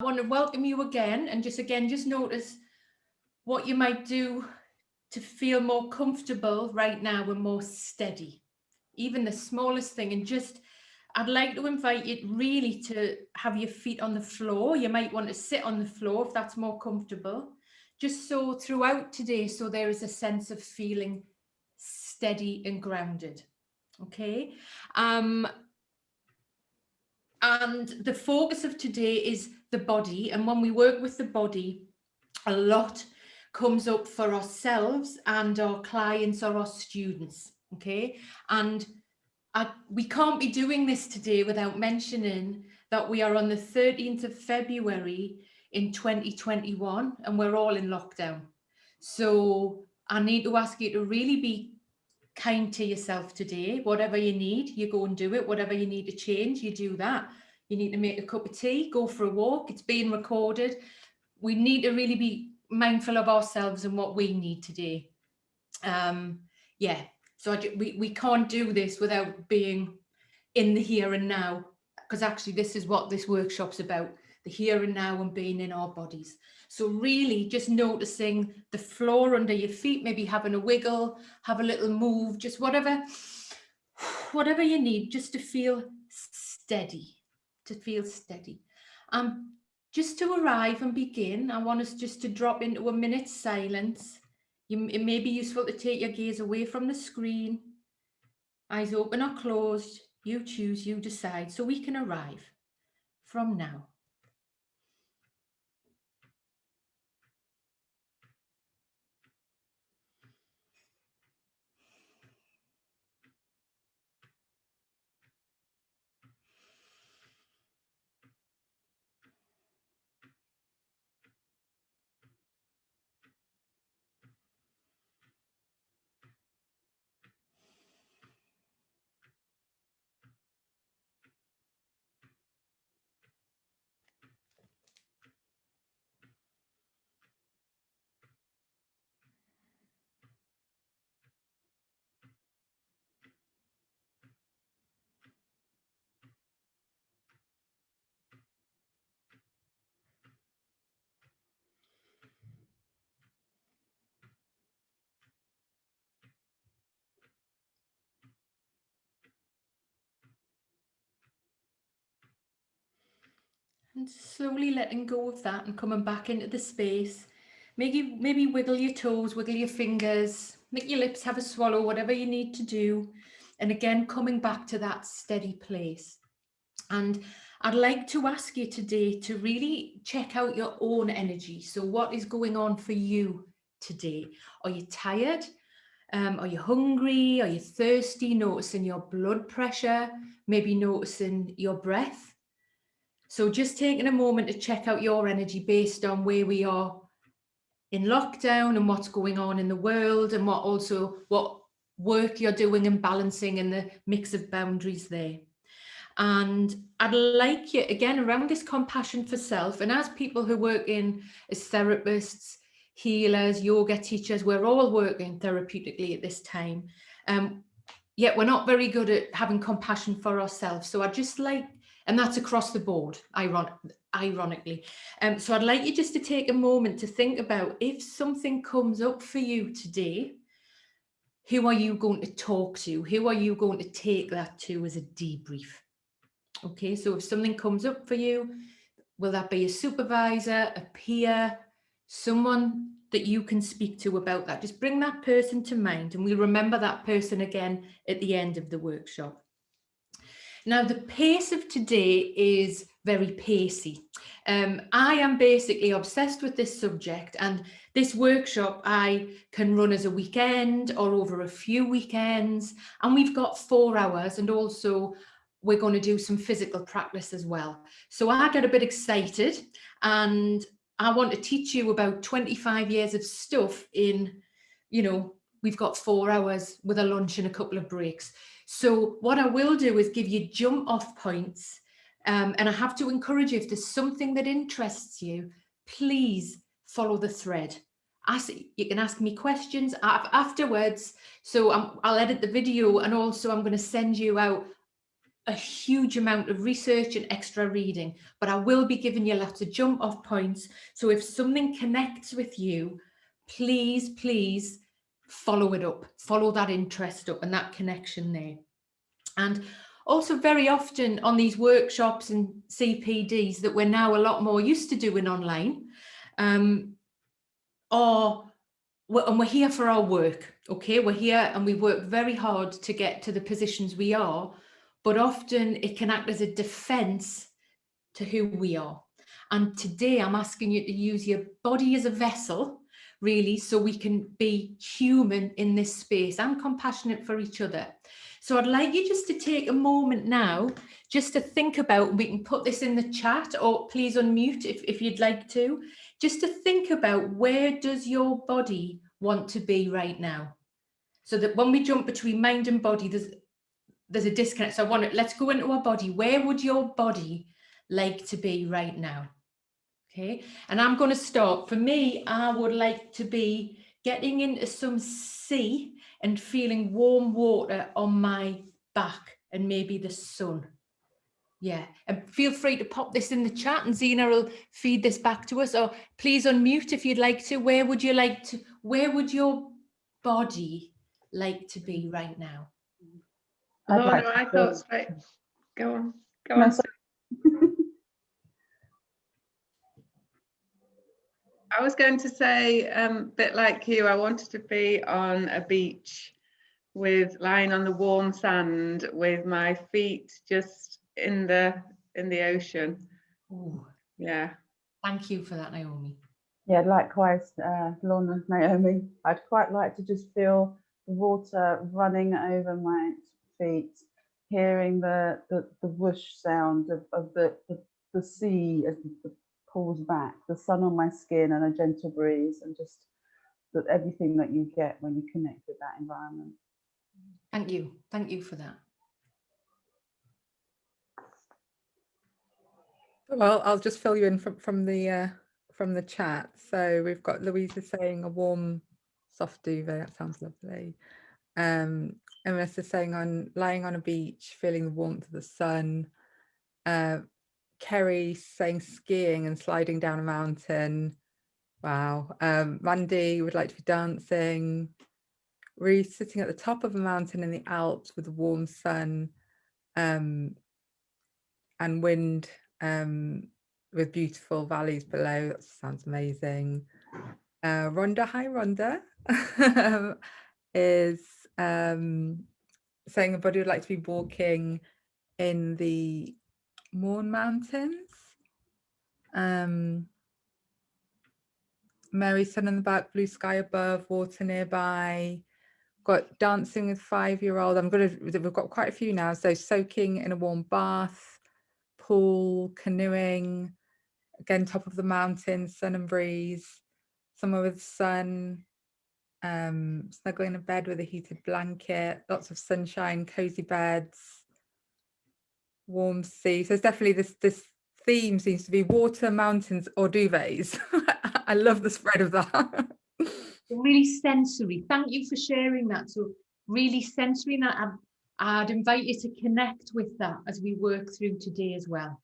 I want to welcome you again, and just notice what you might do to feel more comfortable right now and more steady. Even the smallest thing, and just I'd like to invite you really to have your feet on the floor. You might want to sit on the floor if that's more comfortable. Just so throughout today, so there is a sense of feeling steady and grounded. Okay. Um, and the focus of today is the body. And when we work with the body, a lot comes up for ourselves and our clients or our students. Okay. And we can't be doing this today without mentioning that we are on the 13th of February in 2021 and we're all in lockdown. So I need to ask you to really be kind to yourself today. Whatever you need, you go and do it. Whatever you need to change, you do that. You need to make a cup of tea, go for a walk. It's being recorded. We need to really be mindful of ourselves and what we need today. Yeah, so we can't do this without being in the here and now, because actually this is what this workshop's about, the here and now and being in our bodies. So really just noticing the floor under your feet, maybe having a wiggle, have a little move, just whatever you need, just to feel steady, just to arrive and begin, I want us just to drop into a minute's silence. It may be useful to take your gaze away from the screen, eyes open or closed, you choose, you decide, so we can arrive from now. And slowly letting go of that and coming back into the space. Maybe wiggle your toes, wiggle your fingers, make your lips have a swallow, whatever you need to do. And again, coming back to that steady place. And I'd like to ask you today to really check out your own energy. So what is going on for you today? Are you tired? Are you hungry? Are you thirsty? Noticing your blood pressure, maybe noticing your breath. So just taking a moment to check out your energy based on where we are in lockdown and what's going on in the world, and what work you're doing and balancing and the mix of boundaries there. And I'd like you, again, around this compassion for self, and as people who work in as therapists, healers, yoga teachers, we're all working therapeutically at this time. Yet we're not very good at having compassion for ourselves. So I'd just like, and that's across the board, ironically. So I'd like you just to take a moment to think about, if something comes up for you today, who are you going to talk to? Who are you going to take that to as a debrief? Okay, so if something comes up for you, will that be a supervisor, a peer, someone that you can speak to about that? Just bring that person to mind, and we'll remember that person again at the end of the workshop. Now, the pace of today is very pacey. I am basically obsessed with this subject, and this workshop I can run as a weekend or over a few weekends, and we've got 4 hours, and also we're going to do some physical practice as well. So I get a bit excited, and I want to teach you about 25 years of stuff in, we've got 4 hours with a lunch and a couple of breaks. So what I will do is give you jump off points. And I have to encourage you, if there's something that interests you, please follow the thread. You can ask me questions afterwards. So I'll edit the video, and also I'm going to send you out a huge amount of research and extra reading, but I will be giving you lots of jump off points. So if something connects with you, please, please follow it up, follow that interest up and that connection there. And also very often on these workshops and CPDs that we're now a lot more used to doing online, and we're here for our work, okay? We're here and we work very hard to get to the positions we are, but often it can act as a defense to who we are. And today I'm asking you to use your body as a vessel, really, so we can be human in this space and compassionate for each other. So I'd like you just to take a moment now, just to think about, we can put this in the chat, or please unmute if you'd like to, just to think about, where does your body want to be right now? So that when we jump between mind and body, there's a disconnect. So let's go into our body. Where would your body like to be right now? Okay, and I'm going to start. For me, I would like to be getting into some sea and feeling warm water on my back and maybe the sun. Yeah, and feel free to pop this in the chat and Zena will feed this back to us, or please unmute if you'd like to. Where would your body like to be right now? Lorna, I thought straight. Go on. No, I was going to say, a bit like you, I wanted to be on a beach lying on the warm sand with my feet just in the ocean. Ooh. Yeah. Thank you for that, Naomi. Yeah, likewise, Lorna, Naomi. I'd quite like to just feel the water running over my feet, hearing the whoosh sound of the sea as it pulls back, the sun on my skin and a gentle breeze, and just everything that you get when you connect with that environment. Thank you for that. Well, I'll just fill you in from the chat. So we've got Louisa saying a warm, soft duvet. That sounds lovely. And Vanessa saying lying on a beach, feeling the warmth of the sun. Kerry saying skiing and sliding down a mountain. Wow. Mandy would like to be dancing. Ruth sitting at the top of a mountain in the Alps with the warm sun and wind with beautiful valleys below. That sounds amazing. Rhonda, hi Rhonda, is saying a body would like to be walking in the Mourne Mountains. Mary, sun in the back, blue sky above, water nearby. Got dancing with 5-year-old. We've got quite a few now. So soaking in a warm bath, pool, canoeing, again, top of the mountain, sun and breeze, somewhere with sun, snuggling in a bed with a heated blanket, lots of sunshine, cozy beds, warm sea. So it's definitely this theme seems to be water, mountains, or duvets. I love the spread of that. Really sensory. Thank you for sharing that. So really sensory, and I'd invite you to connect with that as we work through today as well,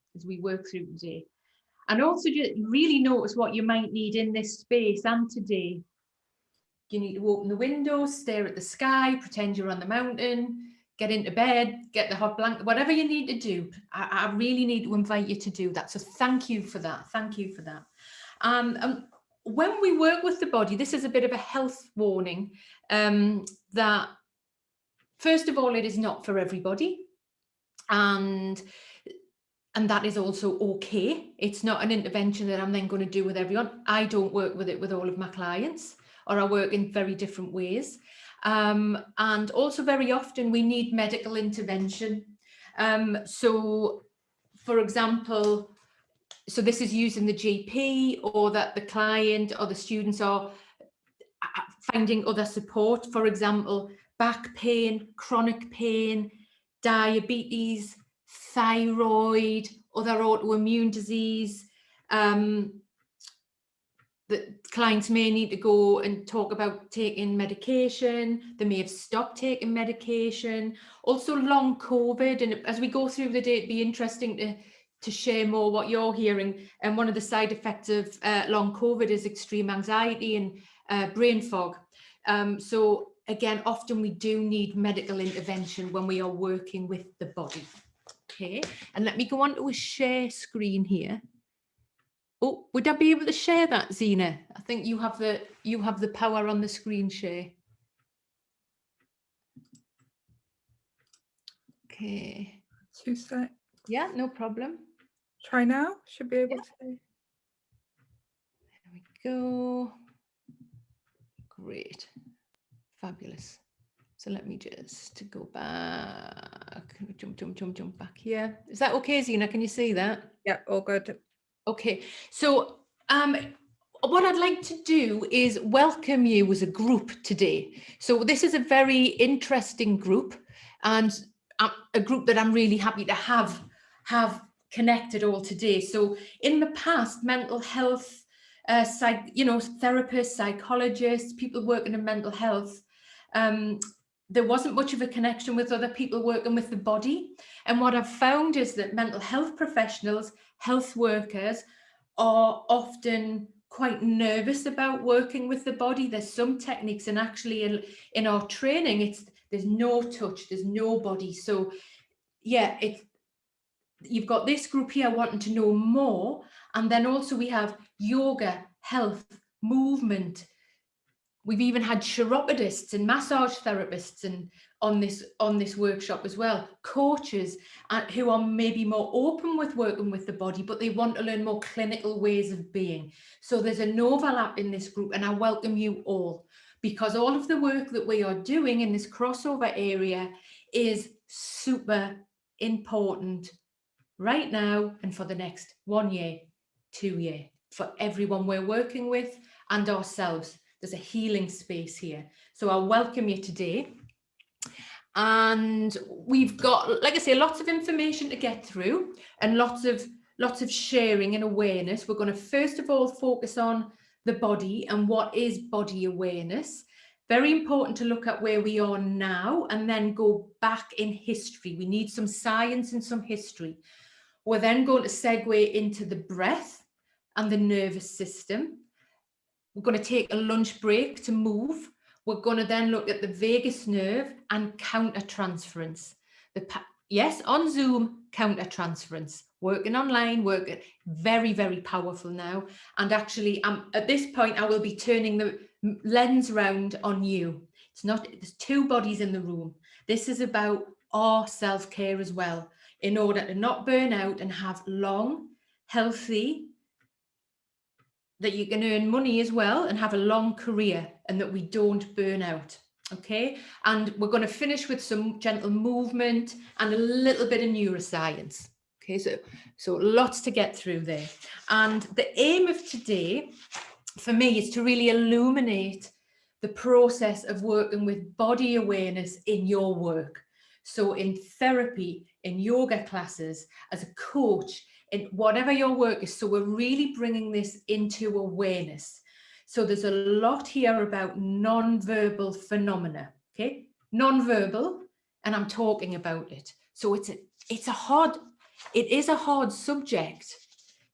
And also just really notice what you might need in this space and today. You need to open the windows, stare at the sky, pretend you're on the mountain, get into bed, get the hot blanket, whatever you need to do. I really need to invite you to do that. So thank you for that. Thank you for that. When we work with the body, this is a bit of a health warning, that first of all, it is not for everybody. And that is also okay. It's not an intervention that I'm then going to do with everyone. I don't work with it with all of my clients, or I work in very different ways. And also very often we need medical intervention. So for example, so this is using the GP, or that the client or the students are finding other support, for example, back pain, chronic pain, diabetes, thyroid, other autoimmune disease, that clients may need to go and talk about taking medication. They may have stopped taking medication. Also long COVID. And as we go through the day, it'd be interesting to share more what you're hearing. And one of the side effects of long COVID is extreme anxiety and brain fog. So again, often we do need medical intervention when we are working with the body. Okay, and let me go on to a share screen here. Oh, would I be able to share that, Zena? I think you have the power on the screen share. Okay. 2 sec. Yeah, no problem. Try now. Should be able to. There we go. Great. Fabulous. So let me just go back. Jump back here. Is that okay, Zena? Can you see that? Yeah, all good. Okay. So what I'd like to do is welcome you as a group today. So this is a very interesting group, and a group that I'm really happy to have connected all today. So in the past, mental health, therapists, psychologists, people working in mental health, there wasn't much of a connection with other people working with the body. And what I've found is that mental health professionals, health workers, are often quite nervous about working with the body. There's some techniques, and actually in our training, there's no touch, there's no body. So yeah, you've got this group here wanting to know more, and then also we have yoga, health, movement. We've even had chiropodists and massage therapists and on this workshop as well, coaches who are maybe more open with working with the body, but they want to learn more clinical ways of being. So there's an overlap in this group, and I welcome you all, because all of the work that we are doing in this crossover area is super important right now and for the next 1 year, 2 year, for everyone we're working with and ourselves. There's a healing space here. So I welcome you today. And we've got, like I say, lots of information to get through and lots of sharing and awareness. We're going to first of all focus on the body and what is body awareness. Very important to look at where we are now and then go back in history. We need some science and some history. We're then going to segue into the breath and the nervous system. We're going to take a lunch break to move. We're going to then look at the vagus nerve and countertransference. Yes, on Zoom, countertransference. Working online, working very, very powerful now. And actually, at this point, I will be turning the lens round on you. There's two bodies in the room. This is about our self-care as well, in order to not burn out and have long, healthy, that you can earn money as well and have a long career, and that we don't burn out. Okay, and we're going to finish with some gentle movement and a little bit of neuroscience. Okay, so lots to get through there. And the aim of today for me is to really illuminate the process of working with body awareness in your work. So in therapy, in yoga classes, as a coach, in whatever your work is. So we're really bringing this into awareness. So there's a lot here about non-verbal phenomena, okay? Non-verbal, and I'm talking about it. So it is a hard subject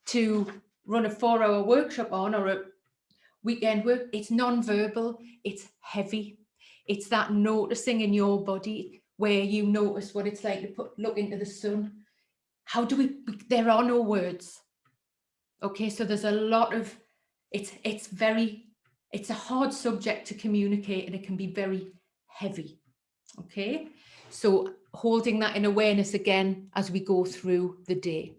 to run a 4-hour workshop on, or a weekend work. It's non-verbal, it's heavy. It's that noticing in your body where you notice what it's like to look into the sun. How do there are no words. Okay, so there's a lot of, it's a hard subject to communicate, and it can be very heavy. Okay, so holding that in awareness again as we go through the day.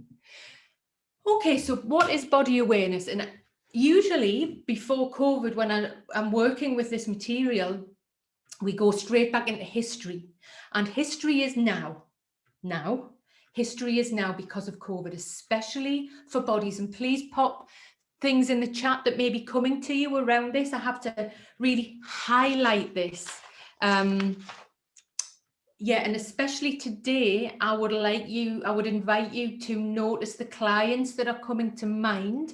Okay, so what is body awareness? And usually before COVID, when I'm working with this material, we go straight back into history, and history is now. History is now because of COVID, especially for bodies. And please pop things in the chat that may be coming to you around this. I have to really highlight this. Yeah, and especially today, I would invite you to notice the clients that are coming to mind,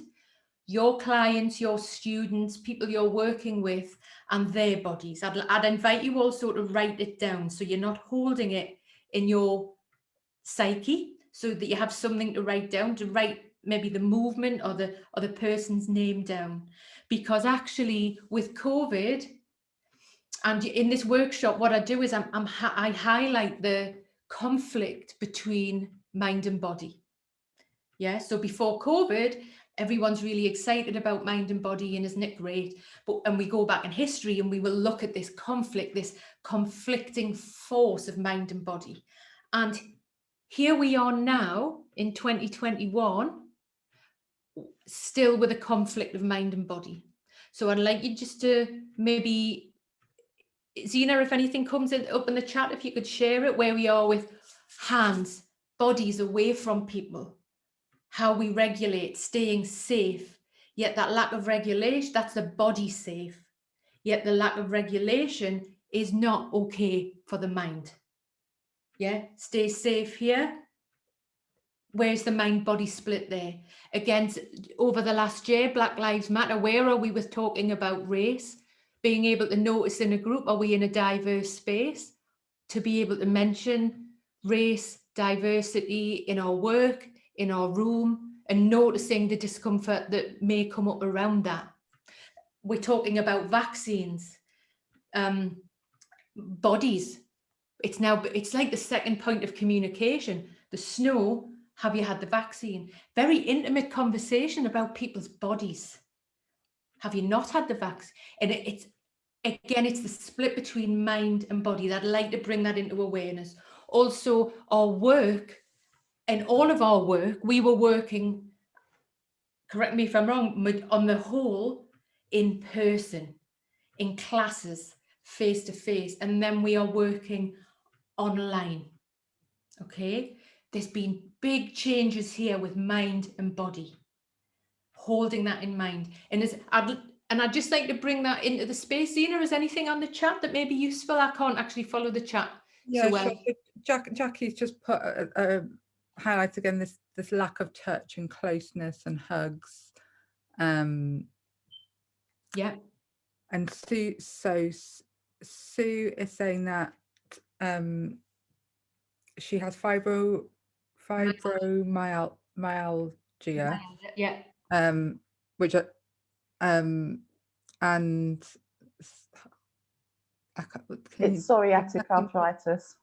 your clients, your students, people you're working with, and their bodies. I'd invite you also to write it down, so you're not holding it in your psyche, so that you have something to write down, to write maybe the movement or the person's name down. Because actually with COVID, and in this workshop, what I do is I highlight the conflict between mind and body. Yeah, so before COVID, everyone's really excited about mind and body, and isn't it great? And we go back in history and we will look at this conflict, this conflicting force of mind and body. And here we are now in 2021, still with a conflict of mind and body. So I'd like you just to maybe, Zena, if anything comes up in the chat, if you could share it, where we are with hands, bodies away from people, how we regulate, staying safe. Yet that lack of regulation, that's the body safe. Yet the lack of regulation is not okay for the mind. Yeah, stay safe here. Where's the mind-body split there? Again, over the last year, Black Lives Matter, where are we with talking about race? Being able to notice in a group, are we in a diverse space? To be able to mention race, diversity in our work, in our room, and noticing the discomfort that may come up around that. We're talking about vaccines, bodies. It's like the second point of communication. The snow, have you had the vaccine? Very intimate conversation about people's bodies. Have you not had the vaccine? And it's the split between mind and body. I'd like to bring that into awareness. Also, our work, and all of our work, we were working, correct me if I'm wrong, on the whole, in person, in classes, face to face, and then we are working online. Okay, there's been big changes here with mind and body, holding that in mind. And I'd just like to bring that into the space. Zena, is anything on the chat that may be useful? I can't actually follow the chat. Yeah, so well. Sure. Jackie's just put highlight again this lack of touch and closeness and hugs. Yeah. And Sue is saying that she has fibromyalgia. Yeah. Which and It's psoriatic arthritis.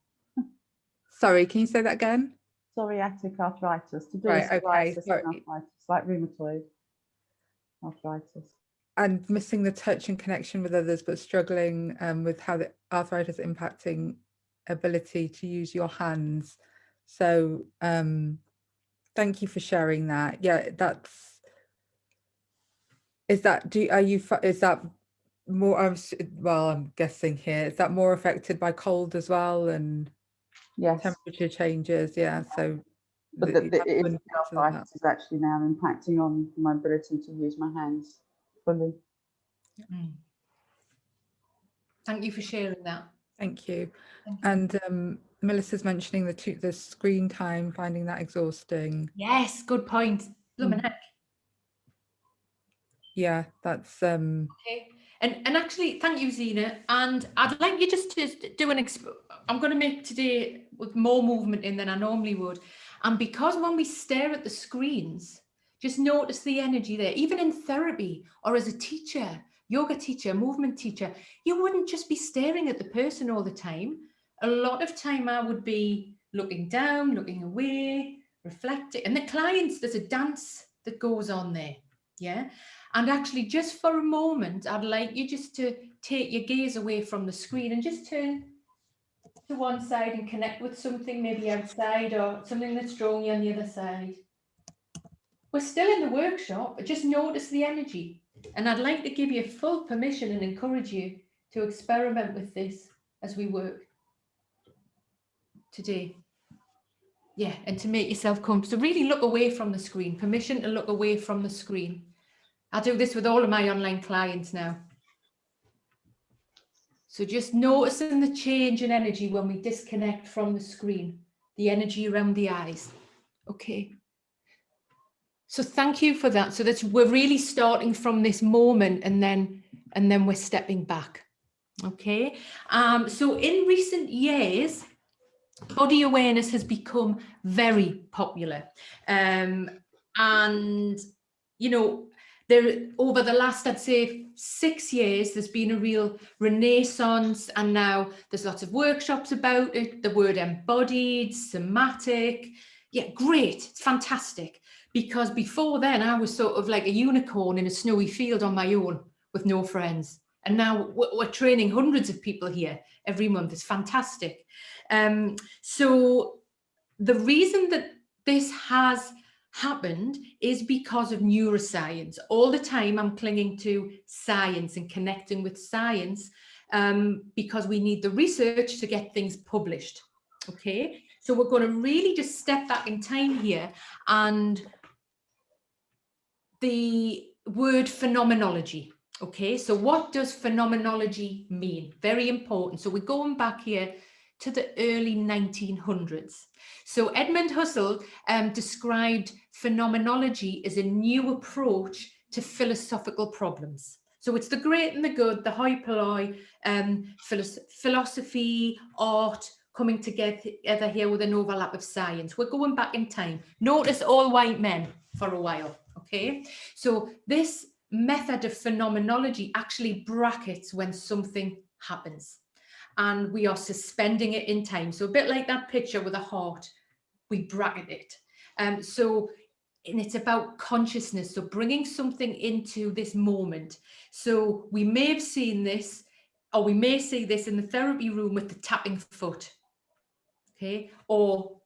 Sorry, can you say that again? Psoriatic arthritis, to do Right, with okay, psoriasis and arthritis, like rheumatoid arthritis. And missing the touch and connection with others, but struggling with how the arthritis is impacting ability to use your hands. So thank you for sharing that. Yeah, is that more, well, I'm guessing here, is that more affected by cold as well, and yes, temperature changes? Yeah, so but the arthritis is actually now impacting on my ability to use my hands fully. Thank you for sharing that. Thank you. And Melissa's mentioning the screen time, finding that exhausting. Yes, good point. Yeah, that's okay. And actually, thank you, Zena. And I'd like you just to do I'm going to make today with more movement in than I normally would. And because when we stare at the screens, just notice the energy there. Even in therapy or as a teacher, yoga teacher, movement teacher, you wouldn't just be staring at the person all the time. A lot of time I would be looking down, looking away, reflecting. And the clients, there's a dance that goes on there. Yeah. And actually, just for a moment, I'd like you just to take your gaze away from the screen and just turn to one side and connect with something maybe outside or something that's drawing you on the other side. We're still in the workshop, but just notice the energy. And I'd like to give you full permission and encourage you to experiment with this as we work today. Yeah, and to make yourself comfortable. So really look away from the screen, permission to look away from the screen. I do this with all of my online clients now. So just noticing the change in energy when we disconnect from the screen, the energy around the eyes. Okay. So thank you for that. So that's, we're really starting from this moment, and then we're stepping back. Okay. So in recent years, body awareness has become very popular. And, you know, there, over the last, I'd say 6 years, there's been a real renaissance, and now there's lots of workshops about it. The word embodied, somatic. Yeah, great. It's fantastic. Because before then, I was sort of like a unicorn in a snowy field on my own with no friends. And now we're training hundreds of people here every month. It's fantastic. So the reason that this has happened is because of neuroscience. All the time I'm clinging to science and connecting with science, because we need the research to get things published. Okay, so we're going to really just step back in time here, and the word phenomenology. Okay, so what does phenomenology mean? Very important. So we're going back here to the early 1900s. So Edmund Husserl described phenomenology as a new approach to philosophical problems. So it's the great and the good, the hoi polloi, philosophy, art, coming together here with an overlap of science. We're going back in time. Notice all white men for a while. Okay, so this method of phenomenology actually brackets when something happens, and we are suspending it in time. So a bit like that picture with a heart, we bracket it. And it's about consciousness, so bringing something into this moment. So we may have seen this, or we may see this in the therapy room with the tapping foot, okay, or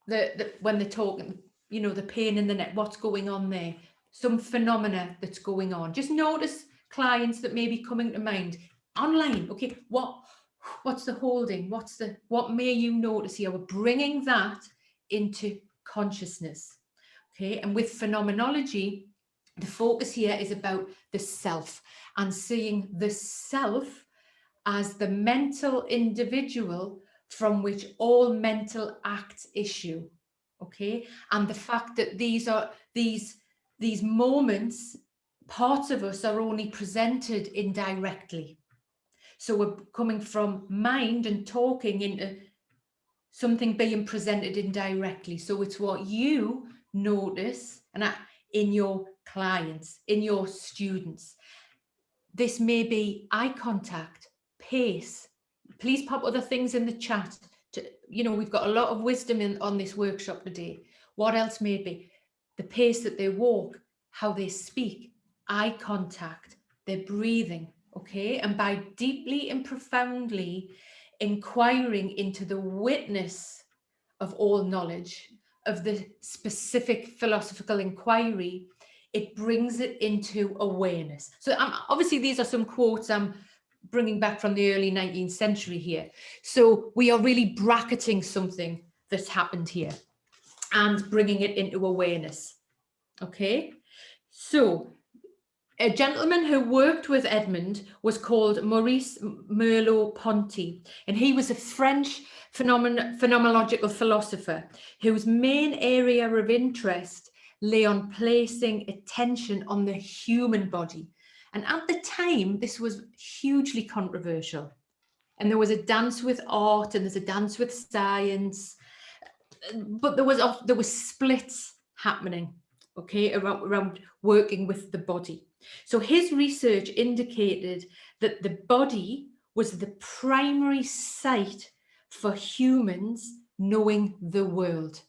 the when they're talking, you know, the pain in the neck, what's going on there, some phenomena that's going on. Just notice clients that may be coming to mind online. Okay, what's the holding, what may you notice here? We're bringing that into consciousness. Okay, and with phenomenology, the focus here is about the self, and seeing the self as the mental individual from which all mental acts issue. Okay, and the fact that these moments, parts of us are only presented indirectly. So we're coming from mind and talking into something being presented indirectly. So it's what you notice, and in your clients, in your students. This may be eye contact, pace. Please pop other things in the chat. We've got a lot of wisdom on this workshop today. What else may be? The pace that they walk, how they speak, eye contact, their breathing, okay? And by deeply and profoundly inquiring into the witness of all knowledge, of the specific philosophical inquiry, it brings it into awareness. So obviously these are some quotes I'm bringing back from the early 19th century here. So we are really bracketing something that's happened here and bringing it into awareness. Okay, so a gentleman who worked with Edmund was called Maurice Merleau-Ponty, and he was a French phenomenological philosopher whose main area of interest lay on placing attention on the human body. And at the time, this was hugely controversial. And there was a dance with art, and there's a dance with science, but there was splits happening, okay, around working with the body. So his research indicated that the body was the primary site for humans knowing the world.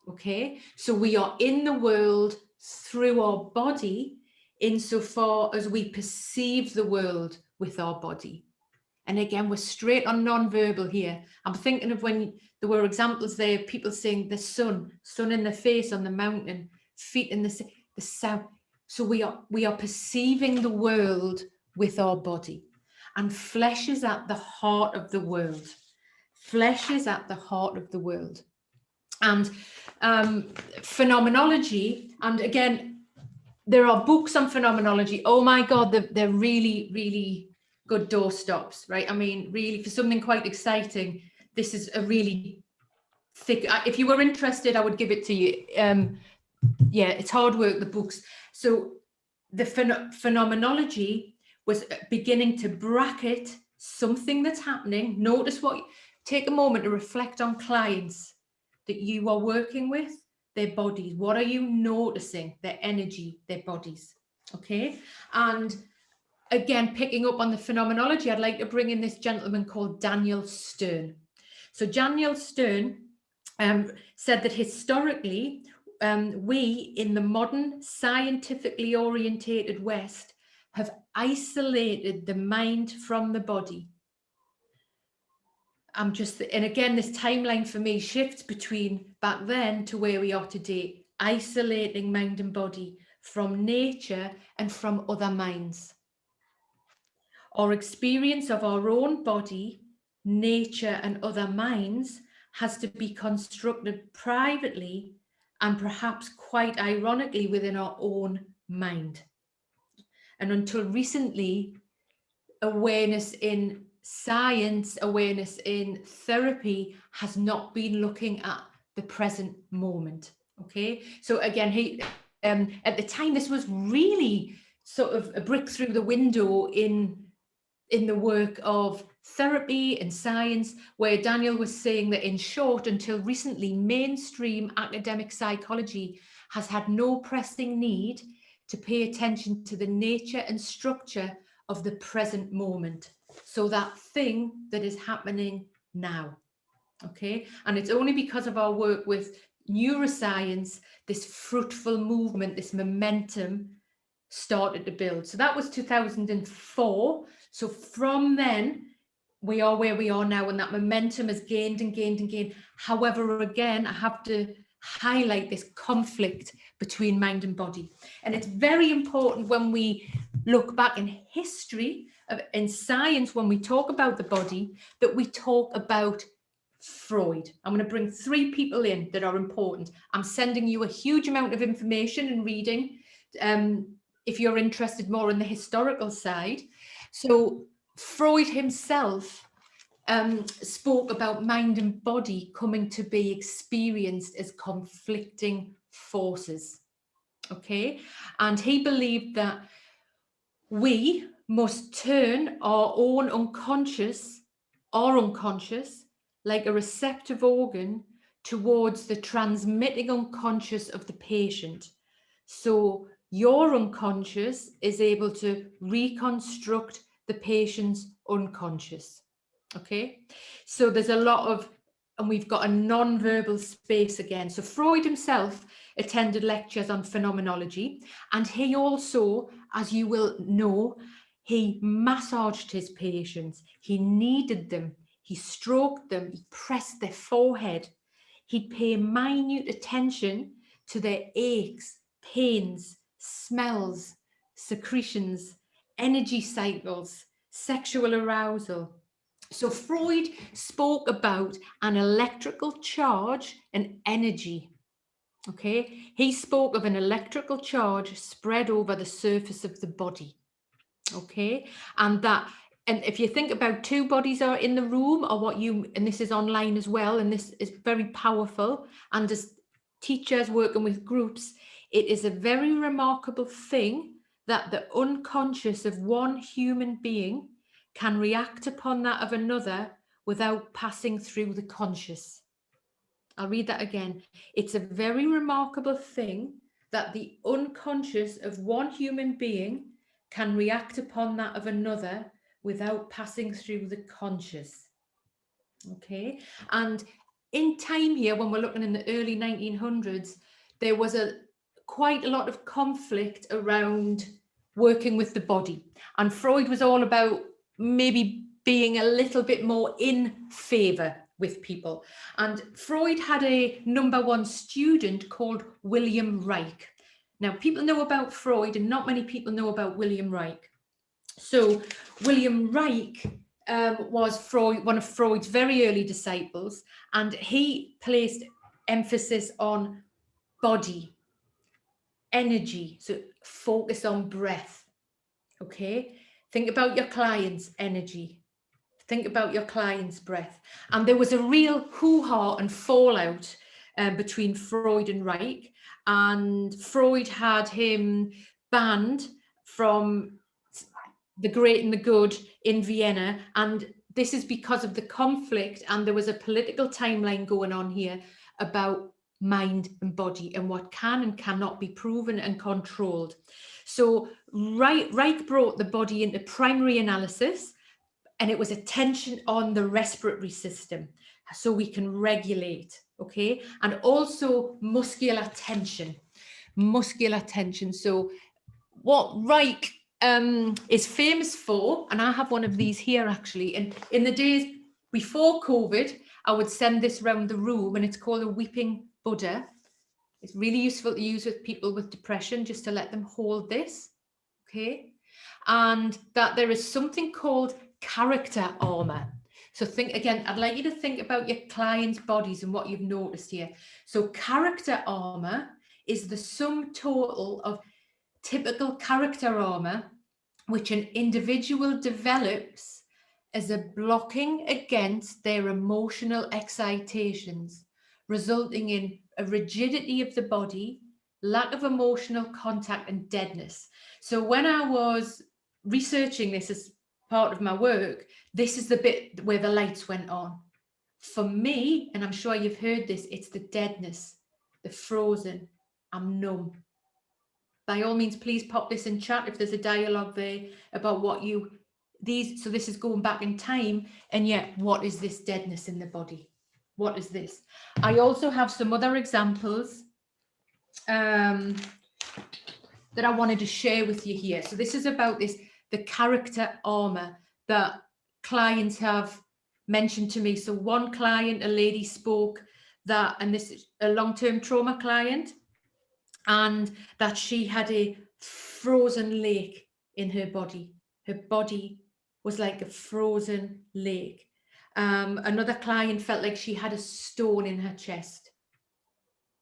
Okay, so we are in the world through our body insofar as we perceive the world with our body. And again, we're straight on non-verbal here. I'm thinking of when there were examples there, people saying the sun in the face on the mountain, feet in the south. So we are perceiving the world with our body, and flesh is at the heart of the world. Flesh is at the heart of the world. And phenomenology, and again, there are books on phenomenology. Oh my God, they're really, really good doorstops, right? I mean, really, for something quite exciting, this is a really thick, if you were interested, I would give it to you. yeah, it's hard work, the books. So the phenomenology was beginning to bracket something that's happening. Notice take a moment to reflect on clients that you are working with, their bodies. What are you noticing? Their energy, their bodies. Okay. And again, picking up on the phenomenology, I'd like to bring in this gentleman called Daniel Stern. So Daniel Stern said that historically, we in the modern scientifically orientated West have isolated the mind from the body. And again, this timeline for me shifts between back then to where we are today, isolating mind and body from nature and from other minds. Our experience of our own body, nature, and other minds has to be constructed privately and perhaps quite ironically within our own mind. And until recently, awareness in science, awareness in therapy has not been looking at the present moment. Okay, so again, at the time, this was really sort of a brick through the window in the work of therapy and science, where Daniel was saying that, in short, until recently, mainstream academic psychology has had no pressing need to pay attention to the nature and structure of the present moment. So that thing that is happening now. Okay, and it's only because of our work with neuroscience, this fruitful movement, this momentum started to build. So that was 2004. So from then, we are where we are now, and that momentum has gained and gained and gained. However, again, I have to highlight this conflict between mind and body. And it's very important when we look back in history, in science, when we talk about the body, that we talk about Freud. I'm going to bring 3 people in that are important. I'm sending you a huge amount of information and reading if you're interested more in the historical side. So Freud himself spoke about mind and body coming to be experienced as conflicting forces. Okay, and he believed that we must turn our own unconscious, like a receptive organ, towards the transmitting unconscious of the patient. So your unconscious is able to reconstruct the patient's unconscious. Okay, so there's a lot of, and we've got a non-verbal space again. So Freud himself attended lectures on phenomenology, and he also, as you will know, he massaged his patients, he kneaded them, he stroked them, he pressed their forehead, he'd pay minute attention to their aches, pains, smells, secretions, energy cycles, sexual arousal. So Freud spoke about an electrical charge and energy. Okay, he spoke of an electrical charge spread over the surface of the body. Okay, and if you think about 2 bodies are in the room, or and this is online as well, and this is very powerful, and as teachers working with groups, it is a very remarkable thing that the unconscious of one human being can react upon that of another without passing through the conscious. I'll read that again. It's a very remarkable thing that the unconscious of one human being can react upon that of another without passing through the conscious. Okay, and in time here, when we're looking in the early 1900s, there was quite a lot of conflict around working with the body, and Freud was all about maybe being a little bit more in favor with people. And Freud had a #1 student called William Reich. Now, people know about Freud, and not many people know about William Reich. So William Reich was one of Freud's very early disciples, and he placed emphasis on body, energy, so focus on breath. Okay, think about your client's energy, think about your client's breath. And there was a real hoo-ha and fallout between Freud and Reich, and Freud had him banned from The Great and the Good in Vienna, and this is because of the conflict, and there was a political timeline going on here about mind and body and what can and cannot be proven and controlled. So Reich brought the body into primary analysis, and it was attention on the respiratory system so we can regulate, okay? And also muscular tension. So what Reich is famous for, and I have one of these here actually, and in the days before COVID, I would send this around the room, and it's called a weeping Buddha. It's really useful to use with people with depression, just to let them hold this, okay? And that there is something called character armor. So think again, I'd like you to think about your clients' bodies and what you've noticed here. So character armor is the sum total of typical character armor, which an individual develops as a blocking against their emotional excitations, resulting in a rigidity of the body, lack of emotional contact, and deadness. So when I was researching this as part of my work, this is the bit where the lights went on. For me, and I'm sure you've heard this, it's the deadness, the frozen, I'm numb. By all means, please pop this in chat if there's a dialogue there about what so this is going back in time, and yet what is this deadness in the body? What is this? I also have some other examples that I wanted to share with you here. So this is about the character armor that clients have mentioned to me. So one client, a lady, spoke that, and this is a long-term trauma client, and that she had a frozen lake in her body. Her body was like a frozen lake. Another client felt like she had a stone in her chest.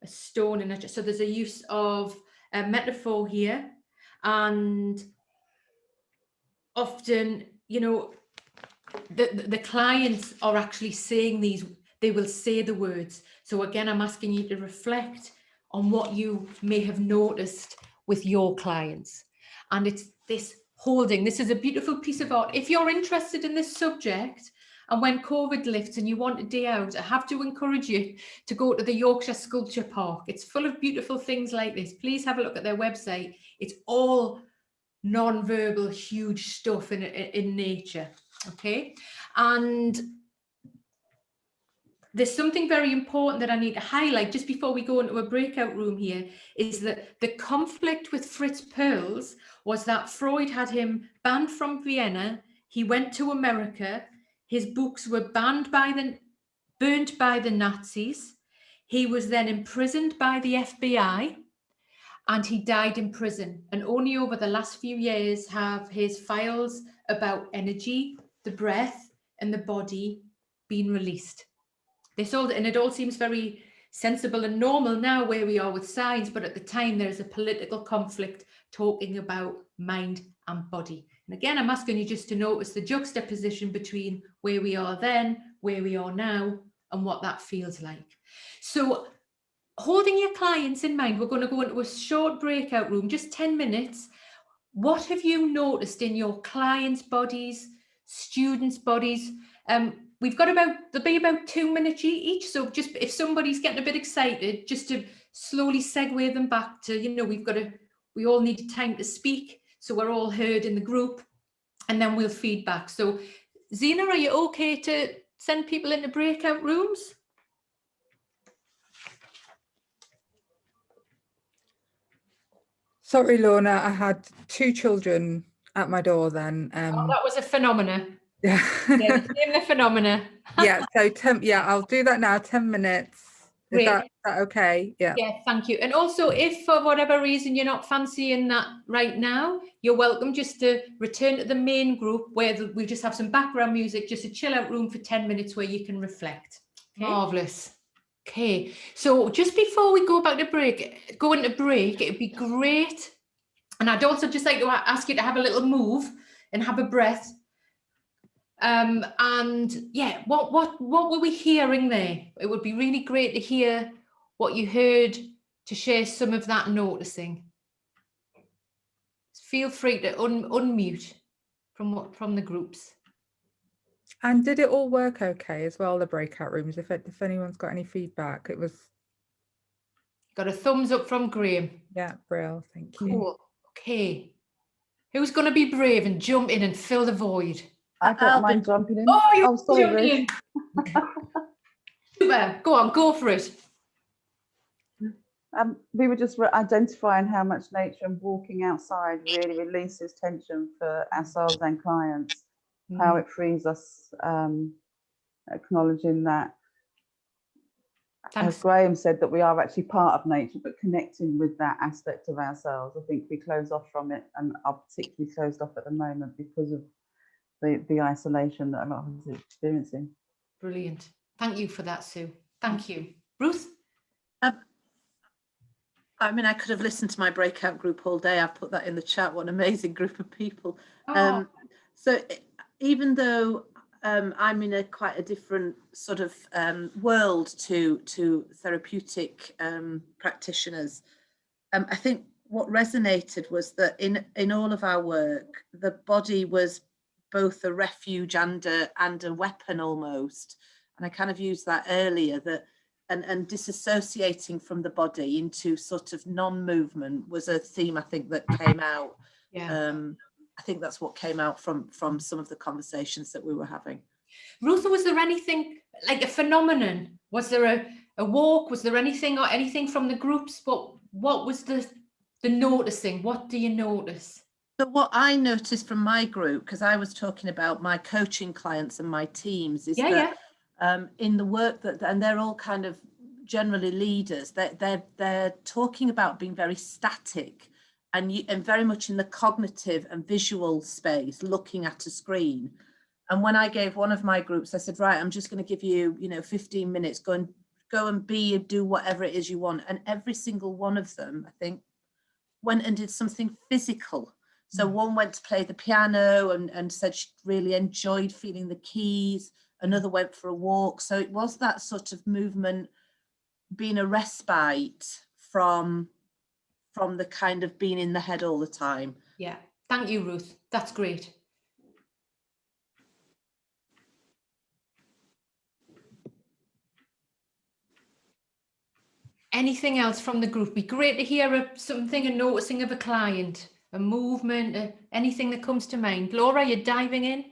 A stone in her chest. So there's a use of a metaphor here. And often, you know, the clients are actually saying these, they will say the words. So again, I'm asking you to reflect on what you may have noticed with your clients. And it's this holding. This is a beautiful piece of art. If you're interested in this subject, and when COVID lifts and you want a day out, I have to encourage you to go to the Yorkshire Sculpture Park. It's full of beautiful things like this. Please have a look at their website. It's all non-verbal, huge stuff in nature. Okay. And there's something very important that I need to highlight just before we go into a breakout room here, is that the conflict with Fritz Perls was that Freud had him banned from Vienna. He went to America. His books were burnt by the Nazis. He was then imprisoned by the FBI, and he died in prison. And only over the last few years have his files about energy, the breath, and the body been released. It all seems very sensible and normal now where we are with science, but at the time there's a political conflict talking about mind and body. And again, I'm asking you just to notice the juxtaposition between where we are then, where we are now, and what that feels like. So holding your clients in mind, we're going to go into a short breakout room, just 10 minutes. What have you noticed in your clients' bodies, students' bodies? There'll be about 2 minutes each. So just if somebody's getting a bit excited, just to slowly segue them back to, you know, we all need time to speak. So we're all heard in the group, and then we'll feed back. So Zena, are you okay to send people into breakout rooms? Sorry, Lorna, I had 2 children at my door then. That was a phenomenon. Yeah. Yeah, the phenomena. Yeah, so I'll do that now, 10 minutes. Is Great. that okay? Yeah. Yeah, thank you. And also, if for whatever reason you're not fancying that right now, you're welcome just to return to the main group where we just have some background music, just a chill out room for 10 minutes where you can reflect. Okay? Marvelous. Okay, so just before we go into break, it'd be great. And I'd also just like to ask you to have a little move and have a breath. And yeah, what were we hearing there? It would be really great to hear what you heard to share some of that noticing. Feel free to unmute from the groups. And did it all work okay as well, the breakout rooms? If anyone's got any feedback, it was... Got a thumbs up from Graham. Yeah, Brill, thank you. Cool. Okay. Who's going to be brave and jump in and fill the void? I don't mind jumping in. Oh, you're sorry, jumping Ruth. in. Super. Go on, go for it. We were just identifying how much nature and walking outside really releases tension for ourselves and clients, how it frees us, acknowledging that, Thanks. as Graham said, that we are actually part of nature, but connecting with that aspect of ourselves. I think we close off from it, and are particularly closed off at the moment because of the isolation that a lot of us are experiencing. Brilliant. Thank you for that, Sue. Thank you. Ruth? I mean, I could have listened to my breakout group all day. I've put that in the chat. What an amazing group of people. Oh. So even though I'm in quite a different sort of world to therapeutic practitioners, I think what resonated was that in all of our work, the body was both a refuge and a weapon almost. And I kind of used that earlier, that and disassociating from the body into sort of non-movement was a theme I think that came out. Yeah. I think that's what came out from some of the conversations that we were having. Ruth, was there anything like a phenomenon? Was there a walk? Was there anything from the groups? What was the noticing? What do you notice? So what I noticed from my group, because I was talking about my coaching clients and my teams, is in the work that, and they're all kind of generally leaders, they're talking about being very static and very much in the cognitive and visual space, looking at a screen. And when I gave one of my groups, I said, right, I'm just going to give you, 15 minutes, go and do whatever it is you want. And every single one of them, I think, went and did something physical. So one went to play the piano and said she really enjoyed feeling the keys. Another went for a walk. So it was that sort of movement being a respite from the kind of being in the head all the time. Yeah. Thank you, Ruth. That's great. Anything else from the group? Be great to hear a noticing of a client, a movement, anything that comes to mind. Laura, you're diving in?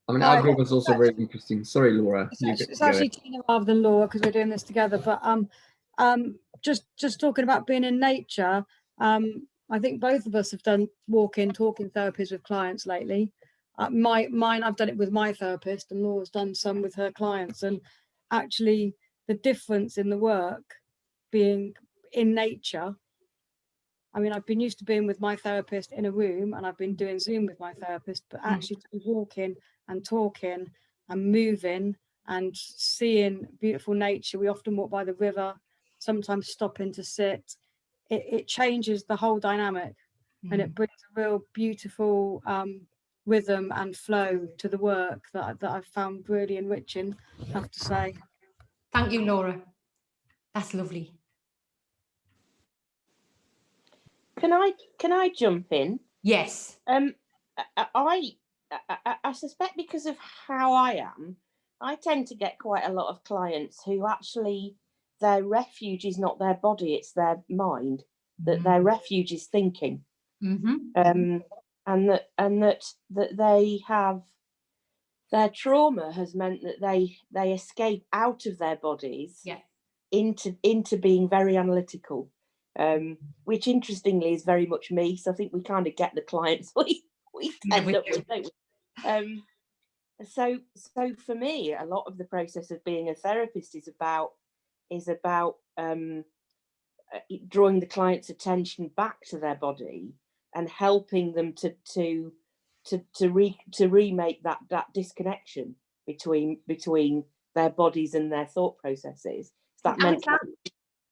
I mean, our group was also very interesting. Sorry, Laura. It's actually Tina rather than Laura, because we're doing this together. But just talking about being in nature, I think both of us have done walk-in talking therapies with clients lately. Mine, I've done it with my therapist, and Laura's done some with her clients. And actually, the difference in the work being in nature. I mean, I've been used to being with my therapist in a room, and I've been doing Zoom with my therapist, but actually to be walking and talking and moving and seeing beautiful nature. We often walk by the river, sometimes stopping to sit. It changes the whole dynamic, and it brings a real beautiful rhythm and flow to the work that I've found really enriching, I have to say. Thank you, Laura. That's lovely. Can I jump in? Yes. I suspect because of how I am, I tend to get quite a lot of clients who actually their refuge is not their body, it's their mind. That their refuge is thinking, and that they have their trauma has meant that they escape out of their bodies, into being very analytical. Which interestingly is very much me. So I think we kind of get the clients we end up with, don't we? So for me, a lot of the process of being a therapist is about drawing the client's attention back to their body and helping them to remake that disconnection between their bodies and their thought processes. That meant.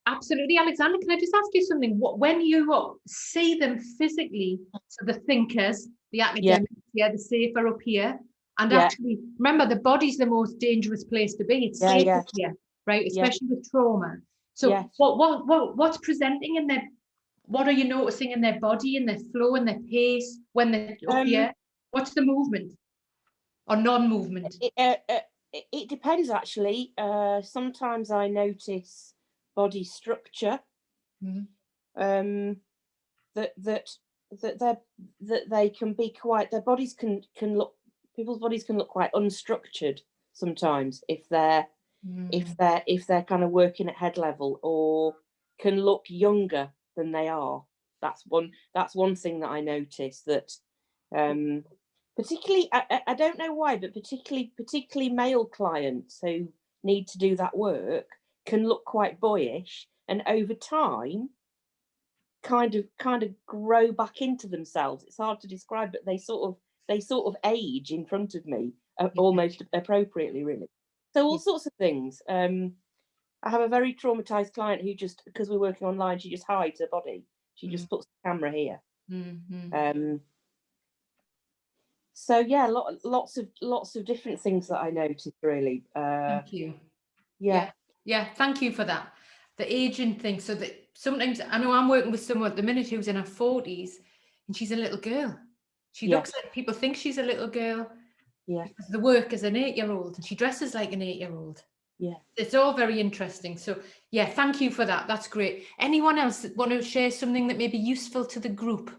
Absolutely, Alexander. Can I just ask you something? When you see them physically, so the thinkers, the academics, the safer up here, and actually remember the body's the most dangerous place to be. It's safe up here. right? Especially with trauma. So Yes. what's presenting in their, what are you noticing in their body, in their flow, in their pace, when they're up here? What's the movement or non-movement? It depends, actually. Sometimes I notice body structure. That they can be quite, their bodies can look, people's bodies can look quite unstructured sometimes if they're kind of working at head level, or can look younger than they are. That's one thing that I notice, that particularly, I don't know why, but particularly male clients who need to do that work can look quite boyish, and over time kind of grow back into themselves. It's hard to describe, but they sort of age in front of me, almost appropriately, really. So all sorts of things. I have a very traumatized client who, just because we're working online, she just hides her body. She just puts the camera here. So yeah, lots of different things that I noticed, really. Thank you. Yeah. Thank you for that. The aging thing. So that sometimes, I know I'm working with someone at the minute who's in her 40s, and she's a little girl. She looks like, people think she's a little girl. Yeah. Because the work as an 8-year-old, and she dresses like an 8-year-old. Yeah. It's all very interesting. So yeah, thank you for that. That's great. Anyone else that want to share something that may be useful to the group?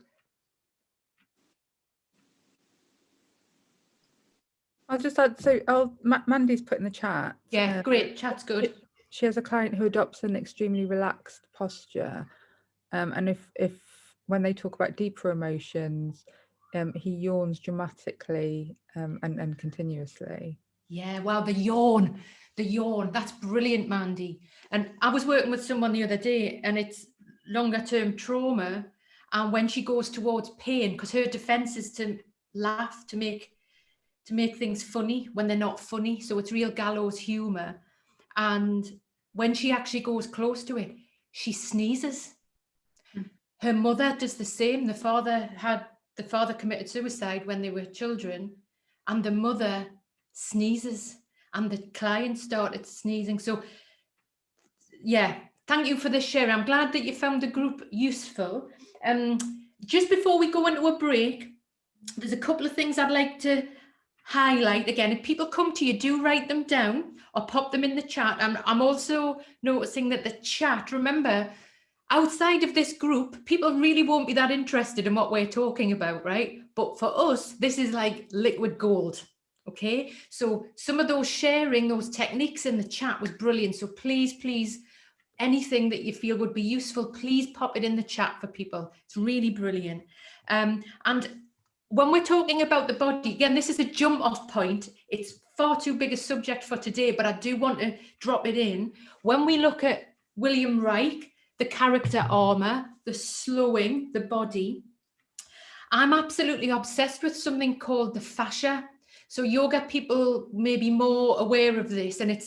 I'll just add, so Mandy's put in the chat. Yeah, great. Chat's good. She has a client who adopts an extremely relaxed posture. And if when they talk about deeper emotions, he yawns dramatically and continuously. Yeah, well, the yawn, that's brilliant, Mandy. And I was working with someone the other day, and it's longer term trauma. And when she goes towards pain, because her defense is to laugh, to make things funny when they're not funny. So it's real gallows humor. And when she actually goes close to it, she sneezes. Her mother does the same. The father committed suicide when they were children, and the mother sneezes, and the client started sneezing. So yeah, thank you for this share. I'm glad that you found the group useful. Just before we go into a break, there's a couple of things I'd like to highlight. Again, if people come to you, do write them down or pop them in the chat. I'm also noticing that the chat, remember, outside of this group, people really won't be that interested in what we're talking about, right? But for us, this is like liquid gold. Okay, so some of those sharing, those techniques in the chat was brilliant. So please, anything that you feel would be useful, please pop it in the chat for people. It's really brilliant. And when we're talking about the body, again, this is a jump off point. It's far too big a subject for today, but I do want to drop it in. When we look at William Reich, the character armor, the slowing, the body, I'm absolutely obsessed with something called the fascia. So yoga people may be more aware of this, and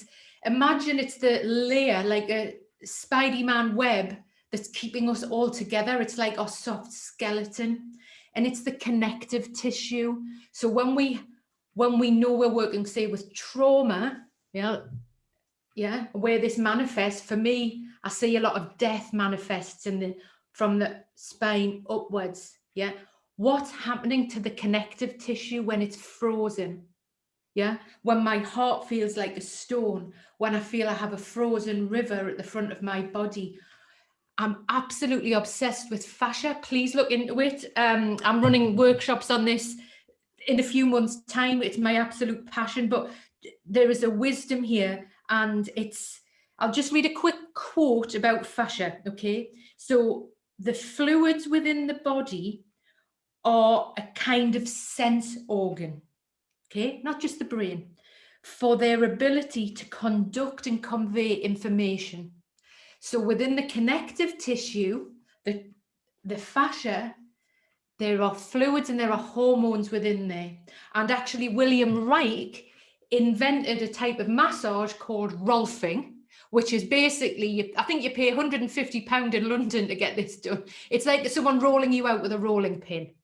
imagine it's the layer, like a Spider-Man web that's keeping us all together. It's like our soft skeleton, and it's the connective tissue. So when we know we're working, say, with trauma, where this manifests, for me, I see a lot of death manifests from the spine upwards. Yeah. What's happening to the connective tissue when it's frozen? Yeah. When my heart feels like a stone, when I feel I have a frozen river at the front of my body. I'm absolutely obsessed with fascia. Please look into it. I'm running workshops on this in a few months' time. It's my absolute passion, but there is a wisdom here, and I'll just read a quick quote about fascia, okay? So the fluids within the body are a kind of sense organ, okay? Not just the brain, for their ability to conduct and convey information. So within the connective tissue, the fascia, there are fluids and there are hormones within there. And actually, William Reich invented a type of massage called rolfing, which is basically, I think you pay £150 in London to get this done. It's like someone rolling you out with a rolling pin.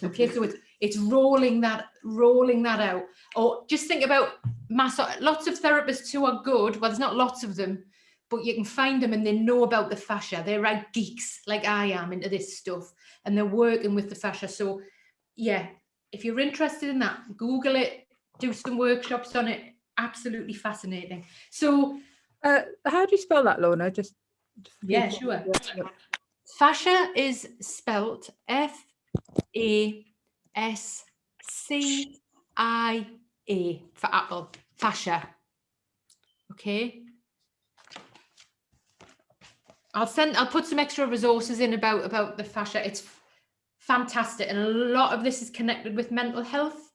Okay, so it's rolling that out. Or just think about lots of therapists who are good. Well, there's not lots of them, but you can find them and they know about the fascia. They're like geeks, like I am, into this stuff, and they're working with the fascia. So yeah, if you're interested in that, Google it, do some workshops on it. Absolutely fascinating. So how do you spell that, Lorna? Just yeah, sure. Fascia is spelt Fascia for apple. Fascia. Okay. I'll put some extra resources in about the fascia. It's fantastic, and a lot of this is connected with mental health.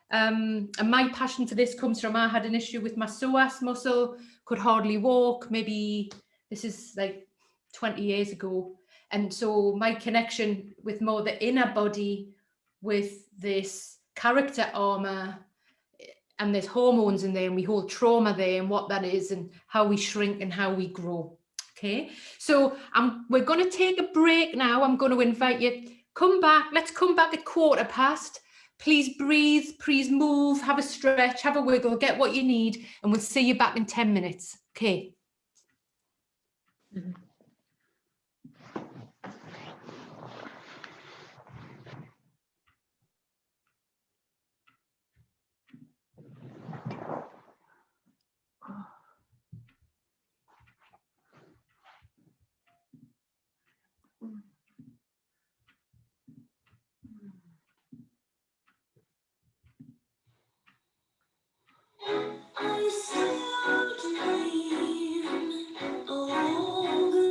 And my passion for this comes from, I had an issue with my psoas muscle, could hardly walk. Maybe this is like 20 years ago. And so my connection with more the inner body, with this character armor, and there's hormones in there, and we hold trauma there, and what that is, and how we shrink and how we grow. Okay, so we're going to take a break now. I'm going to invite you, come back. Let's come back at 1:15. Please breathe, please move, have a stretch, have a wiggle, get what you need, and we'll see you back in 10 minutes. Okay. I still dream of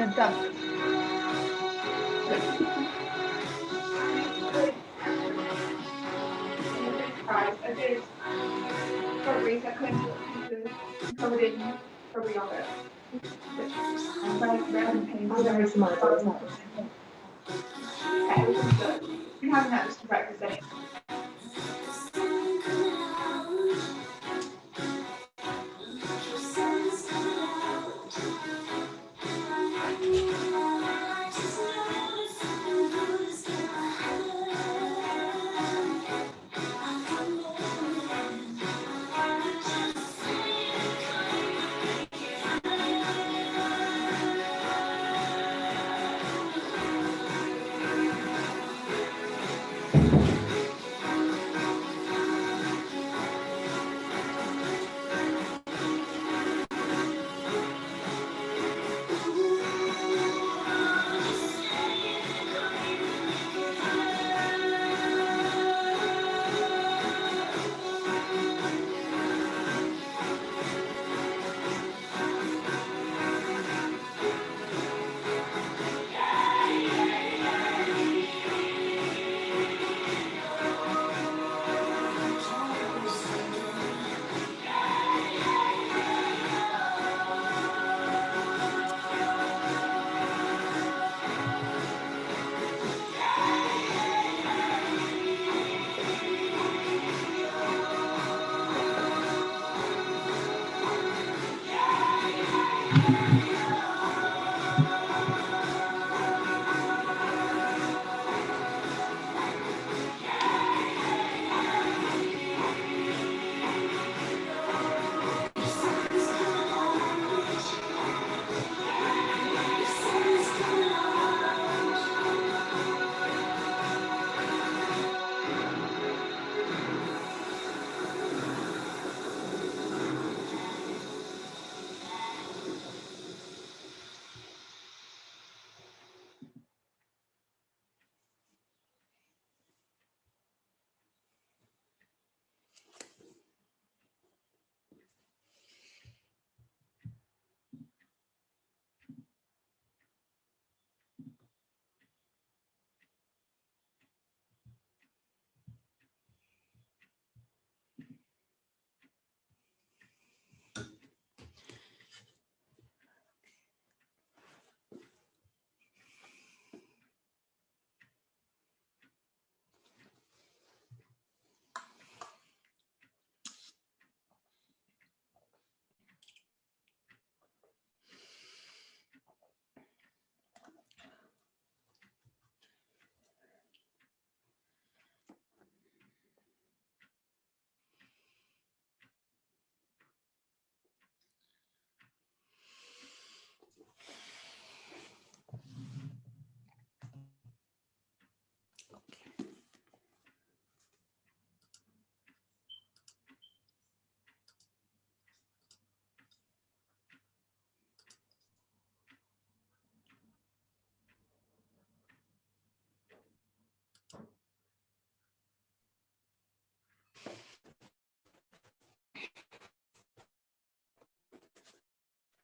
you're done. I did strawberries. I covered in strawberry yogurt. And red paint. Okay, it was good. Been having that just for breakfast anyway.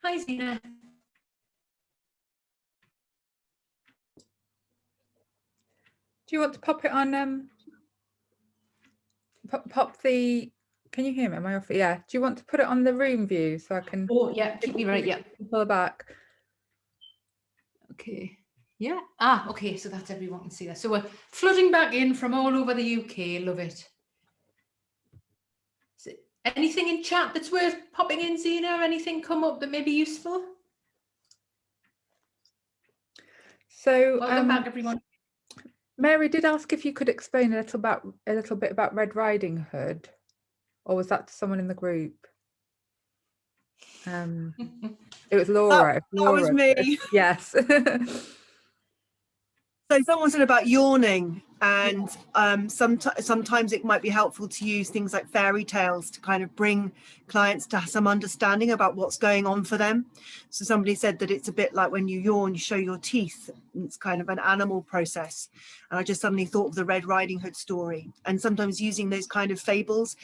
Hi, Zena. Do you want to pop it on? Pop the. Can you hear me? Am I off? Yeah. Do you want to put it on the room view so I can? Oh yeah, keep me right. Yeah. Pull it back. Okay. Yeah. Ah, okay. So that's everyone can see that. So we're flooding back in from all over the UK. Love it. So anything in chat that's worth popping in, Zena? Anything come up that may be useful? So welcome back, everyone. Mary did ask if you could explain a little bit about Red Riding Hood, or was that to someone in the group? It was Laura. That was me. Yes. So someone said about yawning, and sometimes it might be helpful to use things like fairy tales to kind of bring clients to some understanding about what's going on for them. So somebody said that it's a bit like when you yawn, you show your teeth. It's kind of an animal process. And I just suddenly thought of the Red Riding Hood story. And sometimes using those kind of fables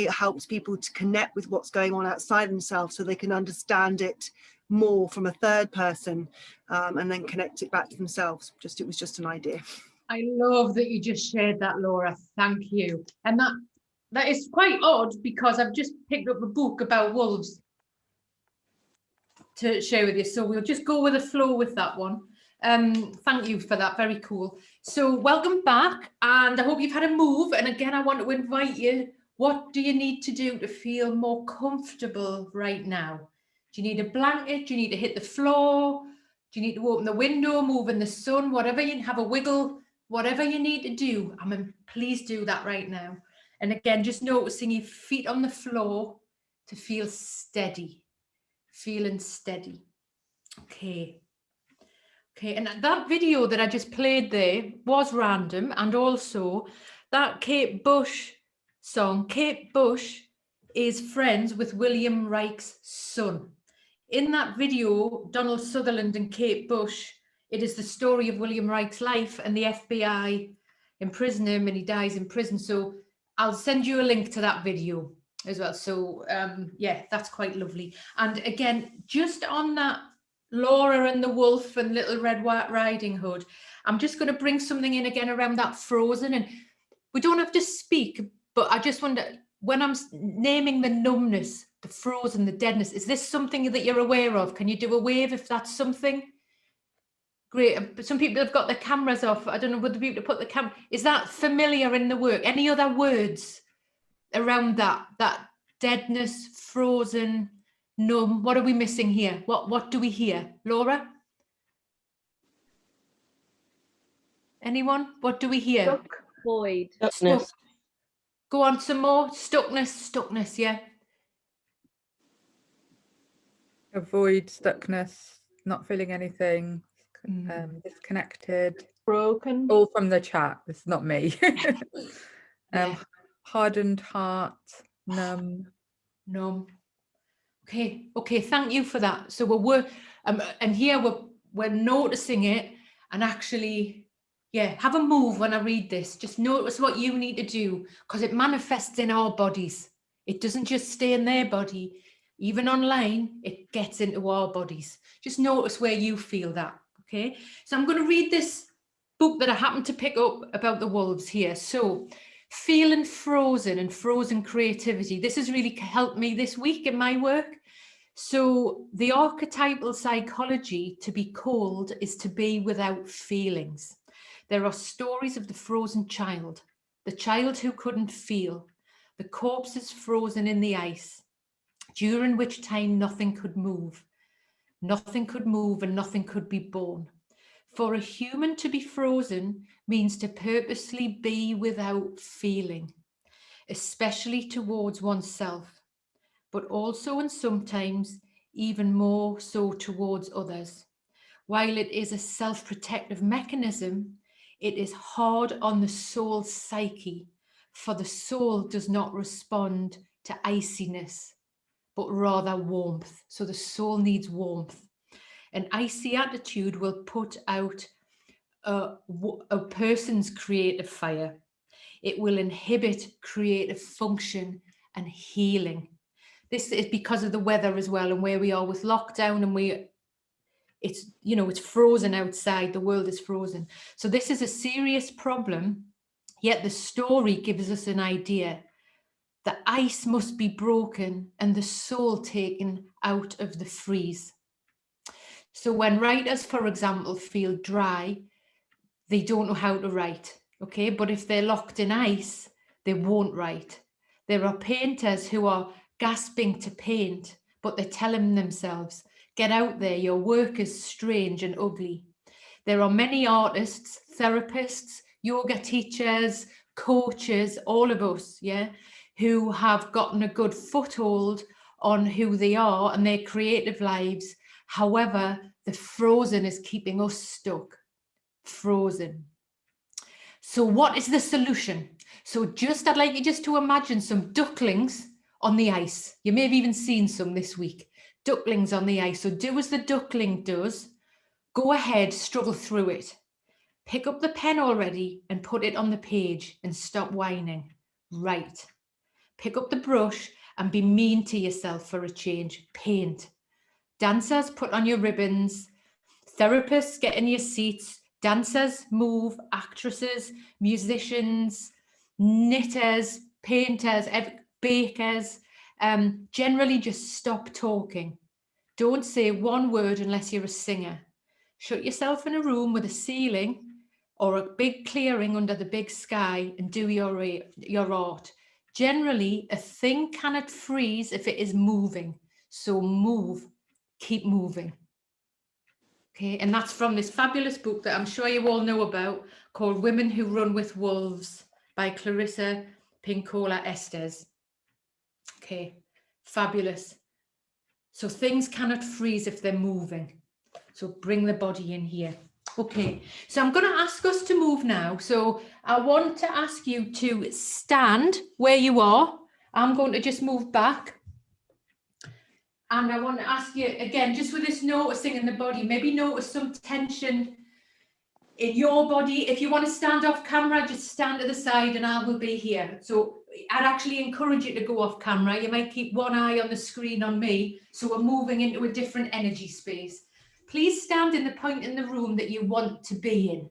helps people to connect with what's going on outside themselves so they can understand it more from a third person, and then connect it back to themselves. It was just an idea. I love that you just shared that, Laura. Thank you. And that is quite odd, because I've just picked up a book about wolves to share with you. So we'll just go with the flow with that one. Thank you for that. Very cool. So welcome back, and I hope you've had a move. And again, I want to invite you. What do you need to do to feel more comfortable right now? Do you need a blanket? Do you need to hit the floor? Do you need to open the window, move in the sun? Whatever, you have a wiggle, whatever you need to do. Please do that right now. And again, just noticing your feet on the floor to feel steady, feeling steady. Okay. Okay, and that video that I just played there was random, and also that Kate Bush song. Kate Bush is friends with William Reich's son. In that video, Donald Sutherland and Kate Bush, it is the story of William Reich's life, and the FBI imprison him and he dies in prison. So I'll send you a link to that video as well. So yeah, that's quite lovely. And again, just on that Laura and the Wolf and Little Red Riding Hood, I'm just going to bring something in again around that Frozen. And we don't have to speak, but I just wonder, when I'm naming the numbness, the frozen, the deadness, is this something that you're aware of? Can you do a wave if that's something? Great. Some people have got their cameras off. I don't know, would the people put the camera? Is that familiar in the work? Any other words around that deadness, frozen, numb? What are we missing here? What do we hear? Laura? Anyone? What do we hear? Stuck. Void. Stuckness. Go on, some more. Stuckness, yeah. Avoid stuckness, not feeling anything, disconnected. Broken. All from the chat. It's not me. Yeah. Hardened heart, numb. Okay, thank you for that. So we're and here we're noticing it, and actually, yeah, have a move when I read this. Just notice what you need to do, because it manifests in our bodies. It doesn't just stay in their body. Even online, it gets into our bodies. Just notice where you feel that, okay? So I'm going to read this book that I happened to pick up about the wolves here. So, Feeling Frozen and Frozen Creativity. This has really helped me this week in my work. So, the archetypal psychology to be called is to be without feelings. There are stories of the frozen child, the child who couldn't feel, the corpses frozen in the ice, during which time nothing could move and nothing could be born. For a human to be frozen means to purposely be without feeling, especially towards oneself, but also and sometimes even more so towards others. While it is a self-protective mechanism, it is hard on the soul's psyche, for the soul does not respond to iciness, but rather warmth. So the soul needs warmth. An icy attitude will put out a person's creative fire. It will inhibit creative function and healing. This is because of the weather as well, and where we are with lockdown, and it's frozen outside. The world is frozen. So this is a serious problem, yet the story gives us an idea. The ice must be broken and the soul taken out of the freeze. So when writers, for example, feel dry, they don't know how to write, okay? But if they're locked in ice, they won't write. There are painters who are gasping to paint, but they're telling themselves, get out there, your work is strange and ugly. There are many artists, therapists, yoga teachers, coaches, all of us, yeah, who have gotten a good foothold on who they are and their creative lives. However, the frozen is keeping us stuck, frozen. So what is the solution? So I'd like you just to imagine some ducklings on the ice. You may have even seen some this week. Ducklings on the ice. So do as the duckling does. Go ahead, struggle through it. Pick up the pen already and put it on the page and stop whining. Write. Pick up the brush and be mean to yourself for a change. Paint. Dancers, put on your ribbons. Therapists, get in your seats. Dancers, move. Actresses, musicians, knitters, painters, bakers. Generally just stop talking. Don't say one word unless you're a singer. Shut yourself in a room with a ceiling or a big clearing under the big sky and do your art. Generally, a thing cannot freeze if it is moving. So move, keep moving. Okay, and that's from this fabulous book that I'm sure you all know about called Women Who Run with Wolves by Clarissa Pinkola Estes. Okay, fabulous. So things cannot freeze if they're moving. So bring the body in here. Okay, so I'm going to ask us to move now. So I want to ask you to stand where you are. I'm going to just move back. And I want to ask you again, just with this noticing in the body, maybe notice some tension in your body. If you want to stand off camera, just stand to the side and I will be here. So I'd actually encourage you to go off camera. You might keep one eye on the screen on me. So we're moving into a different energy space. Please stand in the point in the room that you want to be in.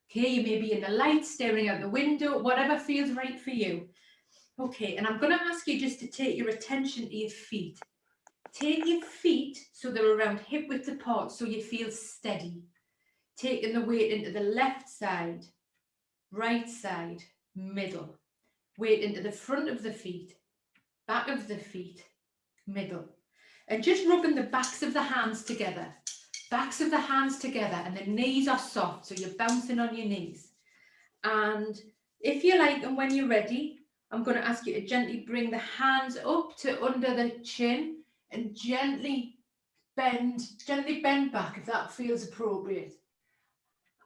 Okay, you may be in the light, staring out the window, whatever feels right for you. Okay, and I'm going to ask you just to take your attention to your feet. Take your feet so they're around hip width apart so you feel steady. Taking the weight into the left side, right side, middle. Weight into the front of the feet, back of the feet, middle. And just rubbing the backs of the hands together. Backs of the hands together and the knees are soft, so you're bouncing on your knees. And if you like, and when you're ready, I'm going to ask you to gently bring the hands up to under the chin and gently bend back if that feels appropriate.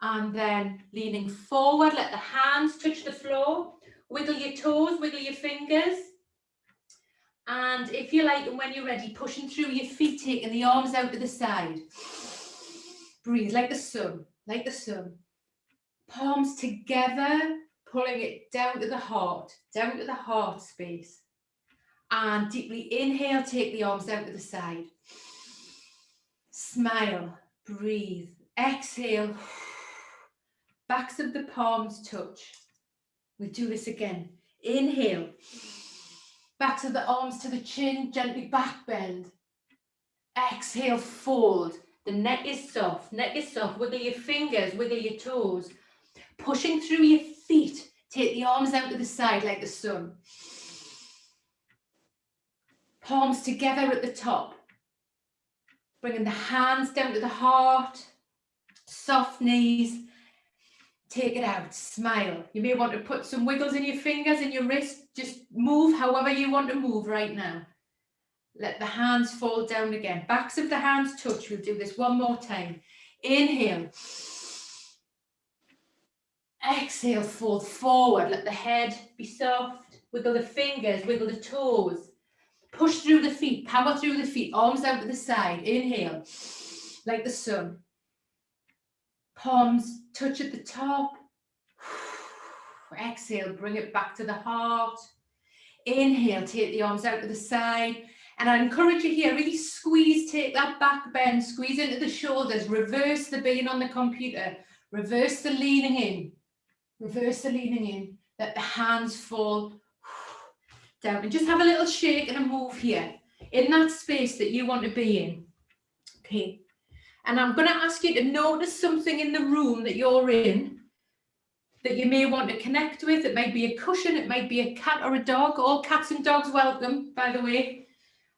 And then leaning forward, let the hands touch the floor. Wiggle your toes, wiggle your fingers. And if you like, and when you're ready, pushing through your feet, taking the arms out to the side. Breathe like the sun, like the sun. Palms together, pulling it down to the heart space. And deeply inhale, take the arms out to the side. Smile, breathe. Exhale. Backs of the palms touch. We do this again. Inhale. Backs of the arms to the chin, gently back bend. Exhale, fold. The neck is soft, Wiggle your fingers, wiggle your toes. Pushing through your feet. Take the arms out to the side like the sun. Palms together at the top. Bringing the hands down to the heart. Soft knees. Take it out, smile. You may want to put some wiggles in your fingers and your wrist. Just move however you want to move right now. Let the hands fall down again. Backs of the hands touch. We'll do this one more time. Inhale. Exhale, fold forward. Let the head be soft. Wiggle the fingers, wiggle the toes. Push through the feet, power through the feet. Arms out to the side. Inhale, like the sun. Palms touch at the top. Exhale, bring it back to the heart. Inhale, take the arms out to the side. And I encourage you here, really squeeze, take that back bend, squeeze into the shoulders, reverse the being on the computer, reverse the leaning in, let the hands fall down and just have a little shake and a move here in that space that you want to be in. Okay. And I'm going to ask you to notice something in the room that you're in that you may want to connect with. It might be a cushion, it might be a cat or a dog. All cats and dogs welcome, by the way.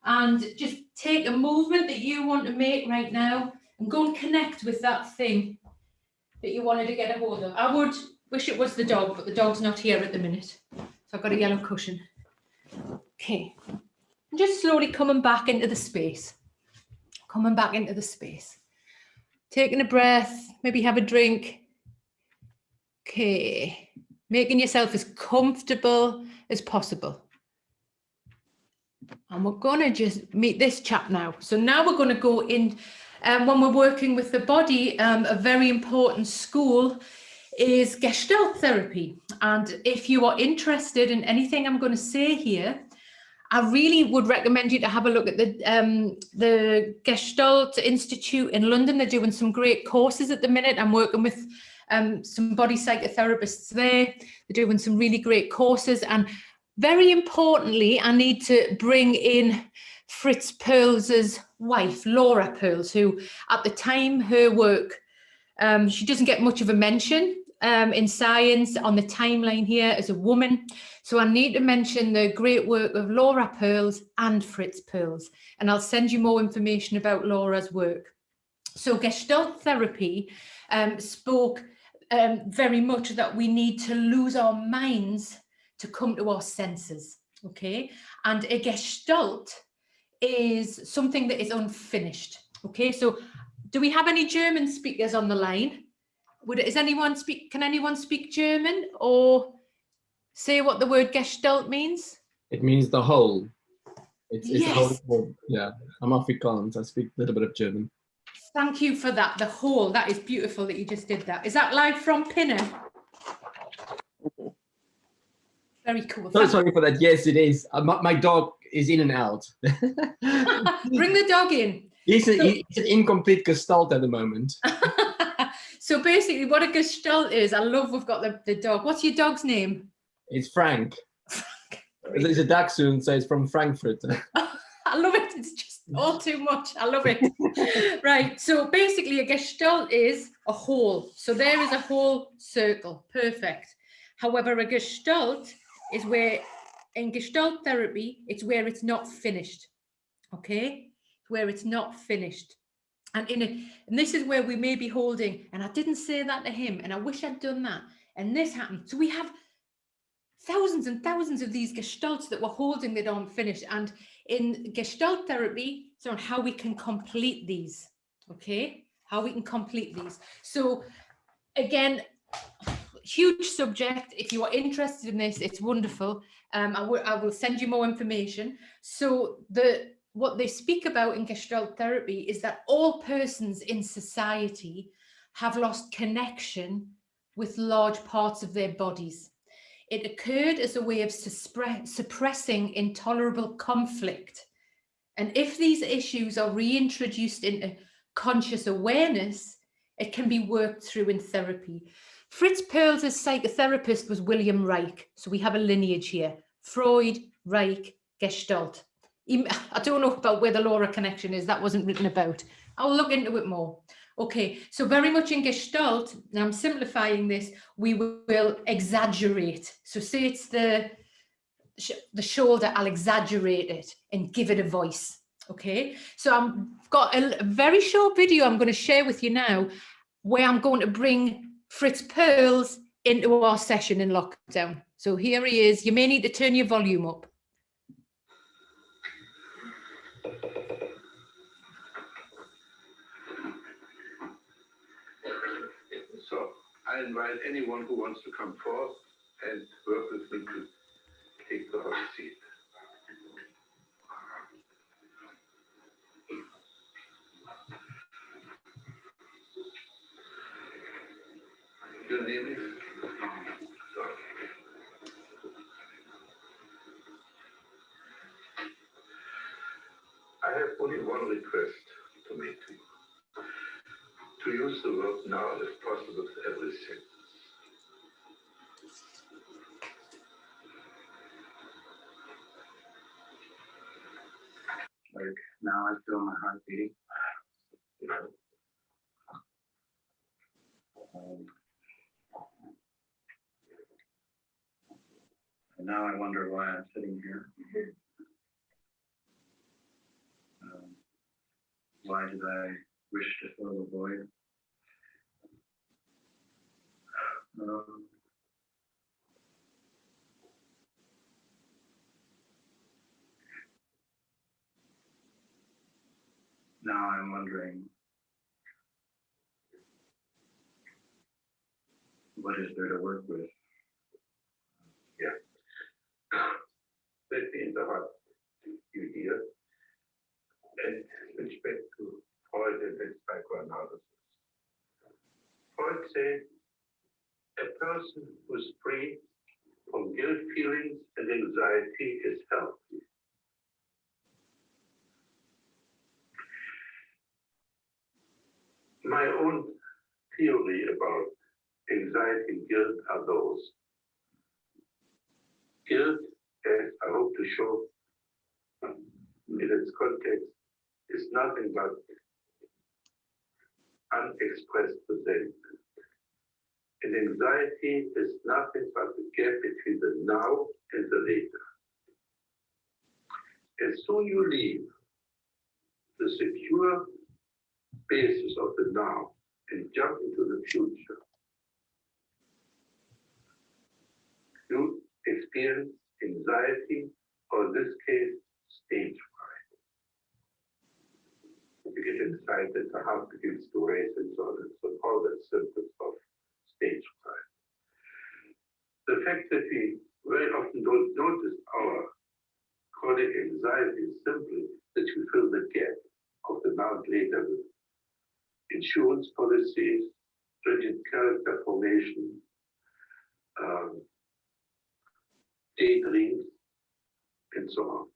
And just take a movement that you want to make right now and go and connect with that thing that you wanted to get a hold of. I would wish it was the dog, but the dog's not here at the minute. So I've got a yellow cushion. Okay. And just slowly coming back into the space. Taking a breath, maybe have a drink. Okay. Making yourself as comfortable as possible. And we're going to just meet this chap now. So now we're going to go in, when we're working with the body, a very important school is Gestalt therapy. And if you are interested in anything I'm going to say here, I really would recommend you to have a look at the Gestalt Institute in London. They're doing some great courses at the minute. I'm working with some body psychotherapists there. They're doing some really great courses. And very importantly, I need to bring in Fritz Perls's wife, Laura Perls, who at the time her work, she doesn't get much of a mention in science on the timeline here as a woman. So I need to mention the great work of Laura Perls and Fritz Perls, and I'll send you more information about Laura's work. So Gestalt therapy spoke very much that we need to lose our minds to come to our senses, okay? And a Gestalt is something that is unfinished, okay? So do we have any German speakers on the line? Can anyone speak German or say what the word Gestalt means? It means the whole. It's Yes. a whole. Yeah, I'm Afrikaans. I speak a little bit of German. Thank you for that. The whole. That is beautiful that you just did that. Is that live from Pinner? Very cool. So sorry for that. Yes, it is. My dog is in and out. Bring the dog in. He's an incomplete Gestalt at the moment. So basically what a Gestalt is, I love we've got the dog. What's your dog's name? It's Frank. It's a dachshund, so it's from Frankfurt. I love it. It's just all too much. I love it. Right. So basically a Gestalt is a whole. So there is a whole circle. Perfect. However, a Gestalt is where, in Gestalt therapy, it's where it's not finished. Okay? Where it's not finished. And this is where we may be holding, and I didn't say that to him, and I wish I'd done that. And this happened. So we have thousands and thousands of these gestalts that we're holding that aren't finished. And in Gestalt therapy, it's on how we can complete these. Okay? How we can complete these. So again, huge subject. If you are interested in this, it's wonderful. I will send you more information. So what they speak about in Gestalt therapy is that all persons in society have lost connection with large parts of their bodies. It occurred as a way of suppressing intolerable conflict. And if these issues are reintroduced into conscious awareness, it can be worked through in therapy. Fritz Perls' psychotherapist was William Reich. So we have a lineage here. Freud, Reich, Gestalt. I don't know about where the Laura connection is. That wasn't written about. I'll look into it more. Okay, so very much in Gestalt, and I'm simplifying this, we will exaggerate. So say it's the shoulder, I'll exaggerate it and give it a voice. Okay, so I've got a very short video I'm going to share with you now where I'm going to bring Fritz Perls into our session in lockdown. So here he is. You may need to turn your volume up. So I invite anyone who wants to come forth and work with me to take the hot seat. Your name is? I have only one request to make to you. To use the word now if possible for every sentence. Like now I feel my heart beating. And now I wonder why I'm sitting here. Why did I wish to fill the void? Now I'm wondering, what is there to work with? Yeah. That means a lot you hear. And with respect to Freud and his psychoanalysis. Freud said a person who is free from guilt feelings and anxiety is healthy. My own theory about anxiety and guilt are those. Guilt, as I hope to show in its context, is nothing but unexpressed resentment. And anxiety is nothing but the gap between the now and the later. As soon you leave the secure basis of the now and jump into the future, you experience anxiety, or in this case, stage fright. You get excited, the heart begins to race and so on and so on, all the symptoms of stage fright. The fact that we very often don't notice our chronic anxiety is simply that we fill the gap of the now and later with insurance policies, rigid character formation, daydreams, and so on.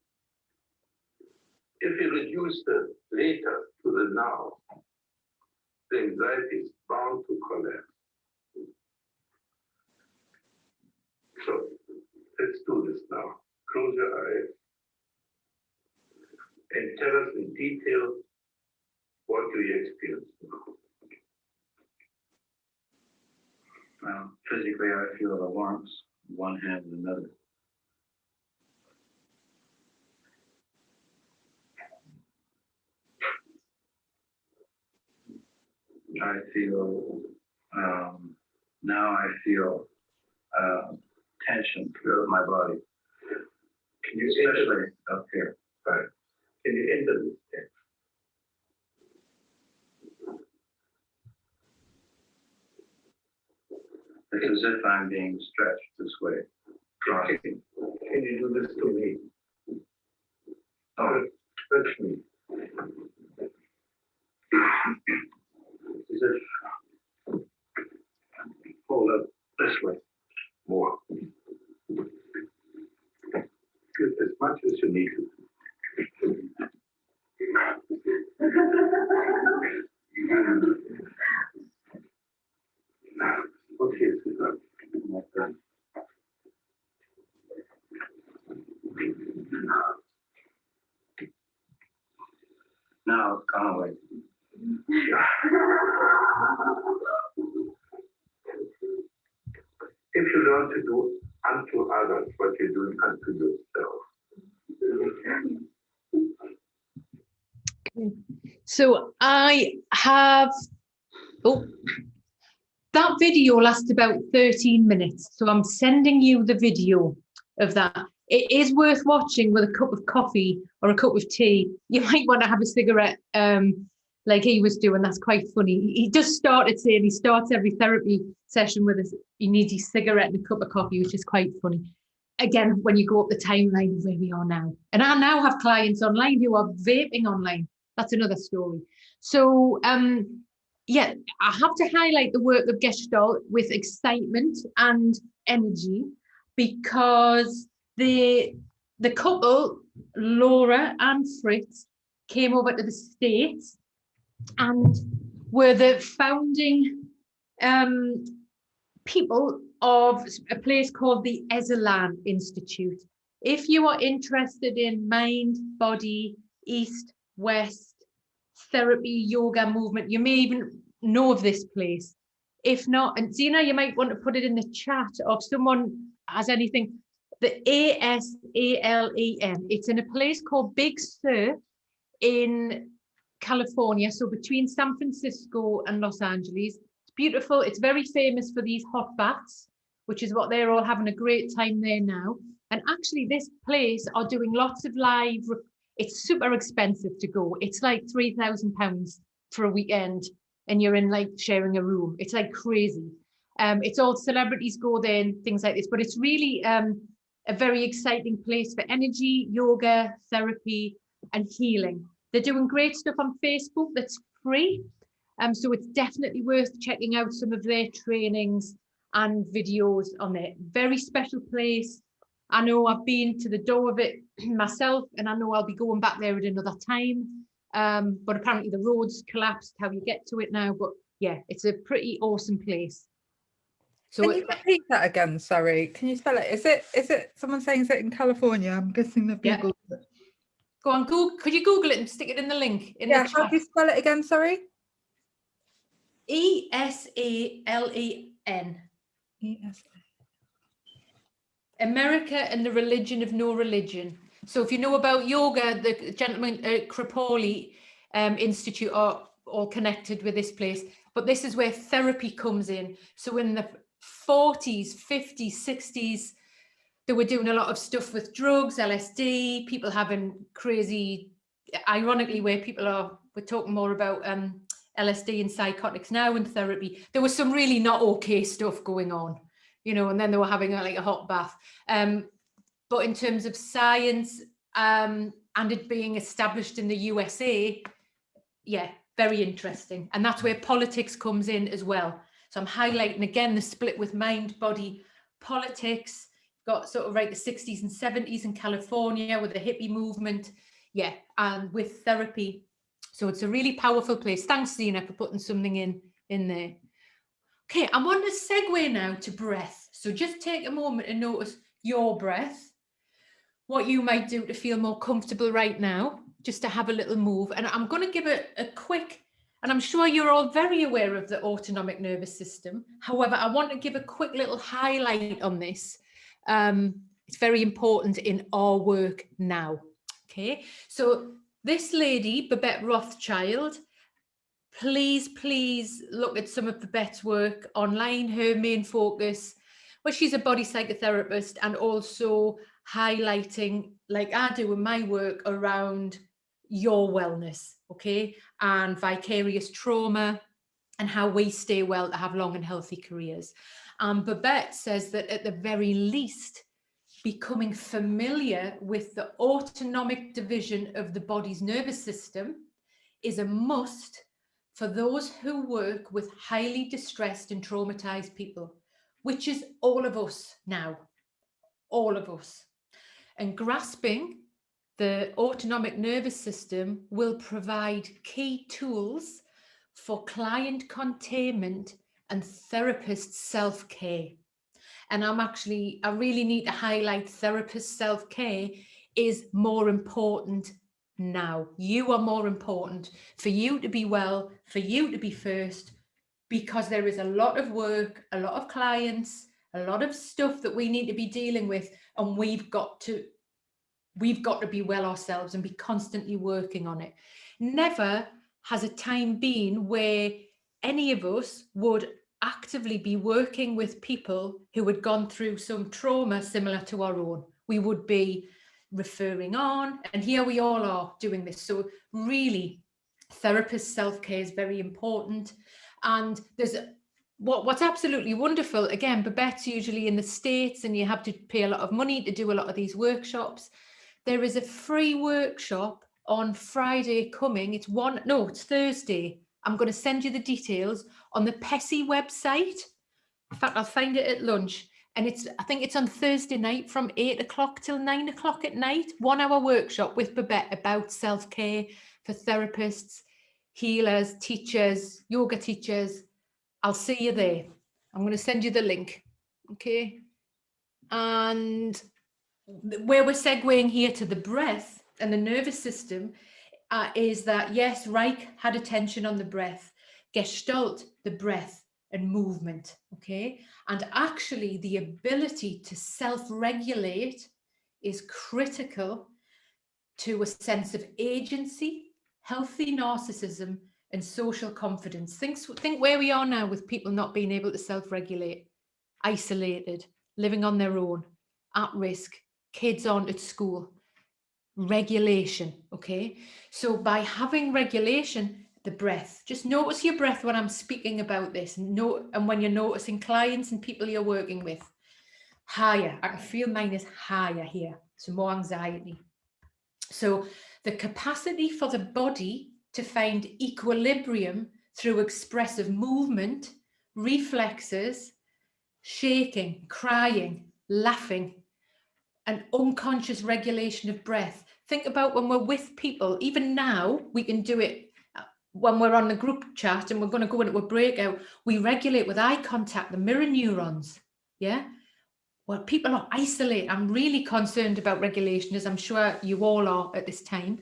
If you reduce the later to the now, the anxiety is bound to collapse. So let's do this now. Close your eyes and tell us in detail what do you experience now. Well, physically, I feel the warmth, one hand and another. I feel, now I feel tension throughout my body. Can you especially up here. Right. Can you enter this tension? It's as if I'm being stretched this way. Can you do this to me? Oh, Stretch me. As if hold up this way. More. Good, as much as you need to. Okay, sweetheart. now it's gone away. If you learn to do unto others what you're doing unto yourself. Okay. So I have, that video lasts about 13 minutes. So I'm sending you the video of that. It is worth watching with a cup of coffee or a cup of tea. You might want to have a cigarette like he was doing. That's quite funny. He does start it saying he starts every therapy session with he needs his cigarette and a cup of coffee, which is quite funny. Again, when you go up the timeline of where we are now. And I now have clients online who are vaping online. That's another story. So, yeah, I have to highlight the work of Gestalt with excitement and energy, because the couple, Laura and Fritz, came over to the States and were the founding people of a place called the Ezelan Institute. If you are interested in mind, body, east, west, therapy, yoga, movement, you may even know of this place. If not, and Zena, you might want to put it in the chat, or if someone has anything, the ASALEN. It's in a place called Big Sur in California, so between San Francisco and Los Angeles. It's beautiful. It's very famous for these hot baths, which is what they're all having a great time there now. And actually this place are doing lots of live, it's super expensive to go. It's like £3,000 for a weekend and you're in like sharing a room. It's like crazy. It's all celebrities go there and things like this, but it's really a very exciting place for energy, yoga, therapy, and healing. They're doing great stuff on Facebook that's free. So it's definitely worth checking out some of their trainings and videos on there. Very special place. I know I've been to the door of it myself, and I know I'll be going back there at another time. But apparently the roads collapsed how you get to it now. But yeah, it's a pretty awesome place. So can you repeat that again? Sorry, can you spell it? Is it someone saying is it in California? I'm guessing they've Yeah. Googled it. Go on, Google. Could you Google it and stick it in the link in the Yeah, chat? how do you spell it again? Sorry. ESALEN. ESA. America and the Religion of No Religion. So if you know about yoga, the gentlemen at Crapoli Institute are all connected with this place. But this is where therapy comes in. So in the 40s, 50s, 60s, they were doing a lot of stuff with drugs, LSD, people having crazy, ironically, where people are, we're talking more about LSD and psychotics now in therapy. There was some really not okay stuff going on, you know, and then they were having like a hot bath. But in terms of science and it being established in the USA, yeah, very interesting. And that's where politics comes in as well. So I'm highlighting again the split with mind, body, politics. Got sort of right the 60s and 70s in California with the hippie movement. Yeah, and with therapy. So it's a really powerful place. Thanks, Zena, for putting something in there. Okay, I want to segue now to breath. So just take a moment and notice your breath, what you might do to feel more comfortable right now, just to have a little move. And I'm going to give it a quick, and I'm sure you're all very aware of the autonomic nervous system. However, I want to give a quick little highlight on this. It's very important in our work now. Okay, so this lady, Babette Rothschild, please look at some of Babette's work online. Her main focus, well, she's a body psychotherapist and also highlighting, like I do in my work, around your wellness, okay, and vicarious trauma and how we stay well to have long and healthy careers. Babette says that at the very least, becoming familiar with the autonomic division of the body's nervous system is a must for those who work with highly distressed and traumatized people, which is all of us now, all of us. And grasping the autonomic nervous system will provide key tools for client containment and therapist self-care. And I really need to highlight therapist self-care is more important now. You are more important for you to be well, for you to be first, because there is a lot of work, a lot of clients, a lot of stuff that we need to be dealing with, and we've got to be well ourselves and be constantly working on it. Never has a time been where any of us would actively be working with people who had gone through some trauma similar to our own. We would be referring on, and here we all are doing this. So really, therapist self-care is very important. And there's what's absolutely wonderful, again, Babette's usually in the States and you have to pay a lot of money to do a lot of these workshops. There is a free workshop on Friday coming. It's Thursday. I'm going to send you the details on the PESI website. In fact, I'll find it at lunch. And I think it's on Thursday night from 8 o'clock till 9 o'clock at night. 1 hour workshop with Babette about self-care for therapists, healers, teachers, yoga teachers. I'll see you there. I'm going to send you the link. Okay. And where we're segueing here to the breath and the nervous system is that, yes, Reich had attention on the breath, Gestalt, the breath and movement, okay? And actually the ability to self-regulate is critical to a sense of agency, healthy narcissism and social confidence. Think where we are now with people not being able to self-regulate, isolated, living on their own, at risk, kids aren't at school. Regulation, okay? So by having regulation, the breath, just notice your breath when I'm speaking about this, and when you're noticing clients and people you're working with. Higher, I can feel mine is higher here, so more anxiety. So the capacity for the body to find equilibrium through expressive movement, reflexes, shaking, crying, laughing, an unconscious regulation of breath. Think about when we're with people, even now, we can do it when we're on the group chat and we're going to go into a breakout. We regulate with eye contact, the mirror neurons. Yeah. Well, people are isolated. I'm really concerned about regulation, as I'm sure you all are at this time.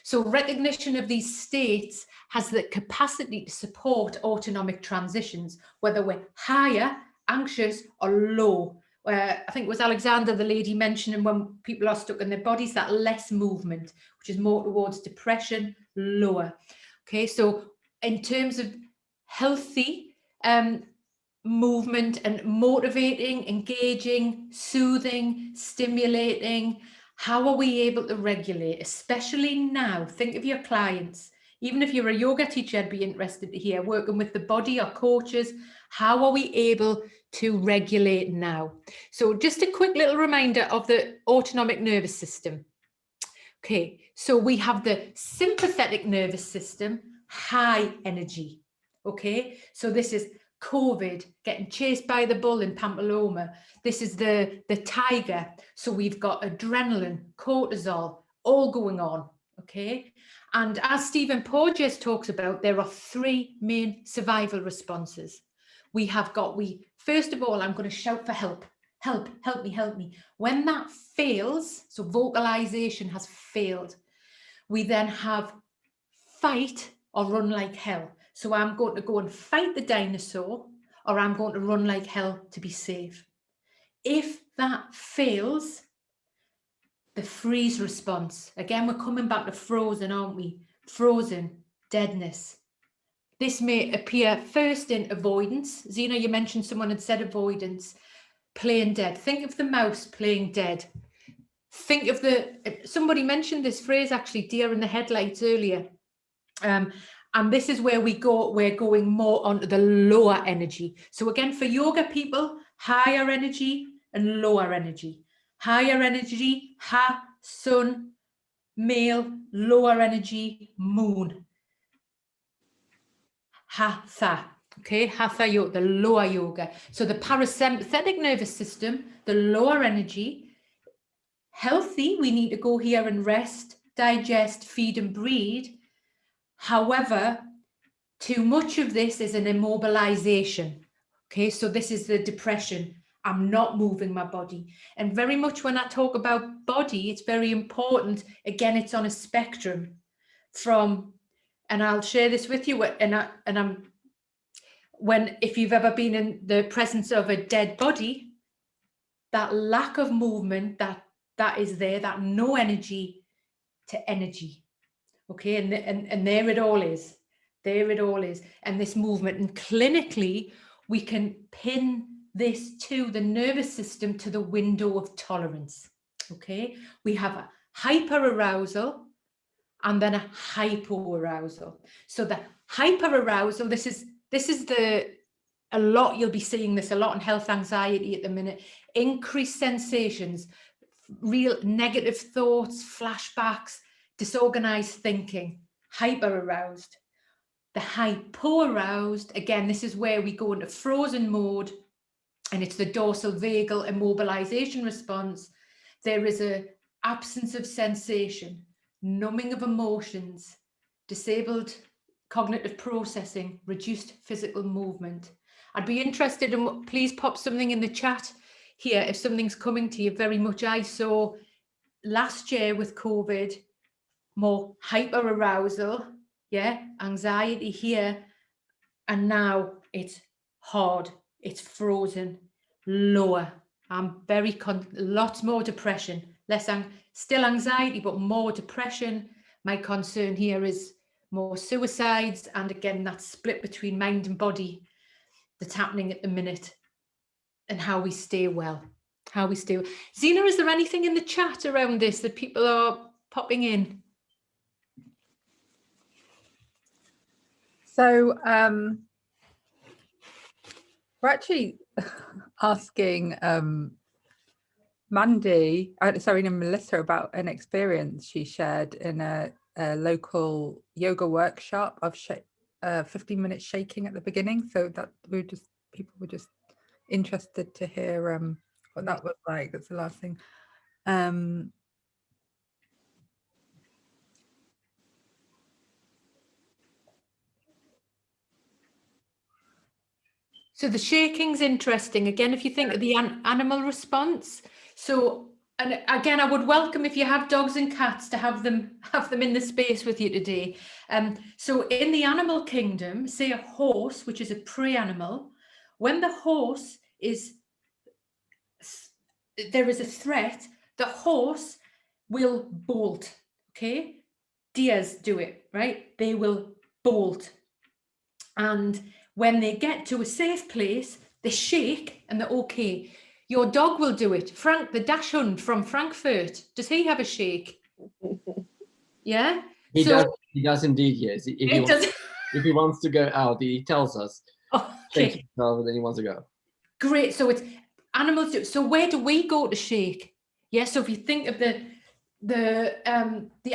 So recognition of these states has the capacity to support autonomic transitions, whether we're higher, anxious, or low. I think it was Alexander, the lady, mentioning when people are stuck in their bodies, that less movement, which is more towards depression, lower. Okay, so in terms of healthy movement and motivating, engaging, soothing, stimulating, how are we able to regulate, especially now? Think of your clients. Even if you're a yoga teacher, I'd be interested to hear, working with the body or coaches, how are we able to regulate now? So just a quick little reminder of the autonomic nervous system. Okay, so we have the sympathetic nervous system, high energy. Okay, so this is COVID, getting chased by the bull in Pampeloma. This is the tiger. So we've got adrenaline, cortisol, all going on. Okay, and as Stephen Porges talks about, there are three main survival responses. First of all, I'm going to shout for help. Help, help me, help me. When that fails, so vocalization has failed, we then have fight or run like hell. So I'm going to go and fight the dinosaur, or I'm going to run like hell to be safe. If that fails, the freeze response, again, we're coming back to frozen, aren't we? Frozen, deadness. This may appear first in avoidance. Zena, you mentioned someone had said avoidance. Playing dead. Think of the mouse playing dead. Think of somebody mentioned this phrase actually, deer in the headlights earlier. And this is where we're going more onto the lower energy. So again, for yoga people, higher energy and lower energy. Higher energy, ha, sun, male, lower energy, moon. Hatha. Okay, hatha yoga, the lower yoga. So the parasympathetic nervous system, the lower energy, healthy, we need to go here and rest, digest, feed and breed. However, too much of this is an immobilization. Okay, so this is the depression. I'm not moving my body. And very much when I talk about body, it's very important. Again, it's on a spectrum from, and I'll share this with you, if you've ever been in the presence of a dead body, that lack of movement, that is there, that no energy to energy. Okay, and there it all is. There it all is. And this movement, and clinically, we can pin this to the nervous system, to the window of tolerance. Okay, we have a hyperarousal and then a hypoarousal. So the hyperarousal, this is a lot, you'll be seeing this a lot in health anxiety at the minute, increased sensations, real negative thoughts, flashbacks, disorganized thinking, hyperaroused. The hypoaroused, again, this is where we go into frozen mode, and it's the dorsal vagal immobilization response. There is an absence of sensation, numbing of emotions, disabled cognitive processing, reduced physical movement. I'd be interested in, please pop something in the chat here if something's coming to you. Very much I saw last year with COVID, more hyperarousal, yeah, anxiety here, and now it's hard, it's frozen, lower. I'm very lots more depression, still anxiety, but more depression. My concern here is more suicides, and again, that split between mind and body that's happening at the minute, and how we stay well. Zena, is there anything in the chat around this that people are popping in? So we're actually asking Melissa about an experience she shared in a local yoga workshop of 15 minutes shaking at the beginning. So that people were just interested to hear what that was like. That's the last thing. So the shaking's interesting. Again, if you think of the animal response. So, and again, I would welcome if you have dogs and cats to have them in the space with you today. So in the animal kingdom, say a horse, which is a prey animal, when the horse there is a threat, the horse will bolt, okay? Deers do it, right? They will bolt. And when they get to a safe place, they shake and they're okay. Your dog will do it. Frank, the dachshund from Frankfurt, does he have a shake? Yeah? He does indeed, yes. If he wants to go out, he tells us. Okay. And then he wants to go. Great. So it's animals do. So where do we go to shake? Yeah. So if you think of the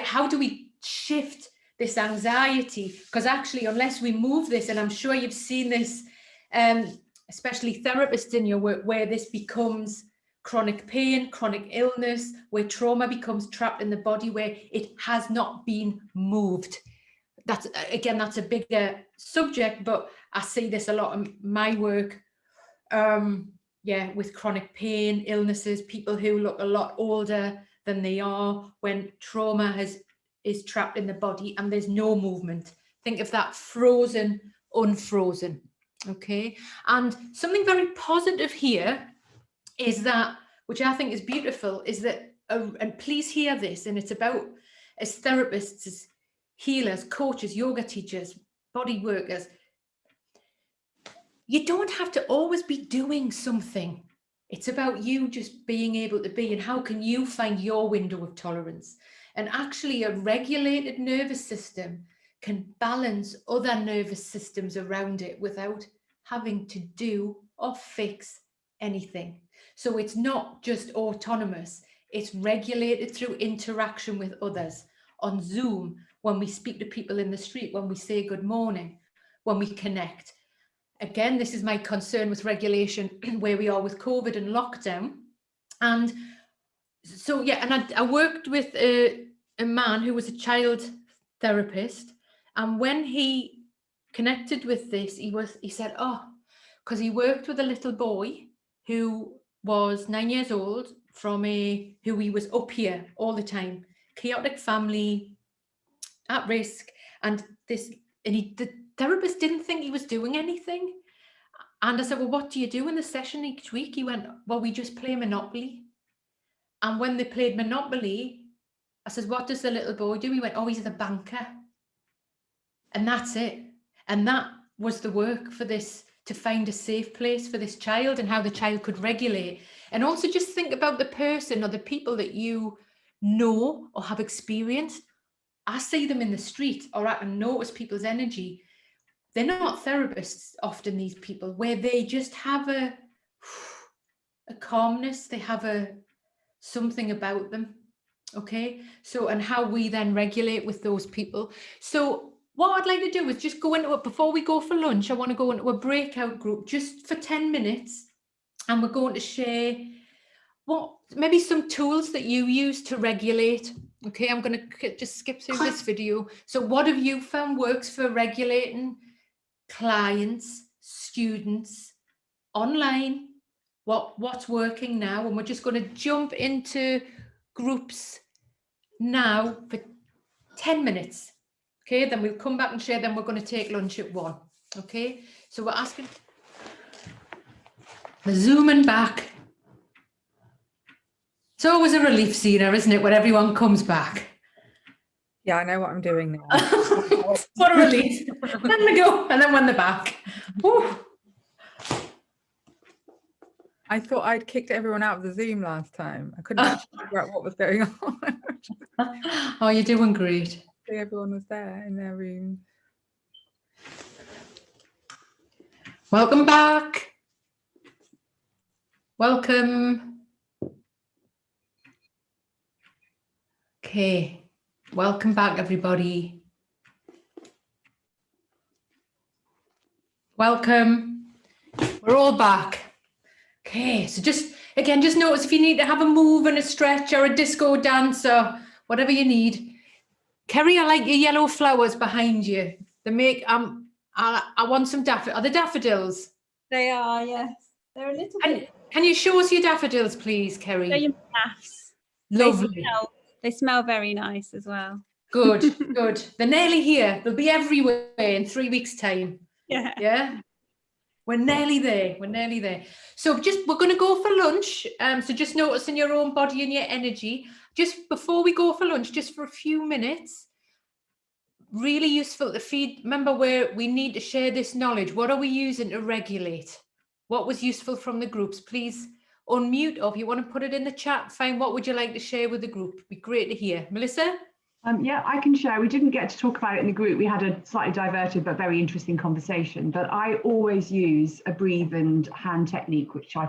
how do we shift this anxiety? Because actually, unless we move this, and I'm sure you've seen this, especially therapists in your work, where this becomes chronic pain, chronic illness, where trauma becomes trapped in the body, where it has not been moved. That's a bigger subject, but I see this a lot in my work. With chronic pain, illnesses, people who look a lot older than they are when trauma is trapped in the body and there's no movement. Think of that frozen, unfrozen. Okay. And something very positive here is that, which I think is beautiful, is that, and please hear this, and it's about, as therapists, as healers, coaches, yoga teachers, body workers, you don't have to always be doing something. It's about you just being able to be, and how can you find your window of tolerance? And actually a regulated nervous system can balance other nervous systems around it without having to do or fix anything. So it's not just autonomous, it's regulated through interaction with others. On Zoom, when we speak to people in the street, when we say good morning, when we connect. Again, this is my concern with regulation, where we are with COVID and lockdown. And so, and I worked with a man who was a child therapist. And when he connected with this, he said, because he worked with a little boy who was 9 years old who he was up here all the time, chaotic family, at risk. And the therapist didn't think he was doing anything. And I said, well, what do you do in the session each week? He went, well, we just play Monopoly. And when they played Monopoly, I said, what does the little boy do? He went, oh, he's the banker. And that's it. And that was the work for this, to find a safe place for this child and how the child could regulate. And also just think about the person or the people that you know or have experienced. I see them in the street, or I can notice people's energy. They're not therapists, often, these people, where they just have a calmness, they have something about them. Okay, so, and how we then regulate with those people. So what I'd like to do is just go into it before we go for lunch. I want to go into a breakout group just for 10 minutes, and we're going to share maybe some tools that you use to regulate. Okay, I'm going to just skip through this video. So what have you found works for regulating clients, students, online? What's working now? And we're just going to jump into groups now for 10 minutes. Okay, then we'll come back and share. Then we're going to take lunch at 1. Okay, so we're asking, we're zooming back. It's always a relief, Sina, isn't it, when everyone comes back? Yeah, I know what I'm doing now. What a relief. Then we go, and then when they're back. Woo. I thought I'd kicked everyone out of the Zoom last time. I couldn't actually figure out what was going on. Oh, you're doing great. Everyone was there in their room. Welcome back. Welcome. Okay, welcome back, everybody. Welcome. We're all back. Okay, so just Again, just notice if you need to have a move and a stretch or a disco dance or whatever you need. Kerry, I like your yellow flowers behind you. They make, I want some daffodils. Are they daffodils? They are, yes. They're a little bit. Can you show us your daffodils, please, Kerry? They're your maths. Lovely. They smell very nice as well. Good, good. They're nearly here. They'll be everywhere in 3 weeks' time. Yeah. Yeah. We're nearly there. We're nearly there. So we're going to go for lunch. So just noticing your own body and your energy. Just before we go for lunch, just for a few minutes, really useful to feed. Remember, where we need to share this knowledge. What are we using to regulate? What was useful from the groups? Please unmute, or if you want to put it in the chat, fine. What would you like to share with the group? It'd be great to hear. Melissa? Yeah, I can share. We didn't get to talk about it in the group. We had a slightly diverted but very interesting conversation. But I always use a breathe and hand technique, which I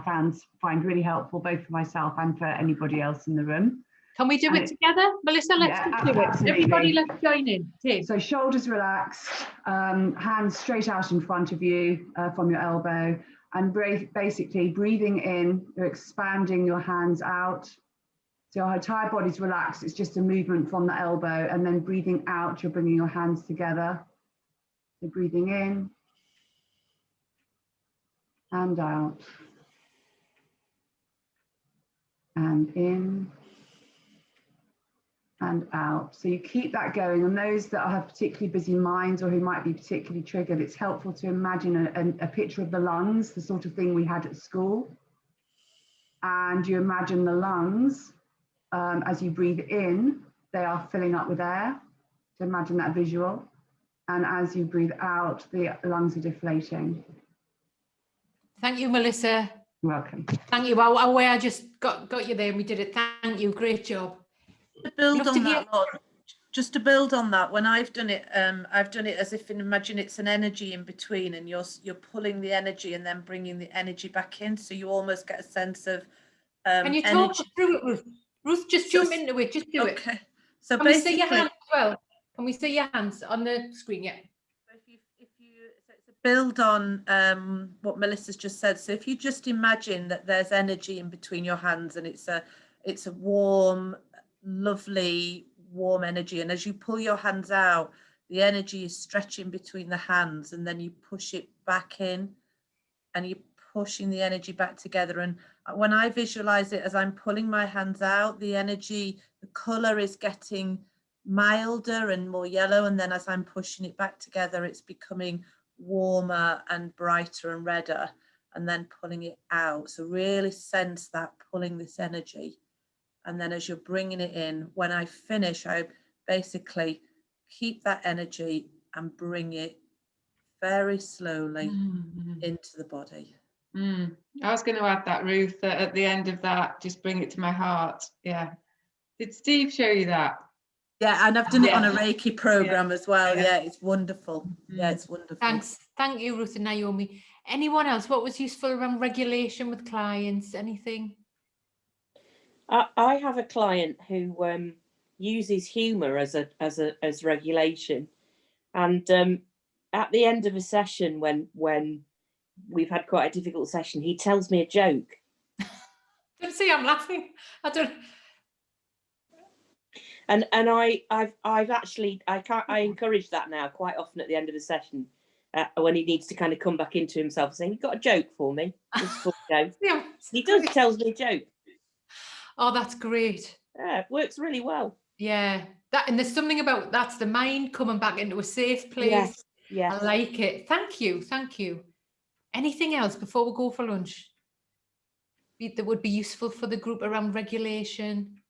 find really helpful both for myself and for anybody else in the room. Can we do it together? Melissa, let's do it. Absolutely. Everybody, let's join in. Okay. So shoulders relaxed, hands straight out in front of you from your elbow, and basically breathing in, you're expanding your hands out. So your entire body's relaxed. It's just a movement from the elbow, and then breathing out, you're bringing your hands together. So breathing in and out, and in and out. So you keep that going. And those that have particularly busy minds or who might be particularly triggered, it's helpful to imagine a picture of the lungs, the sort of thing we had at school. And you imagine the lungs, as you breathe in, they are filling up with air. So imagine that visual. And as you breathe out, the lungs are deflating. Thank you, Melissa. You're welcome. Thank you. I just got you there and we did it. Thank you. Great job. To build on that, Lorna, just to build on that, when I've done it as if imagine it's an energy in between, and you're pulling the energy and then bringing the energy back in, so you almost get a sense of Can you talk through it, Ruth? Ruth, just jump into it. Just do it. Okay. So can basically, we see your hands as well? Can we see your hands on the screen? Yeah. So it's a build on what Melissa's just said. So if you just imagine that there's energy in between your hands, and it's a warm, lovely, warm energy, and as you pull your hands out, the energy is stretching between the hands, and then you push it back in, and you're pushing the energy back together. And when I visualize it, as I'm pulling my hands out, the energy, the color is getting milder and more yellow, and then as I'm pushing it back together, it's becoming warmer and brighter and redder, and then pulling it out. So really sense that pulling this energy. And then as you're bringing it in, when I finish, I basically keep that energy and bring it very slowly into the body. I was going to add that, Ruth, that at the end of that, just bring it to my heart. Yeah. Did Steve show you that? Yeah, and I've done it on a Reiki program as well. Yeah, it's wonderful. Yeah, it's wonderful. Thanks. Thank you, Ruth and Naomi. Anyone else? What was useful around regulation with clients? Anything? I have a client who uses humour as regulation, and at the end of a session, when we've had quite a difficult session, he tells me a joke. Don't see, I'm laughing. I don't. And I've actually I encourage that now quite often at the end of the session, when he needs to kind of come back into himself, saying, "You got a joke for me?" Yeah, he does. He tells me a joke. Oh, that's great. Yeah, it works really well. Yeah, that, and there's something about that's the mind coming back into a safe place. Yes, yes. I like it. Thank you, thank you. Anything else before we go for lunch that would be useful for the group around regulation?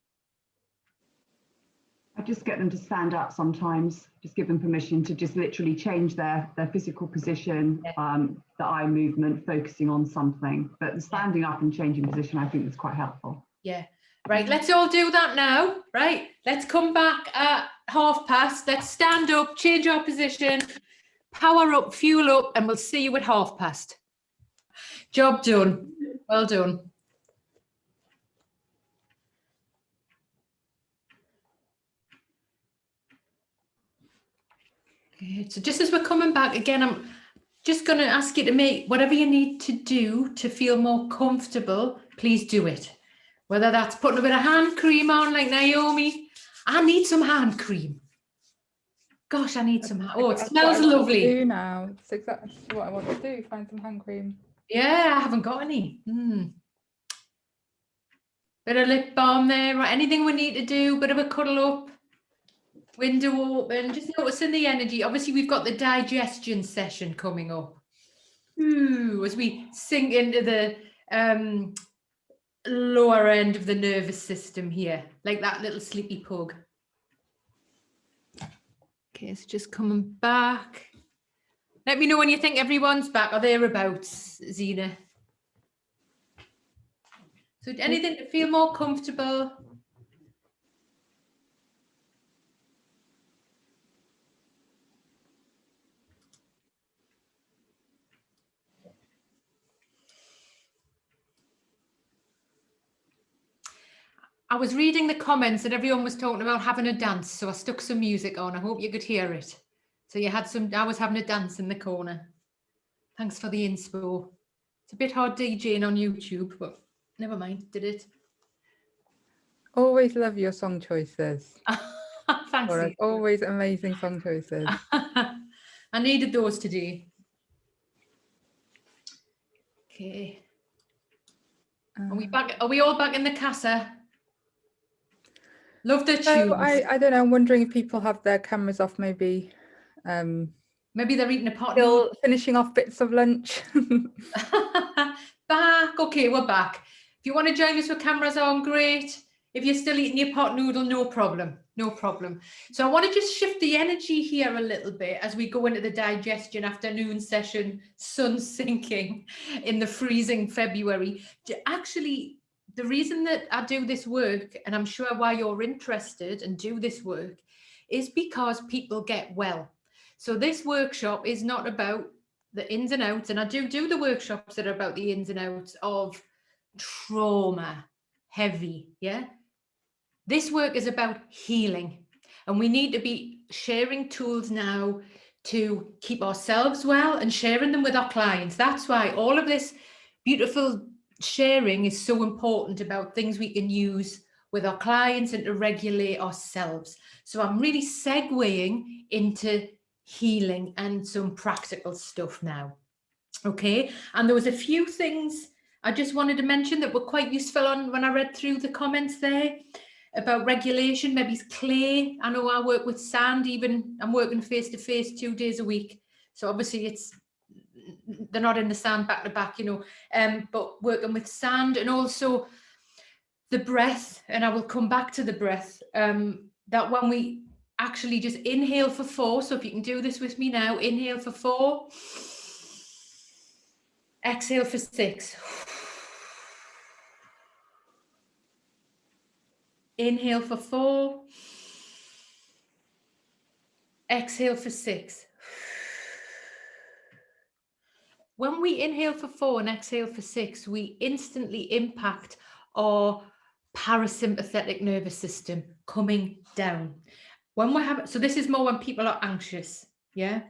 I just get them to stand up sometimes, just give them permission to just literally change their physical position, the eye movement, focusing on something. But the standing up and changing position, I think is quite helpful. Yeah. Right, let's all do that now. Right, let's come back at past. Let's stand up, change our position, power up, fuel up, and we'll see you at past. Job done. Well done. Okay, so just as we're coming back again, I'm just going to ask you to make whatever you need to do to feel more comfortable please do it. Whether that's putting a bit of hand cream on like Naomi. I need some hand cream. Gosh, I need some. Oh, it That's smells what I want to lovely. do now. It's exactly what I want to do. Find some hand cream. Yeah, I haven't got any. Bit of lip balm there, right? Anything we need to do, bit of a cuddle up, window open, just noticing the energy. Obviously, we've got the digestion session coming up. Ooh, as we sink into the lower end of the nervous system here, like that little sleepy pug. Okay, it's just coming back. Let me know when you think everyone's back or thereabouts, Zena. So anything to feel more comfortable. I was reading the comments and everyone was talking about having a dance, so I stuck some music on. I hope you could hear it. So you had some, I was having a dance in the corner. Thanks for the inspo. It's a bit hard DJing on YouTube, but never mind, did it? Always love your song choices. Thanks. Laura, always amazing song choices. I needed those today. Okay. Are we back? Are we all back in the casa? Love the tunes. I don't know. I'm wondering if people have their cameras off, maybe. Maybe they're eating a pot. Still finishing off bits of lunch. Back. Okay, we're back. If you want to join us with cameras on, great. If you're still eating your pot noodle, no problem. No problem. So I want to just shift the energy here a little bit as we go into the digestion afternoon session, sun sinking in the freezing February. Actually, the reason that I do this work, and I'm sure why you're interested and do this work, is because people get well. So this workshop is not about the ins and outs, and I do the workshops that are about the ins and outs of trauma, heavy, yeah? This work is about healing, and we need to be sharing tools now to keep ourselves well and sharing them with our clients. That's why all of this beautiful sharing is so important about things we can use with our clients and to regulate ourselves. So I'm really segueing into healing and some practical stuff now. Okay, and there was a few things I just wanted to mention that were quite useful on when I read through the comments there about regulation. Maybe clay. I know I work with sand, even I'm working face to face 2 days a week. So obviously they're not in the sand back to back, you know, but working with sand, and also the breath, and I will come back to the breath, that when we actually just inhale for 4, so if you can do this with me now, inhale for 4, exhale for 6. Inhale for 4, exhale for 6. When we inhale for 4 and exhale for 6, we instantly impact our parasympathetic nervous system coming down. When we're having, so this is more when people are anxious, yeah?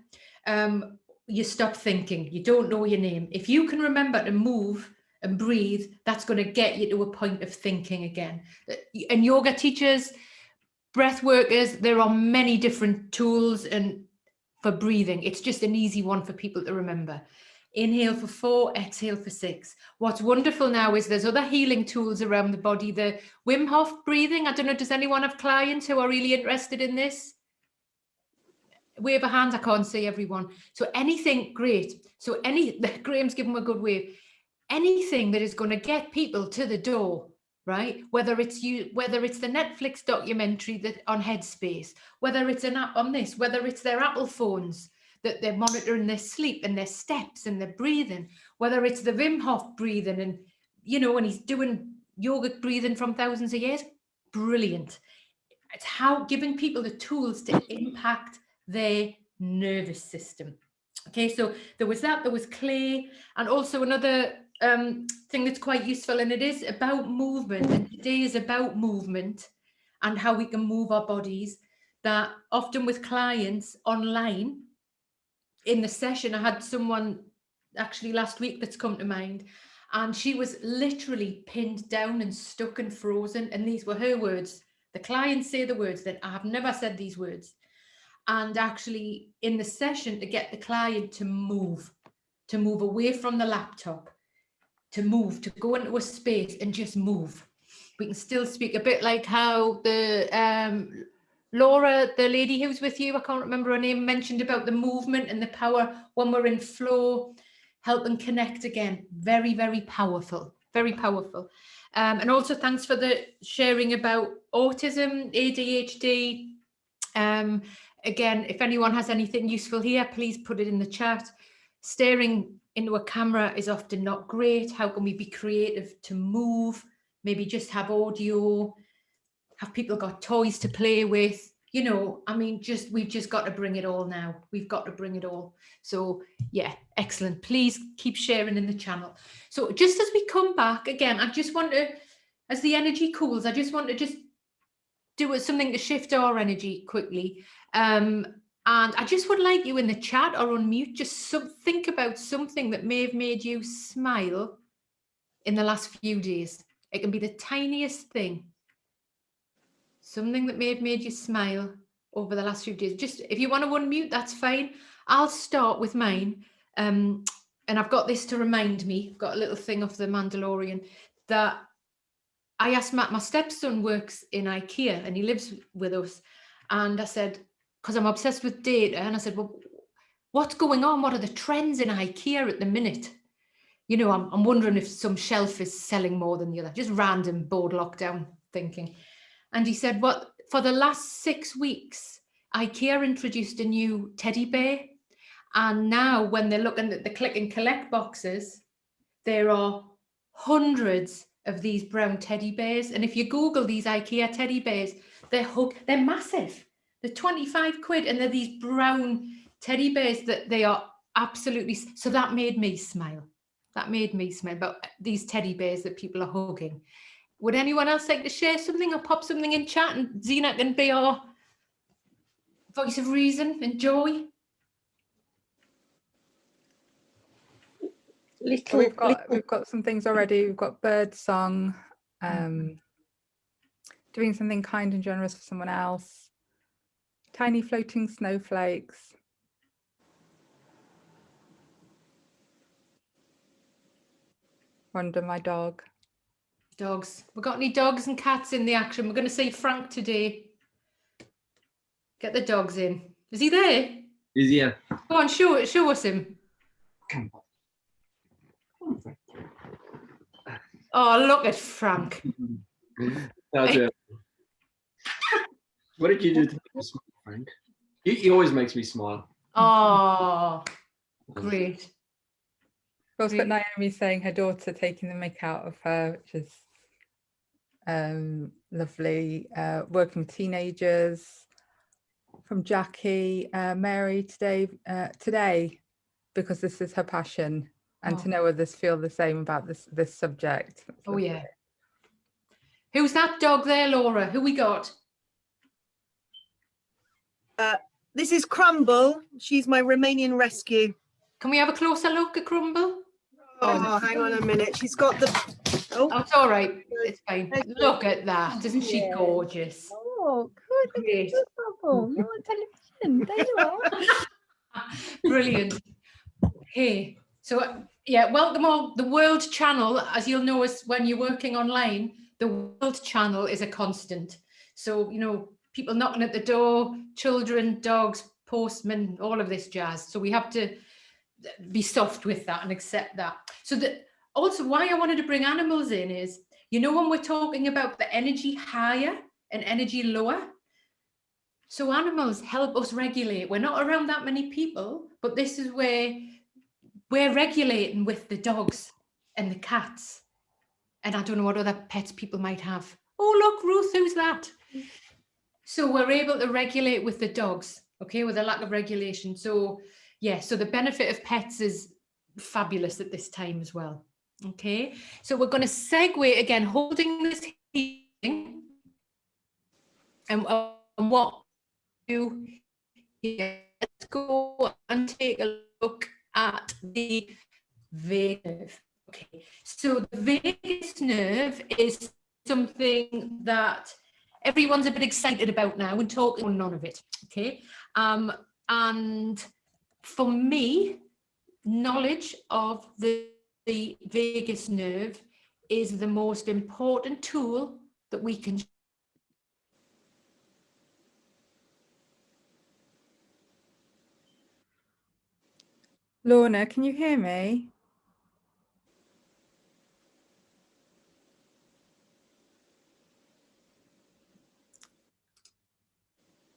You stop thinking, you don't know your name. If you can remember to move and breathe, that's going to get you to a point of thinking again. And yoga teachers, breath workers, there are many different tools and for breathing. It's just an easy one for people to remember. Inhale for 4, exhale for 6. What's wonderful now is there's other healing tools around the body. The Wim Hof breathing. I don't know, does anyone have clients who are really interested in this? Wave a hand, I can't see everyone. So anything, great. So Graham's given a good wave. Anything that is going to get people to the door, right? Whether it's the Netflix documentary that on Headspace, whether it's an app on this, whether it's their Apple phones that they're monitoring their sleep and their steps and their breathing, whether it's the Wim Hof breathing and, you know, and he's doing yogic breathing from thousands of years, brilliant. It's how giving people the tools to impact their nervous system. Okay, so there was clay, and also another thing that's quite useful, and it is about movement, and today is about movement and how we can move our bodies. That often with clients online, in the session, I had someone actually last week that's come to mind, And she was literally pinned down and stuck and frozen. And these were her words. The clients say the words that I have never said these words. And actually in the session, to get the client to move away from the laptop, to go into a space and just move. We can still speak, a bit like how the Laura, the lady who's with you, I can't remember her name, mentioned about the movement and the power when we're in flow, help and connect again. Very, very powerful, very powerful. And also thanks for the sharing about autism, ADHD. Again, if anyone has anything useful here, please put it in the chat. Staring into a camera is often not great. How can we be creative to move? Maybe just have audio, have people got toys to play with, you know, I mean, we've just got to bring it all now. We've got to bring it all. So yeah, excellent. Please keep sharing in the channel. So just as we come back again, I just want to, as the energy cools, I just want to just do something to shift our energy quickly. And I just would like you in the chat or unmute, just think about something that may have made you smile in the last few days. It can be the tiniest thing. Something that may have made you smile over the last few days. Just if you want to unmute, that's fine. I'll start with mine. And I've got this to remind me. I've got a little thing of the Mandalorian that I asked my stepson works in IKEA and he lives with us. And I said, because I'm obsessed with data, and I said, well, what's going on? What are the trends in IKEA at the minute? You know, I'm wondering if some shelf is selling more than the other. Just random board lockdown thinking. And he said, well, for the last 6 weeks, IKEA introduced a new teddy bear. And now when they're looking at the click and collect boxes, there are hundreds of these brown teddy bears. And if you Google these IKEA teddy bears, they're massive. They're 25 quid and they're these brown teddy bears that they are absolutely, so that made me smile. That made me smile about these teddy bears that people are hugging. Would anyone else like to share something or pop something in chat, and Zena can be our voice of reason and joy? We've got some things already. We've got bird song, doing something kind and generous for someone else, tiny floating snowflakes. Wonder my dog. Dogs. We got any dogs and cats in the action? We're going to say Frank today. Get the dogs in. Is he there? He's here. Go on, show us him. Come on. Oh, look at Frank. What did you do to make me smile, Frank? He always makes me smile. Oh, great. We've also got Naomi saying her daughter taking the mick out of her, which is lovely. Working with teenagers. From Jackie, Mary today, because this is her passion, and to know others feel the same about this subject. That's lovely. Yeah. Who's that dog there, Laura? Who we got? This is Crumble. She's my Romanian rescue. Can we have a closer look at Crumble? Oh, hang on a minute. She's got the... Oh, it's all right. It's fine. Look at that. Isn't she gorgeous? Oh, good. Great. You're on television. There you are. Brilliant. Hey, so yeah, welcome all. The World Channel, as you'll know, is when you're working online, the World Channel is a constant. So, you know, people knocking at the door, children, dogs, postmen, all of this jazz. So we have to be soft with that and accept that. So also why I wanted to bring animals in is, you know, when we're talking about the energy higher and energy lower, so animals help us regulate. We're not around that many people, but this is where we're regulating with the dogs and the cats. And I don't know what other pets people might have. Oh, look, Ruth, who's that? So we're able to regulate with the dogs, okay, with a lack of regulation. So yeah, so the benefit of pets is fabulous at this time as well. Okay, so we're going to segue again, holding this healing. And what do let's go and take a look at the vagus nerve. Okay, so the vagus nerve is something that everyone's a bit excited about now and talking none of it. Okay, and for me, knowledge of the vagus nerve is the most important tool that we can. Lorna, can you hear me?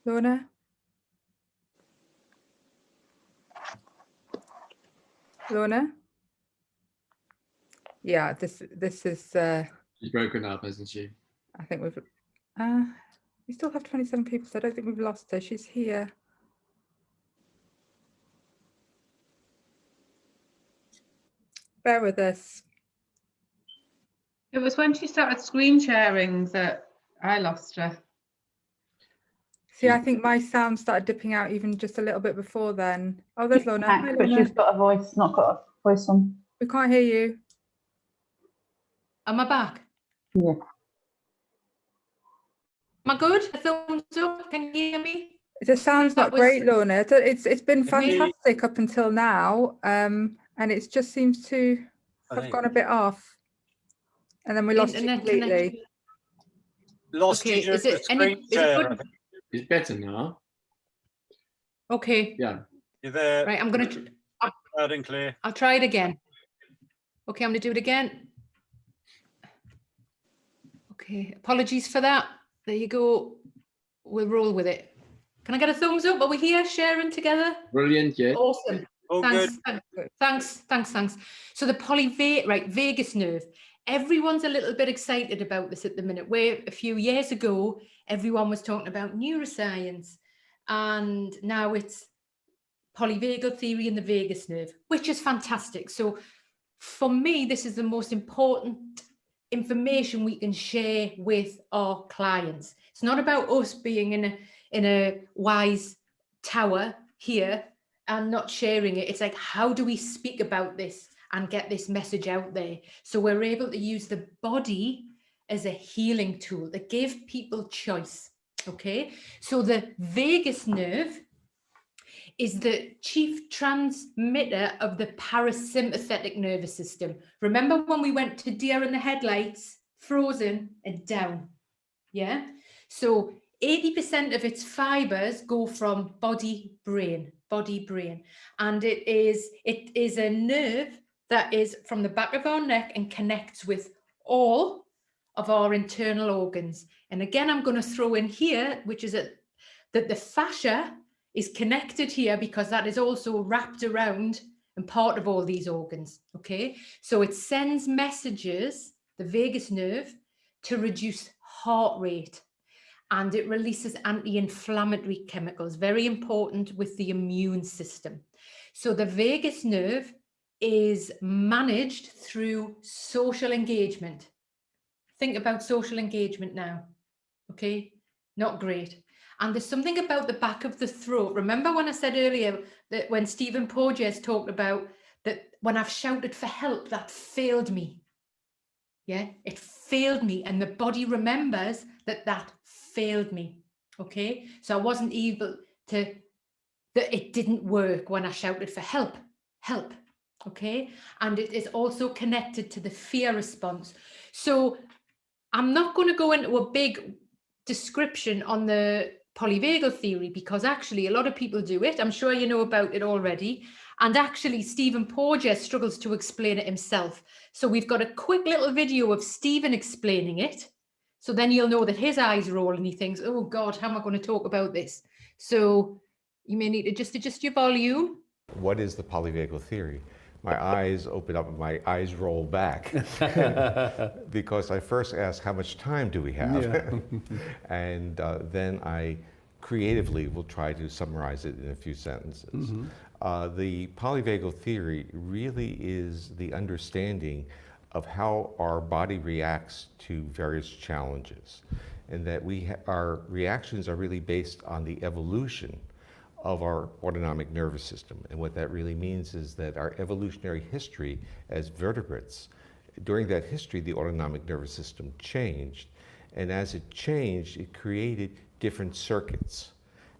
Lorna? Lorna? Yeah, this is She's broken up, hasn't she? I think we still have 27 people, so I don't think we've lost her. She's here. Bear with us. It was when she started screen sharing that I lost her. See, I think my sound started dipping out even just a little bit before then. Oh, there's Lorna. Hi, But Lorna. she's got a voice, not got a voice on. We can't hear you. Am I back? Yeah. Am I good? A thumbs up. Can you hear me? The sound's not great, Lorna. It's been Really? fantastic up until now, and it just seems to have gone a bit off, and then we lost you Internet completely. connection. Lost Okay, you during is it the screen is it share, I good? think. It's better now. Okay. Yeah. You're there. Right, I'm gonna. Loud and clear. I'll try it again. Okay, I'm gonna do it again. Okay, apologies for that. There you go. We'll roll with it. Can I get a thumbs up? Are we here sharing together? Brilliant, yeah. Awesome. All Thanks. good. Thanks. So the vagus nerve. Everyone's a little bit excited about this at the minute. Where a few years ago, everyone was talking about neuroscience, and now it's polyvagal theory and the vagus nerve, which is fantastic. So for me, this is the most important information we can share with our clients. It's not about us being in a wise tower here and not sharing it. It's like, how do we speak about this and get this message out there? So we're able to use the body as a healing tool that give people choice. Okay, so the vagus nerve is the chief transmitter of the parasympathetic nervous system. Remember when we went to deer in the headlights, frozen and down? Yeah. So 80% of its fibers go from body, brain. And it is a nerve that is from the back of our neck and connects with all of our internal organs. And again, I'm going to throw in here, which is that the fascia is connected here because that is also wrapped around and part of all these organs. Okay, so it sends messages, the vagus nerve, to reduce heart rate, and it releases anti-inflammatory chemicals, very important with the immune system. So the vagus nerve is managed through social engagement. Think about social engagement now. Okay, not great. And there's something about the back of the throat. Remember when I said earlier that when Stephen Porges talked about that when I've shouted for help, that failed me. Yeah, it failed me. And the body remembers that failed me. Okay, so I wasn't able to, that it didn't work when I shouted for help. Okay, and it is also connected to the fear response. So I'm not going to go into a big description on the polyvagal theory because actually a lot of people do it. I'm sure you know about it already. And actually Stephen Porges struggles to explain it himself. So we've got a quick little video of Stephen explaining it. So then you'll know that his eyes roll and he thinks, oh God, how am I going to talk about this? So you may need to just adjust your volume. What is the polyvagal theory? My eyes open up and my eyes roll back because I first ask how much time do we have? Yeah. And then I creatively will try to summarize it in a few sentences. Mm-hmm. The polyvagal theory really is the understanding of how our body reacts to various challenges, and that our reactions are really based on the evolution of our autonomic nervous system. And what that really means is that our evolutionary history as vertebrates, during that history, the autonomic nervous system changed. And as it changed, it created different circuits.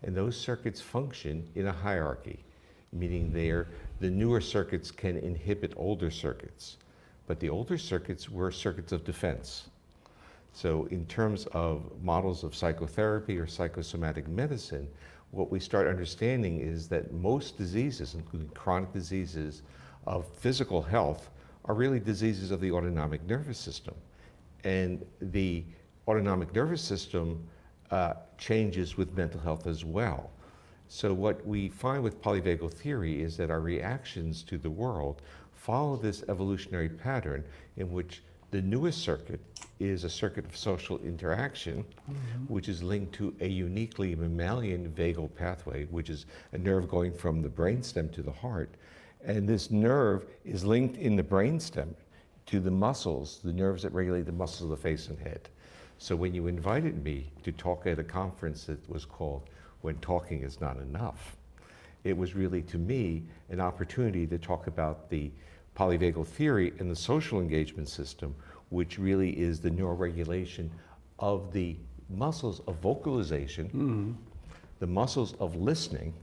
And those circuits function in a hierarchy, meaning the newer circuits can inhibit older circuits. But the older circuits were circuits of defense. So in terms of models of psychotherapy or psychosomatic medicine, what we start understanding is that most diseases, including chronic diseases of physical health, are really diseases of the autonomic nervous system. And the autonomic nervous system changes with mental health as well. So what we find with polyvagal theory is that our reactions to the world follow this evolutionary pattern in which the newest circuit is a circuit of social interaction, which is linked to a uniquely mammalian vagal pathway, which is a nerve going from the brainstem to the heart. And this nerve is linked in the brainstem to the muscles, the nerves that regulate the muscles of the face and head. So when you invited me to talk at a conference that was called When Talking Is Not Enough, it was really, to me, an opportunity to talk about the polyvagal theory and the social engagement system, which really is the neuroregulation of the muscles of vocalization, the muscles of listening,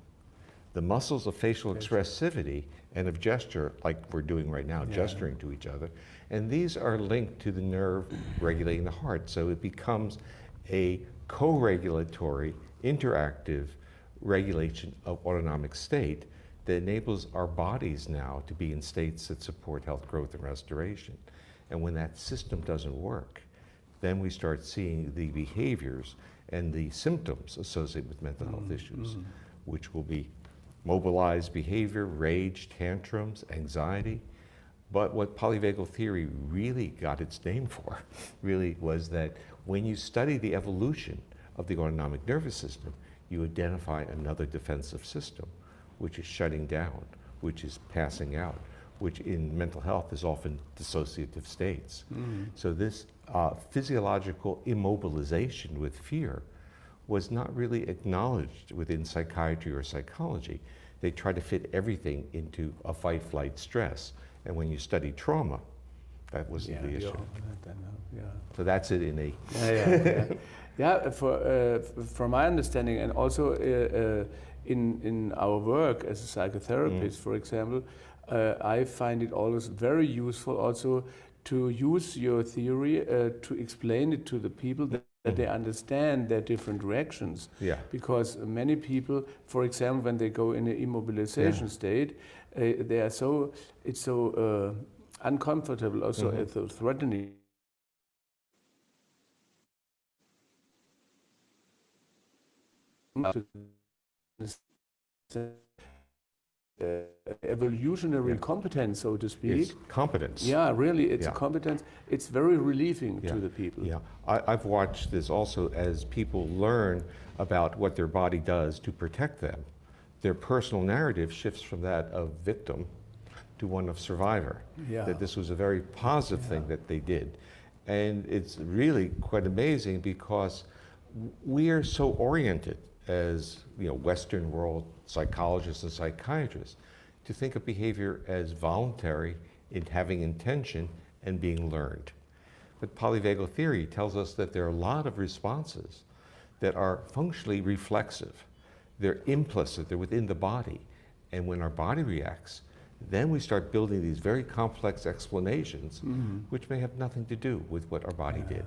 the muscles of facial expressivity, and of gesture, like we're doing right now, gesturing to each other. And these are linked to the nerve regulating the heart. So it becomes a co-regulatory, interactive regulation of autonomic state that enables our bodies now to be in states that support health, growth, and restoration. And when that system doesn't work, then we start seeing the behaviors and the symptoms associated with mental health issues, which will be mobilized behavior, rage, tantrums, anxiety. But what polyvagal theory really got its name for really was that when you study the evolution of the autonomic nervous system, you identify another defensive system, which is shutting down, which is passing out, which in mental health is often dissociative states. So this physiological immobilization with fear was not really acknowledged within psychiatry or psychology. They try to fit everything into a fight, flight, stress. And when you study trauma, that wasn't the issue. So that's it in a... From my understanding, and also in our work as a psychotherapist, for example, I find it always very useful also to use your theory to explain it to the people that they understand their different reactions. Because many people, for example, when they go in an immobilization state, they are so, it's so uncomfortable, also threatening. Evolutionary competence, so to speak. It's competence. Yeah, really, it's a competence. It's very relieving to the people. I've watched this also as people learn about what their body does to protect them. Their personal narrative shifts from that of victim to one of survivor. That this was a very positive thing that they did. And it's really quite amazing because we are so oriented as Western world psychologists and psychiatrists to think of behavior as voluntary, in having intention, and being learned. But polyvagal theory tells us that there are a lot of responses that are functionally reflexive. They're implicit, they're within the body. And when our body reacts, then we start building these very complex explanations, which may have nothing to do with what our body did.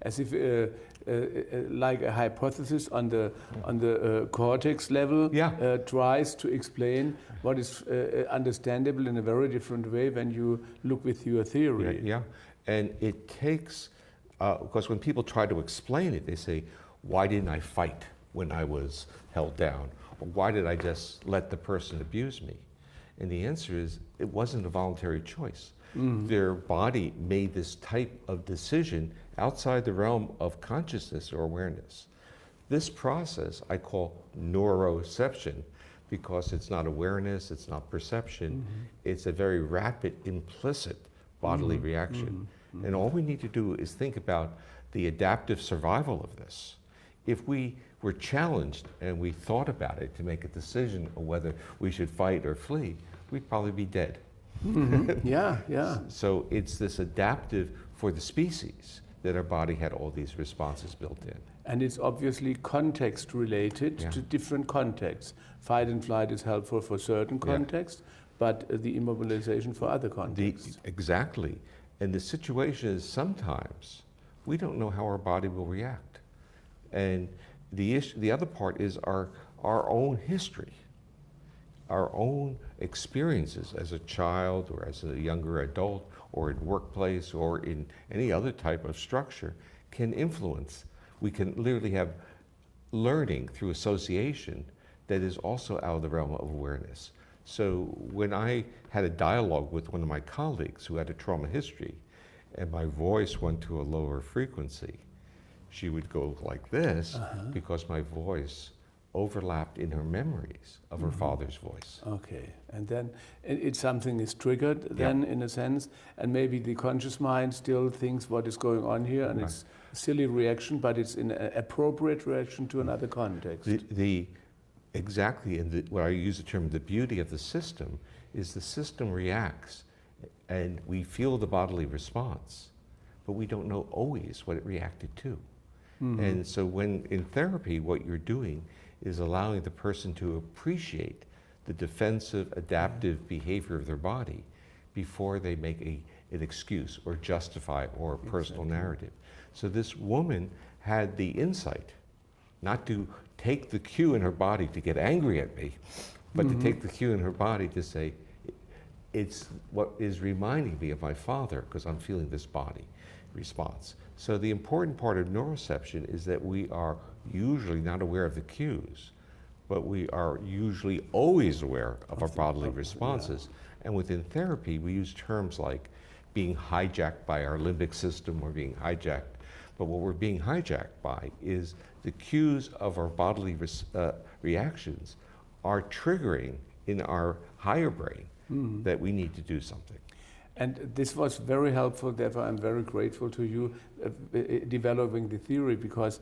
As if like a hypothesis on the cortex level tries to explain what is understandable in a very different way when you look with your theory. And it takes, because when people try to explain it, they say, why didn't I fight when I was held down? Or why did I just let the person abuse me? And the answer is, it wasn't a voluntary choice. Their body made this type of decision outside the realm of consciousness or awareness. This process I call neuroception because it's not awareness, it's not perception, it's a very rapid, implicit bodily reaction. And all we need to do is think about the adaptive survival of this. If we were challenged and we thought about it to make a decision of whether we should fight or flee, we'd probably be dead. Yeah, yeah. So it's this adaptive for the species that our body had all these responses built in. And it's obviously context related to different contexts. Fight and flight is helpful for certain contexts, but the immobilization for other contexts. Exactly. And the situation is sometimes we don't know how our body will react. And the other part is our own history, our own experiences as a child or as a younger adult or in workplace or in any other type of structure can influence. We can literally have learning through association that is also out of the realm of awareness. So when I had a dialogue with one of my colleagues who had a trauma history and my voice went to a lower frequency, she would go like this because my voice overlapped in her memories of her father's voice. Okay, and then it's something is triggered then in a sense, and maybe the conscious mind still thinks what is going on here, and it's a silly reaction, but it's an appropriate reaction to another context. Exactly, and when I use the term, the beauty of the system is the system reacts, and we feel the bodily response, but we don't know always what it reacted to. And so when in therapy, what you're doing is allowing the person to appreciate the defensive, adaptive behavior of their body before they make an excuse or justify or a personal narrative. So this woman had the insight not to take the cue in her body to get angry at me, but to take the cue in her body to say, it's what is reminding me of my father because I'm feeling this body response. So the important part of neuroception is that we are usually not aware of the cues, but we are usually always aware of our bodily responses. And within therapy, we use terms like being hijacked by our limbic system or being hijacked. But what we're being hijacked by is the cues of our bodily reactions are triggering in our higher brain that we need to do something. And this was very helpful, therefore I'm very grateful to you developing the theory, because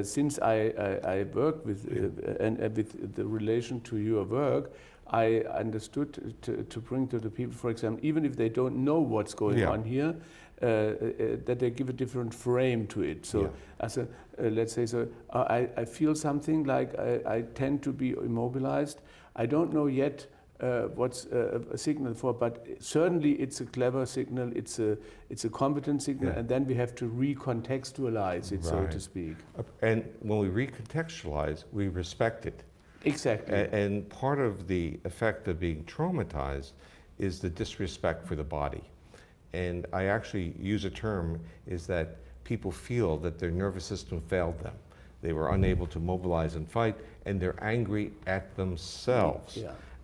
since I worked with, and with the relation to your work, I understood to bring to the people, for example, even if they don't know what's going on here, that they give a different frame to it. So as a, let's say, so I feel something like I tend to be immobilized. I don't know yet what's a signal for, but certainly it's a clever signal, it's a competent signal, and then we have to recontextualize it, so to speak. And when we recontextualize, we respect it. Exactly. And part of the effect of being traumatized is the disrespect for the body. And I actually use a term is that people feel that their nervous system failed them. They were unable to mobilize and fight, and they're angry at themselves.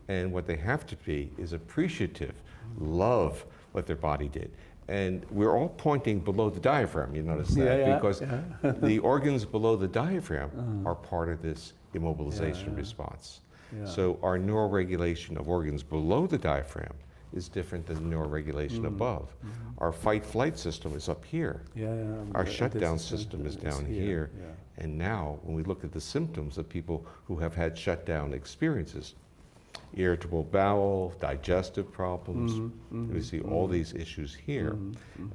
And what they have to be is appreciative, love what their body did. And we're all pointing below the diaphragm, you notice that, because the organs below the diaphragm are part of this immobilization response. So our neuroregulation of organs below the diaphragm is different than neuroregulation above. Our fight-flight system is up here. Our shutdown system is down here. And now, when we look at the symptoms of people who have had shutdown experiences, irritable bowel, digestive problems, we see all these issues here.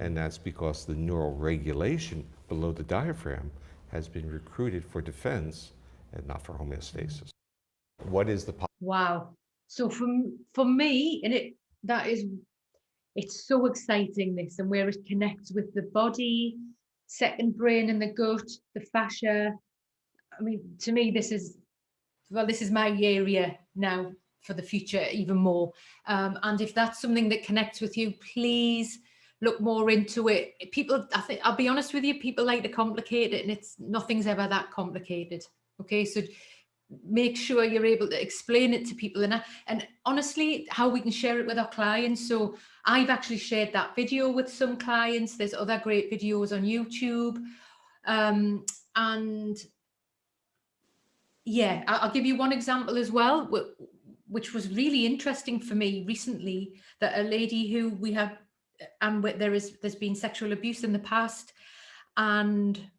And that's because the neural regulation below the diaphragm has been recruited for defense and not for homeostasis. What is the... Wow. So for me, and it's so exciting, this, and where it connects with the body, second brain and the gut, the fascia. I mean, to me, this is my area now for the future even more. And if that's something that connects with you, please look more into it. People, I think, I'll be honest with you, people like to complicate it, and nothing's ever that complicated. Okay, so make sure you're able to explain it to people, and honestly, how we can share it with our clients. So I've actually shared that video with some clients. There's other great videos on YouTube. And yeah, I'll give you one example as well, which was really interesting for me recently, that a lady who we have, and there's been sexual abuse in the past, and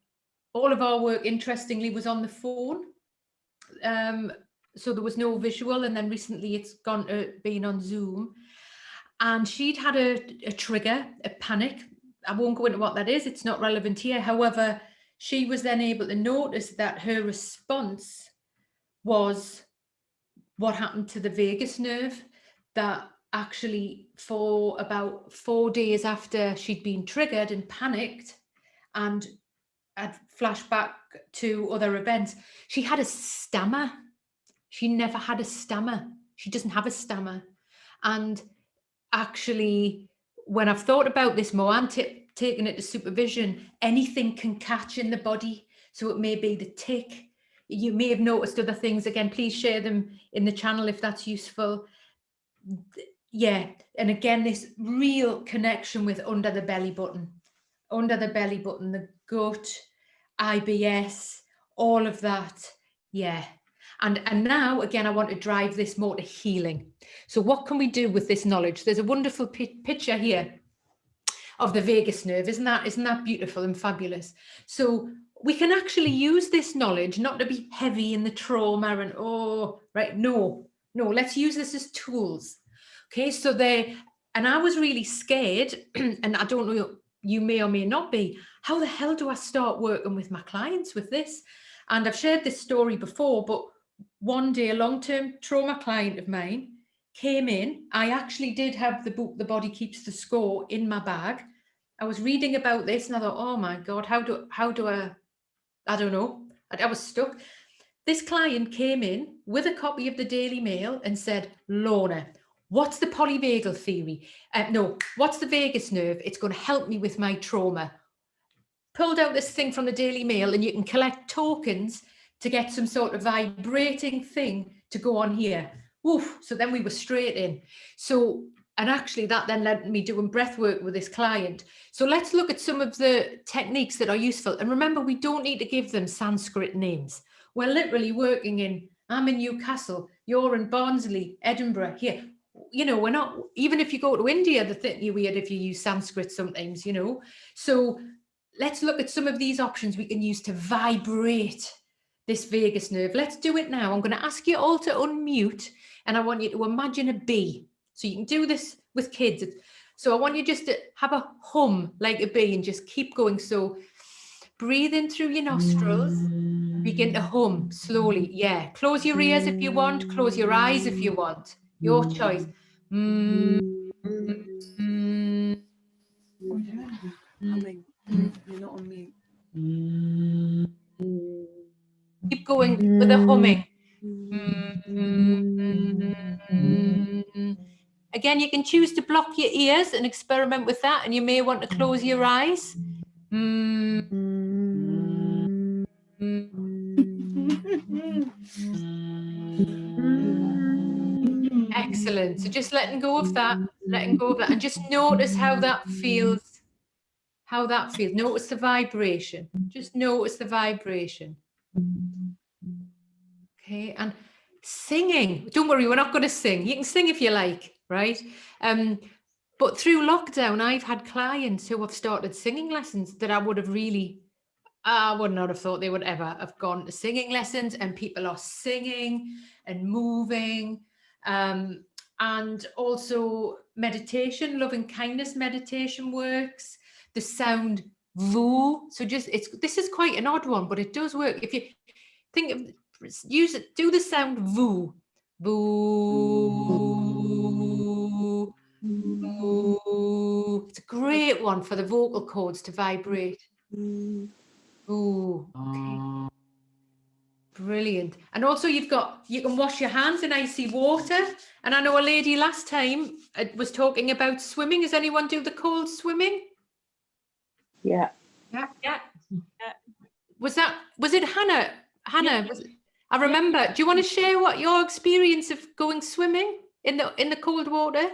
all of our work, interestingly, was on the phone. So there was no visual, and then recently it's gone to being on Zoom. And she'd had a trigger, a panic. I won't go into what that is, it's not relevant here. However, she was then able to notice that her response was what happened to the vagus nerve, that actually for about 4 days after she'd been triggered and panicked and had flashback to other events, she had a stammer. She never had a stammer. She doesn't have a stammer. And actually, when I've thought about this more and taken it to supervision, anything can catch in the body. So it may be the tick. You may have noticed other things. Again, please share them in the channel if that's useful. Yeah, and again, this real connection with under the belly button, the gut, IBS, all of that. Yeah. And now, again, I want to drive this more to healing. So what can we do with this knowledge? There's a wonderful picture here of the vagus nerve. Isn't that beautiful and fabulous? So we can actually use this knowledge not to be heavy in the trauma and, oh, right, no, let's use this as tools. Okay, so and I was really scared, and I don't know, you may or may not be, how the hell do I start working with my clients with this? And I've shared this story before, but one day a long-term trauma client of mine came in. I actually did have the book, The Body Keeps the Score, in my bag. I was reading about this and I thought, oh my God, how do I don't know. I was stuck. This client came in with a copy of the Daily Mail and said, Lorna, what's the polyvagal theory? What's the vagus nerve? It's going to help me with my trauma. Pulled out this thing from the Daily Mail, and you can collect tokens to get some sort of vibrating thing to go on here. Oof. So then we were straight in. So, and actually that then led me doing breath work with this client. So let's look at some of the techniques that are useful. And remember, we don't need to give them Sanskrit names. We're literally working I'm in Newcastle, you're in Barnsley, Edinburgh, here. You know, we're not, even if you go to India, they think you're weird if you use Sanskrit sometimes, you know. So let's look at some of these options we can use to vibrate this vagus nerve. Let's do it now. I'm going to ask you all to unmute, and I want you to imagine a bee. So you can do this with kids. So I want you just to have a hum like a bee and just keep going. So breathe in through your nostrils, begin to hum slowly. Yeah, close your ears if you want, close your eyes if you want. Your choice. Humming. You're not on mute. Keep going with the humming. Again, you can choose to block your ears and experiment with that, and you may want to close your eyes. Excellent. So just letting go of that, and just notice how that feels. Notice the vibration. Just notice the vibration. Okay, and singing. Don't worry, we're not going to sing. You can sing if you like, right? But through lockdown, I've had clients who have started singing lessons that I would not have thought they would ever have gone to singing lessons, and people are singing and moving. And also meditation, loving kindness meditation works. The sound voo. So this is quite an odd one, but it does work. If you think of, use it, do the sound voo. Voo. Voo. It's a great one for the vocal cords to vibrate. Ooh, okay. Brilliant. And also you can wash your hands in icy water. And I know a lady last time was talking about swimming. Does anyone do the cold swimming? Yeah. Was it Hannah? Hannah, I remember. Do you want to share what your experience of going swimming in the cold water?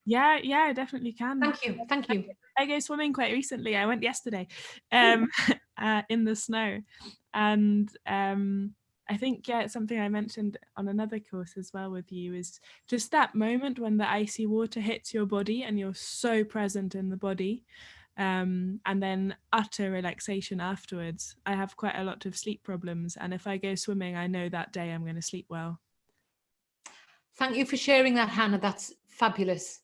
Yeah, I definitely can. Thank you. I go swimming quite recently. I went yesterday in the snow, and I think it's something I mentioned on another course as well with you, is just that moment when the icy water hits your body and you're so present in the body. and then utter relaxation afterwards. I have quite a lot of sleep problems, and if I go swimming, I know that day I'm going to sleep well. Thank you for sharing that, Hannah. That's fabulous.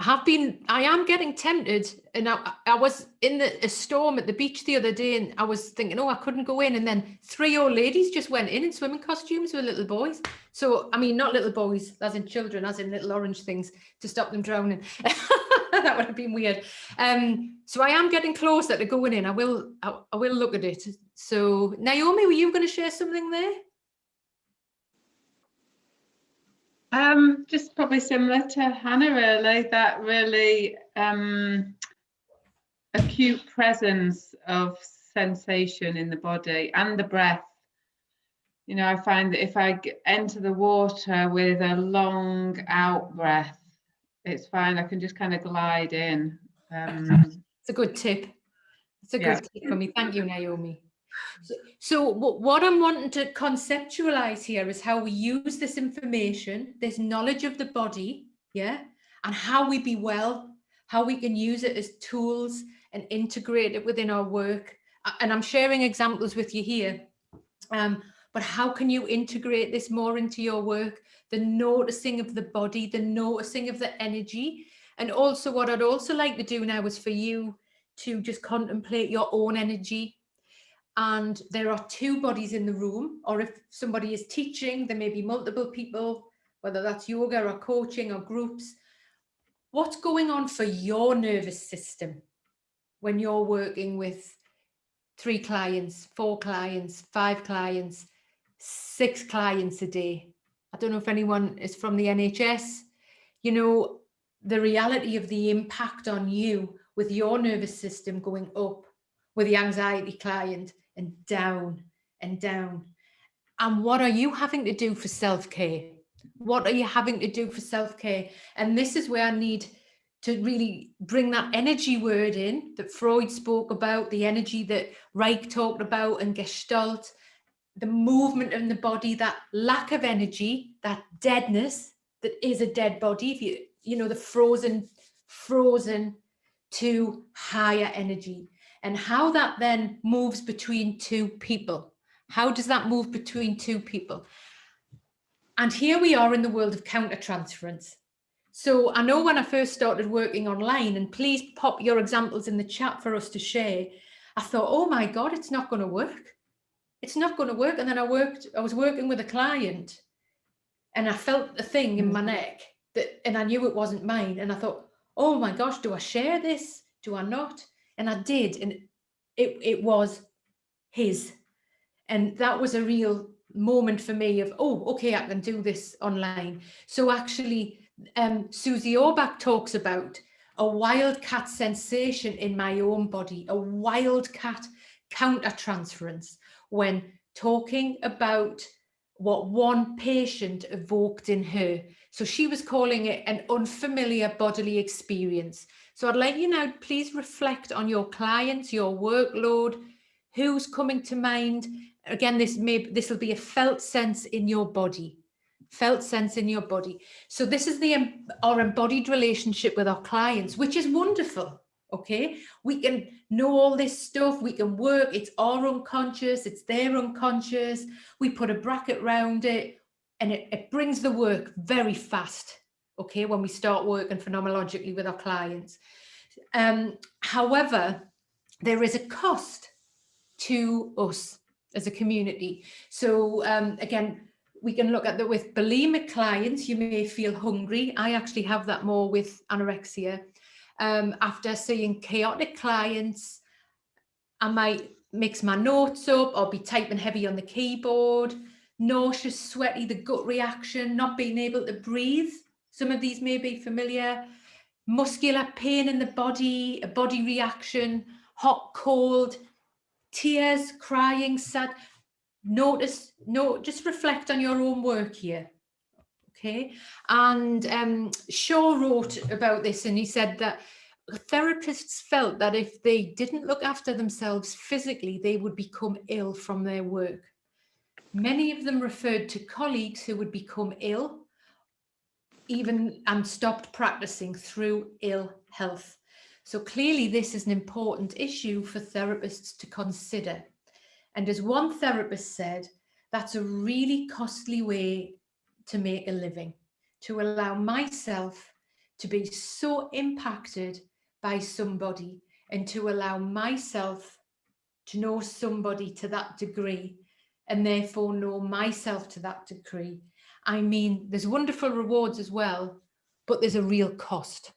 I am getting tempted, and I was in a storm at the beach the other day, and I was thinking, oh, I couldn't go in, and then 3 old ladies just went in swimming costumes with little boys. So, I mean, not little boys, as in children, as in little orange things to stop them drowning. That would have been weird. So I am getting closer to going in. I will look at it. So, Naomi, were you going to share something there? Just probably similar to Hannah, really, that really acute presence of sensation in the body and the breath. You know, I find that if I enter the water with a long out breath, it's fine. I can just kind of glide in. It's a good tip. It's a good tip for me. Thank you, Naomi. So what I'm wanting to conceptualize here is how we use this information, this knowledge of the body, yeah, and how we be well, how we can use it as tools and integrate it within our work. And I'm sharing examples with you here. But how can you integrate this more into your work? The noticing of the body, the noticing of the energy. And also what I'd also like to do now is for you to just contemplate your own energy. And there are 2 bodies in the room, or if somebody is teaching, there may be multiple people, whether that's yoga or coaching or groups. What's going on for your nervous system when you're working with 3 clients, 4 clients, 5 clients, 6 clients a day? I don't know if anyone is from the NHS. You know, the reality of the impact on you with your nervous system going up with the anxiety client and down and down. And what are you having to do for self-care? What are you having to do for self-care? And this is where I need to really bring that energy word in that Freud spoke about, the energy that Reich talked about, and Gestalt, the movement in the body, that lack of energy, that deadness that is a dead body. If you know, the frozen to higher energy, and how that then moves between 2 people. How does that move between 2 people? And here we are in the world of countertransference. So I know when I first started working online, and please pop your examples in the chat for us to share, I thought, oh my God, it's not going to work. It's not going to work. And then I was working with a client, and I felt a thing in my neck and I knew it wasn't mine. And I thought, oh my gosh, do I share this? Do I not? And I did. And it was his. And that was a real moment for me of, oh, okay, I can do this online. So actually, Susie Orbach talks about a wildcat sensation in my own body, a wildcat countertransference when talking about what one patient evoked in her. So she was calling it an unfamiliar bodily experience. So I'd like you now, please reflect on your clients, your workload, who's coming to mind. Again, this will be a felt sense in your body. Felt sense in your body. So this is our embodied relationship with our clients, which is wonderful. Okay, we can know all this stuff, we can work, it's our unconscious, it's their unconscious, we put a bracket around it, and it brings the work very fast, okay, when we start working phenomenologically with our clients. However, there is a cost to us as a community. So again, we can look at that with bulimic clients. You may feel hungry. I actually have that more with anorexia. After seeing chaotic clients, I might mix my notes up or be typing heavy on the keyboard, nauseous, sweaty, the gut reaction, not being able to breathe. Some of these may be familiar. Muscular pain in the body, a body reaction, hot, cold, tears, crying, sad. Just reflect on your own work here. Okay, and Shaw wrote about this, and he said that therapists felt that if they didn't look after themselves physically, they would become ill from their work. Many of them referred to colleagues who would become ill, even and stopped practicing through ill health. So clearly this is an important issue for therapists to consider. And as one therapist said, that's a really costly way to make a living, to allow myself to be so impacted by somebody and to allow myself to know somebody to that degree and therefore know myself to that degree. I mean, there's wonderful rewards as well, but there's a real cost.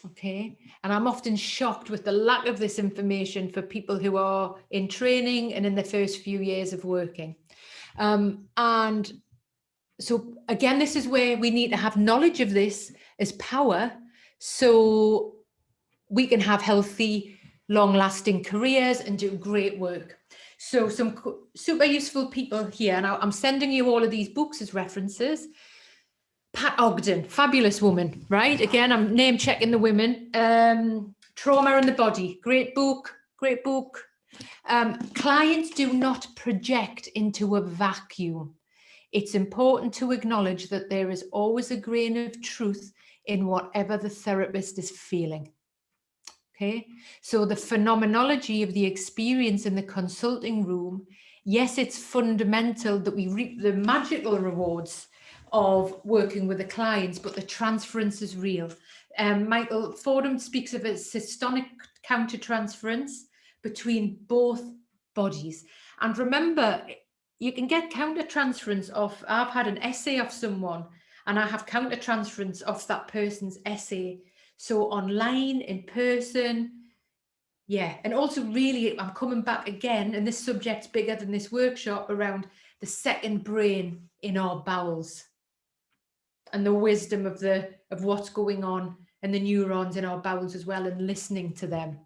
Okay, and I'm often shocked with the lack of this information for people who are in training and in the first few years of working. And so again, this is where we need to have knowledge of this as power, so we can have healthy, long-lasting careers and do great work. So some super useful people here, and I'm sending you all of these books as references. Pat Ogden, fabulous woman, right? Again, I'm name checking the women. Trauma and the Body, great book, great book. Clients do not project into a vacuum. It's important to acknowledge that there is always a grain of truth in whatever the therapist is feeling. Okay, so the phenomenology of the experience in the consulting room, yes, it's fundamental that we reap the magical rewards of working with the clients, but the transference is real. Michael Fordham speaks of a systonic countertransference between both bodies. And remember, you can get countertransference off, I've had an essay of someone and I have countertransference off that person's essay. So online, in person, yeah. And also really, I'm coming back again, and this subject's bigger than this workshop, around the second brain in our bowels and the wisdom of what's going on and the neurons in our bowels as well, and listening to them.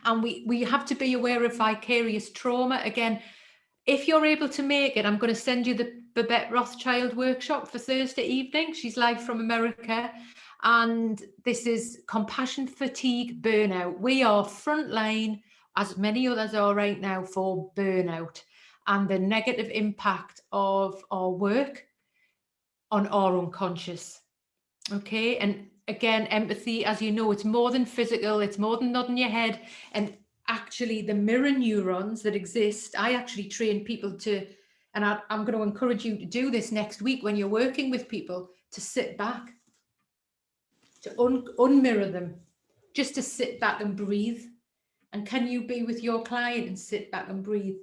And we have to be aware of vicarious trauma. Again, if you're able to make it, I'm going to send you the Babette Rothschild workshop for Thursday evening. She's live from America. And this is compassion, fatigue, burnout. We are frontline, as many others are right now, for burnout and the negative impact of our work on our unconscious. Okay, and again, empathy, as you know, it's more than physical, it's more than nodding your head. And actually the mirror neurons that exist, I actually train people to, and I'm going to encourage you to do this next week when you're working with people, to sit back, to unmirror them, just to sit back and breathe. And can you be with your client and sit back and breathe?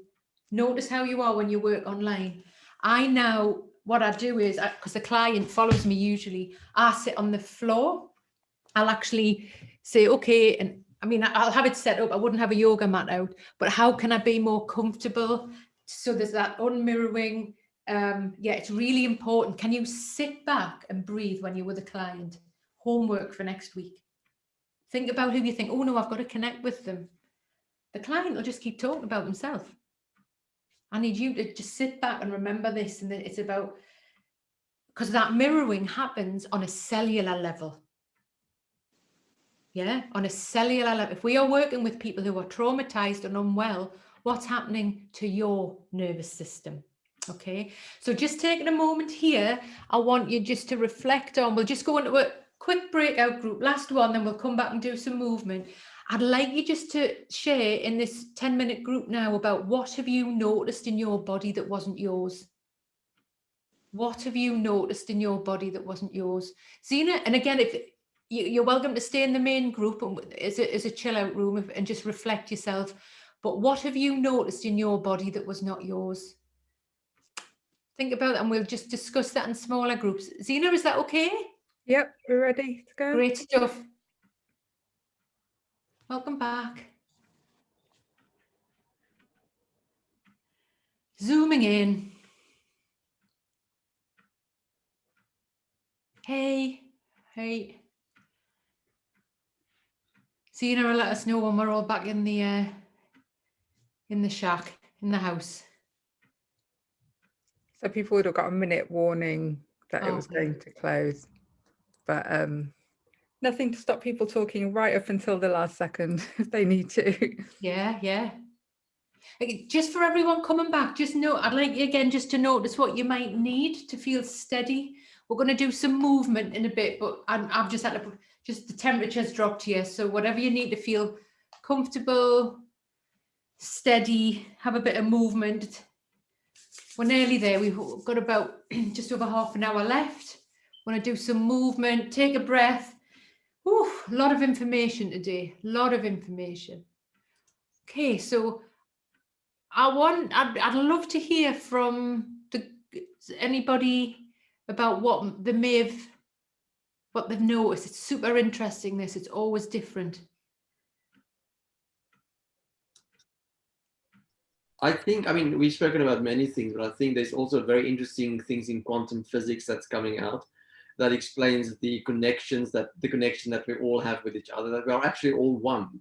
Notice how you are when you work online. I now, what I do is, because the client follows me usually, I sit on the floor. I'll actually say, okay, and I mean, I'll have it set up. I wouldn't have a yoga mat out, but how can I be more comfortable? So there's that unmirroring. Yeah, it's really important. Can you sit back and breathe when you're with a client? Homework for next week. Think about who you think, oh no, I've got to connect with them. The client will just keep talking about themselves. I need you to just sit back and remember this. And it's about, because that mirroring happens on a cellular level. Yeah, on a cellular level. If we are working with people who are traumatized and unwell, what's happening to your nervous system? Okay, so just taking a moment here, I want you just to reflect on, we'll just go into a quick breakout group, last one, then we'll come back and do some movement. I'd like you just to share in this 10-minute group now about what have you noticed in your body that wasn't yours? What have you noticed in your body that wasn't yours? Zena, and again, if you're welcome to stay in the main group as a chill out room and just reflect yourself. But what have you noticed in your body that was not yours? Think about it and we'll just discuss that in smaller groups. Zena, is that okay? Yep, we're ready to go. Great stuff. Welcome back. Zooming in. Hey, hey. Zena will let us know when we're all back in the shack, in the house. So people would have got a minute warning that it was going to close, but nothing to stop people talking right up until the last second if they need to. Yeah, yeah. Just for everyone coming back, just know, I'd like you again just to notice what you might need to feel steady. We're going to do some movement in a bit, but I've just had to just the temperature's dropped here. So whatever you need to feel comfortable, steady, have a bit of movement. We're nearly there. We've got about just over half an hour left. Want to do some movement, take a breath. Ooh, a lot of information today, a lot of information. Okay, so I'd love to hear from anybody about what they've noticed. It's super interesting, this. It's always different. I think, I mean, we've spoken about many things, but I think there's also very interesting things in quantum physics that's coming out that explains the connection that we all have with each other, that we are actually all one.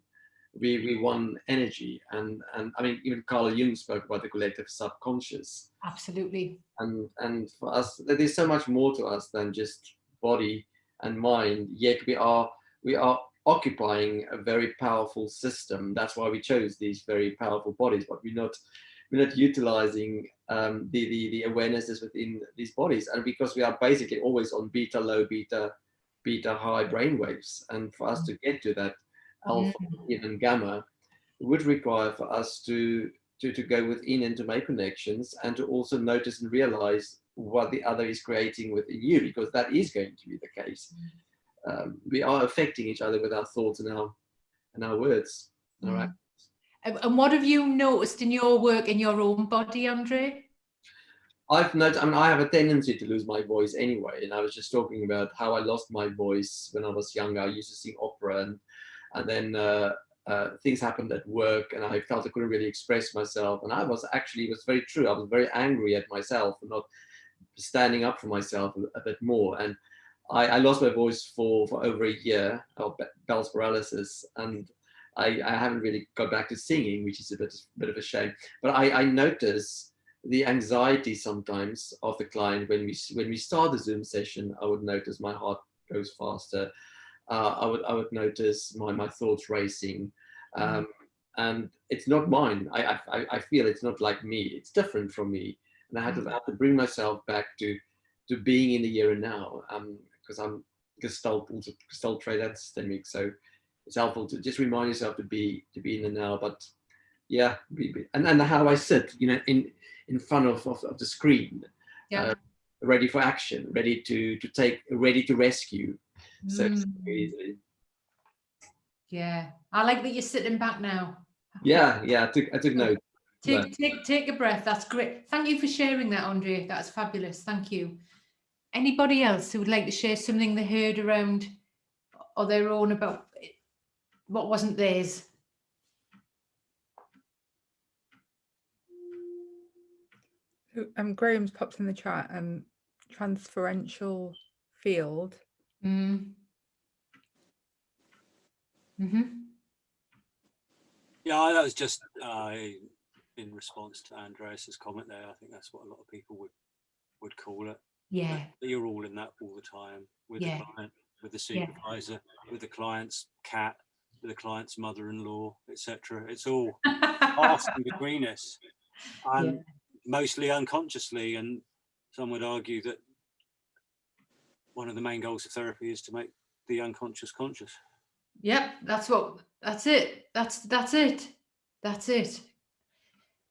We one energy. And I mean, even Carl Jung spoke about the collective subconscious. Absolutely. And for us, there's so much more to us than just body and mind, yet we are occupying a very powerful system. That's why we chose these very powerful bodies, but we're not utilizing the awarenesses within these bodies. And because we are basically always on beta low, beta high brainwaves, and for us to get to that alpha, even gamma, would require for us to go within and to make connections, and to also notice and realize what the other is creating within you, because that is going to be the case. We are affecting each other with our thoughts and our words. All right. And what have you noticed in your work in your own body, Andre? I've noticed, I mean, I have a tendency to lose my voice anyway. And I was just talking about how I lost my voice when I was younger. I used to sing opera, and then things happened at work, and I felt I couldn't really express myself. And it was very true. I was very angry at myself for not standing up for myself a bit more. And I lost my voice for over a year of Bell's paralysis, and I haven't really got back to singing, which is a bit of a shame. But I notice the anxiety sometimes of the client when we start the Zoom session. I would notice my heart goes faster. I would notice my thoughts racing, and it's not mine. I feel it's not like me. It's different from me, and I have to bring myself back to being in the here and now. Because I'm Gestalt trait and systemic, so it's helpful to just remind yourself to be in the now. But yeah, and how I sit, in front of the screen, ready for action, ready to rescue. So easily. Yeah, I like that you're sitting back now. Yeah, I took note. Take a breath. That's great. Thank you for sharing that, Andre. That's fabulous. Thank you. Anybody else who would like to share something they heard around or their own about what wasn't theirs? Graham's popped in the chat, transferential field. Yeah, that was just in response to Andreas's comment there. I think that's what a lot of people would call it. Yeah. But you're all in that all the time with the client, with the supervisor, with the client's cat, with the client's mother-in-law, etc. It's all passing between us, and mostly unconsciously. And some would argue that one of the main goals of therapy is to make the unconscious conscious. Yep, that's it. That's it.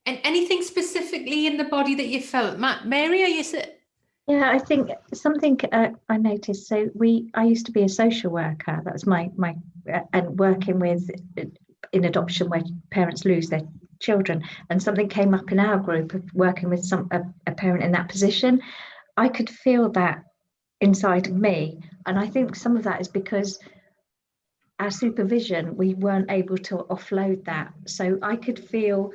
And anything specifically in the body that you felt, Mary? Are you? Yeah, I think something I noticed. So I used to be a social worker. That's my and working with in adoption where parents lose their children. And something came up in our group of working with a parent in that position. I could feel that inside of me, and I think some of that is because our supervision, we weren't able to offload that. So I could feel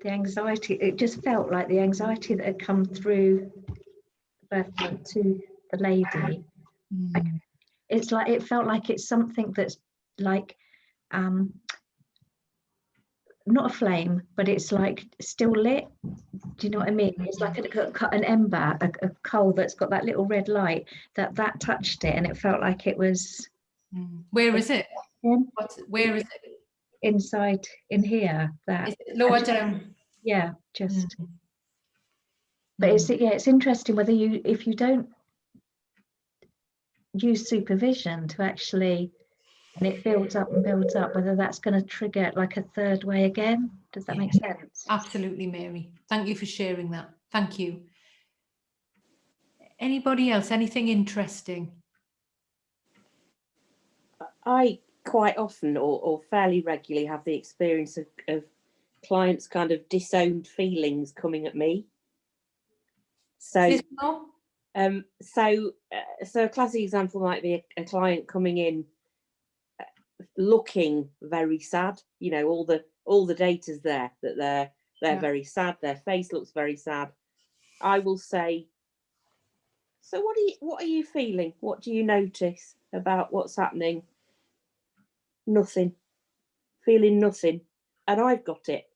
the anxiety. It just felt like the anxiety that had come through to the lady. It's like, it felt like it's something that's like not a flame, but it's like still lit. Do you know what I mean? It's like an ember, a coal that's got that little red light that touched it, and it felt like it was. Where is it? Where is it? Inside in here. That is it lower down? Yeah, just. But it's interesting if you don't use supervision to actually and it builds up and builds up, whether that's going to trigger like a third way again. Does that make sense? Absolutely, Mary. Thank you for sharing that. Thank you. Anybody else? Anything interesting? I quite often or fairly regularly have the experience of clients kind of disowned feelings coming at me. So so a classic example might be a client coming in looking very sad. You know, all the data's there that they're very sad, their face looks very sad. I will say, so what are you feeling? What do you notice about what's happening? Nothing. Feeling nothing. And I've got it.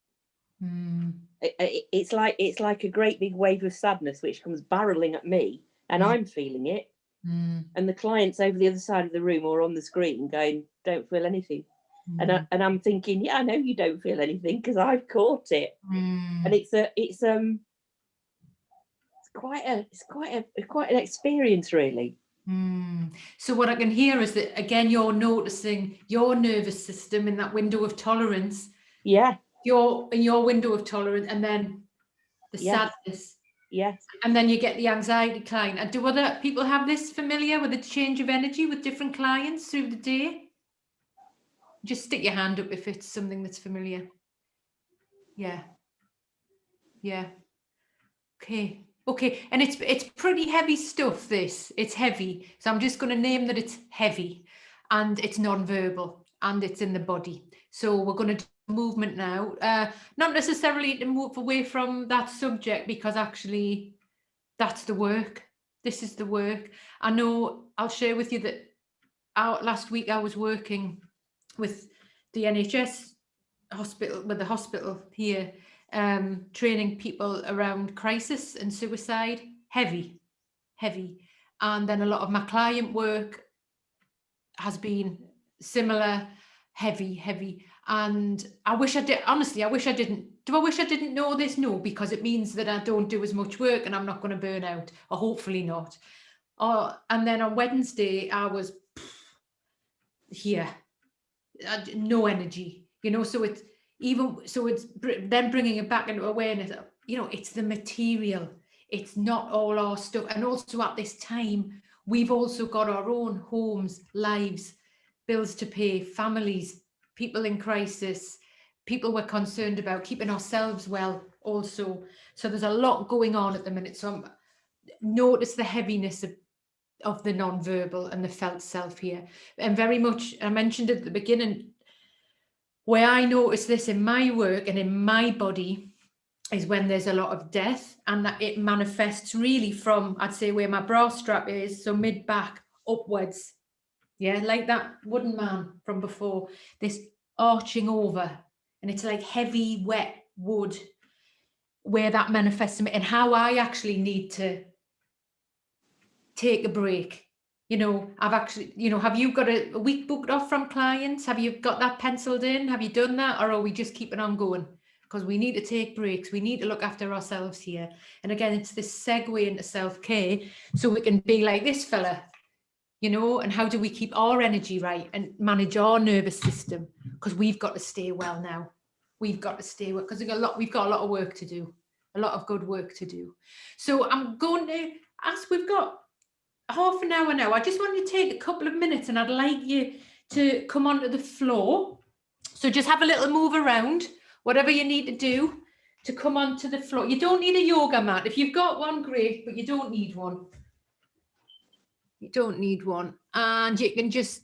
It's like a great big wave of sadness which comes barreling at me, and I'm feeling it. And the client's over the other side of the room or on the screen going, don't feel anything. And I'm thinking, yeah, I know you don't feel anything because I've caught it. And it's quite an experience, really. So what I can hear is that, again, you're noticing your nervous system in that window of tolerance. Yeah. Your window of tolerance, and then the sadness. Yes. And then you get the anxiety decline. And do other people have this familiar with the change of energy with different clients through the day? Just stick your hand up if it's something that's familiar. Yeah. Yeah. Okay. Okay. And it's pretty heavy stuff, this. It's heavy. So I'm just going to name that it's heavy, and it's non-verbal, and it's in the body. So we're going to do movement now. Not necessarily to move away from that subject, because actually that's the work. This is the work. I know I'll share with you that last week I was working with the NHS hospital, with the hospital here, training people around crisis and suicide. Heavy. And then a lot of my client work has been similar, heavy. And I wish I did, honestly, I wish I didn't. Do I wish I didn't know this? No, because it means that I don't do as much work and I'm not going to burn out, or hopefully not. And then on Wednesday, I was here, no energy, you know, so it's then bringing it back into awareness, you know, it's the material, it's not all our stuff. And also at this time, we've also got our own homes, lives, bills to pay, families, people in crisis, people we're concerned about, keeping ourselves well also. So there's a lot going on at the minute. So notice the heaviness of the non-verbal and the felt self here. And very much, I mentioned at the beginning, where I notice this in my work and in my body is when there's a lot of death, and that it manifests really from, I'd say, where my bra strap is, so mid-back upwards. Yeah, like that wooden man from before, this arching over, and it's like heavy, wet wood, where that manifests in me, and how I actually need to take a break. You know, I've actually, you know, have you got a week booked off from clients? Have you got that penciled in? Have you done that? Or are we just keeping on going? Because we need to take breaks. We need to look after ourselves here. And again, it's this segue into self-care, so we can be like this fella, you know, and how do we keep our energy right and manage our nervous system? Because we've got to stay well now. We've got to stay well, because we've got a lot of work to do, a lot of good work to do. So I'm going to ask, we've got half an hour now. I just wanted to take a couple of minutes, and I'd like you to come onto the floor. So just have a little move around, whatever you need to do to come onto the floor. You don't need a yoga mat. If you've got one, great, but you don't need one. You don't need one. And you can just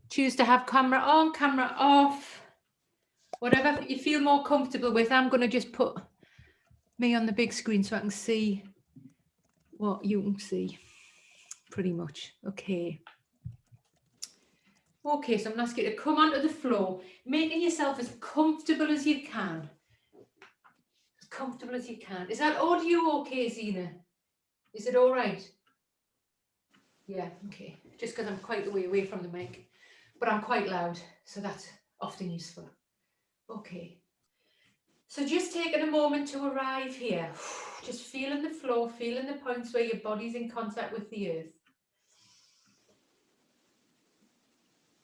choose to have camera on, camera off, whatever you feel more comfortable with. I'm going to just put me on the big screen so I can see what you can see. Pretty much. Okay. Okay, so I'm going to ask you to come onto the floor, making yourself as comfortable as you can. As comfortable as you can. Is that audio okay, Zena? Is it all right? Yeah, okay. Just because I'm quite a way away from the mic, but I'm quite loud, so that's often useful. Okay. So just taking a moment to arrive here. Just feeling the floor, feeling the points where your body's in contact with the earth.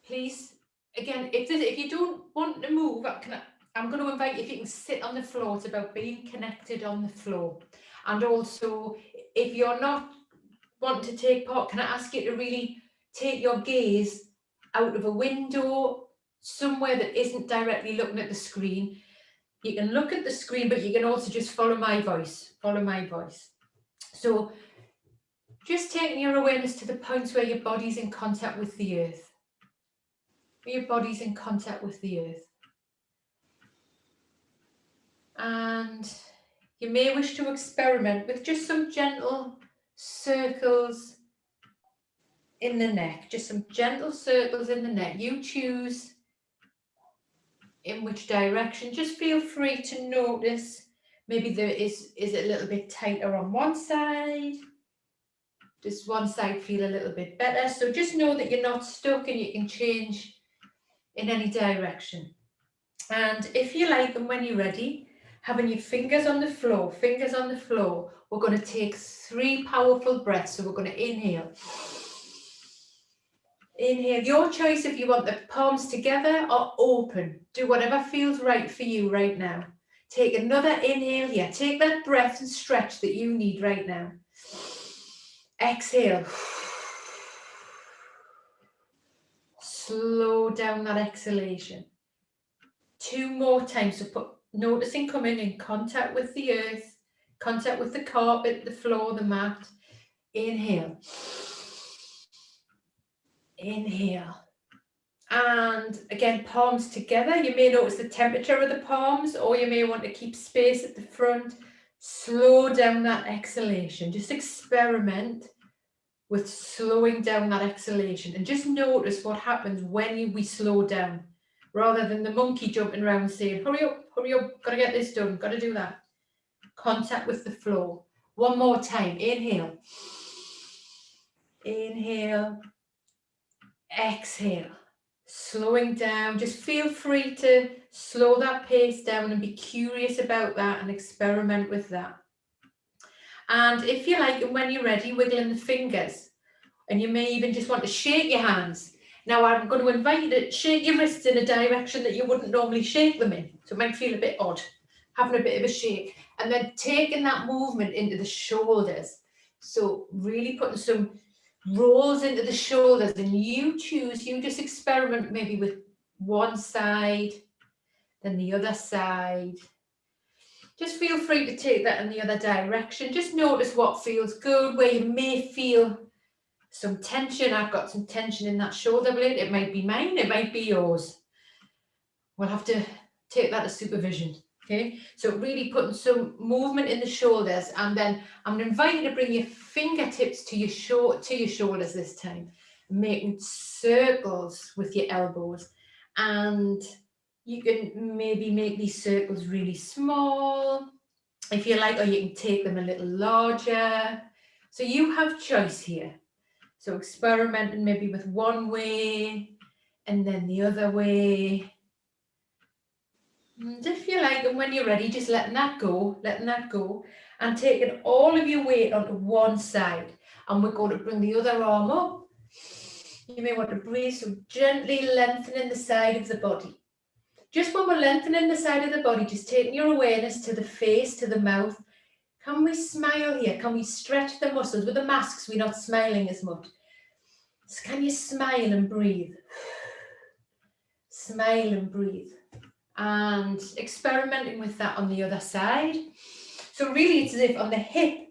please, again, if you don't want to move, I'm going to invite you, if you can sit on the floor. It's about being connected on the floor. And also, if you're not wanting to take part, can I ask you to really take your gaze out of a window, somewhere that isn't directly looking at the screen. You can look at the screen, but you can also just follow my voice. Follow my voice. So just taking your awareness to the points where your body's in contact with the earth. Where your body's in contact with the earth. And you may wish to experiment with just some gentle circles in the neck. Just some gentle circles in the neck. You choose in which direction. Just feel free to notice. Maybe there is it a little bit tighter on one side. Does one side feel a little bit better? So just know that you're not stuck and you can change in any direction. And if you like, and when you're ready, having your fingers on the floor, we're going to take 3 powerful breaths. So we're going to inhale. Inhale, your choice if you want the palms together or open. Do whatever feels right for you right now. Take another inhale here. Take that breath and stretch that you need right now. Exhale. Slow down that exhalation. 2 more times. So noticing coming in contact with the earth, contact with the carpet, the floor, the mat. Inhale. Inhale. And again, palms together. You may notice the temperature of the palms, or you may want to keep space at the front. Slow down that exhalation. Just experiment with slowing down that exhalation and just notice what happens when we slow down, rather than the monkey jumping around saying, hurry up, gotta get this done, gotta do that. Contact with the floor. 1 more time. Inhale. Inhale. Exhale. Slowing down. Just feel free to slow that pace down and be curious about that and experiment with that. And if you like, and when you're ready, wiggling the fingers. And you may even just want to shake your hands. Now I'm going to invite you to shake your wrists in a direction that you wouldn't normally shake them in. So it might feel a bit odd, having a bit of a shake. And then taking that movement into the shoulders. So really putting some rolls into the shoulders, and you just experiment maybe with one side, then the other side. Just feel free to take that in the other direction. Just notice what feels good, where you may feel some tension. I've got some tension in that shoulder blade. It might be mine, it might be yours. We'll have to take that as supervision. Okay, so really putting some movement in the shoulders, and then I'm going to invite you to bring your fingertips to your shoulders this time, making circles with your elbows. And you can maybe make these circles really small if you like, or you can take them a little larger. So you have choice here. So experimenting maybe with one way and then the other way. And if you like, and when you're ready, just letting that go, and taking all of your weight onto one side. And we're going to bring the other arm up. You may want to breathe, so gently lengthening the side of the body. Just when we're lengthening the side of the body, just taking your awareness to the face, to the mouth. Can we smile here? Can we stretch the muscles? With the masks, we're not smiling as much. So can you smile and breathe? Smile and breathe. And experimenting with that on the other side. So really it's as if on the hip,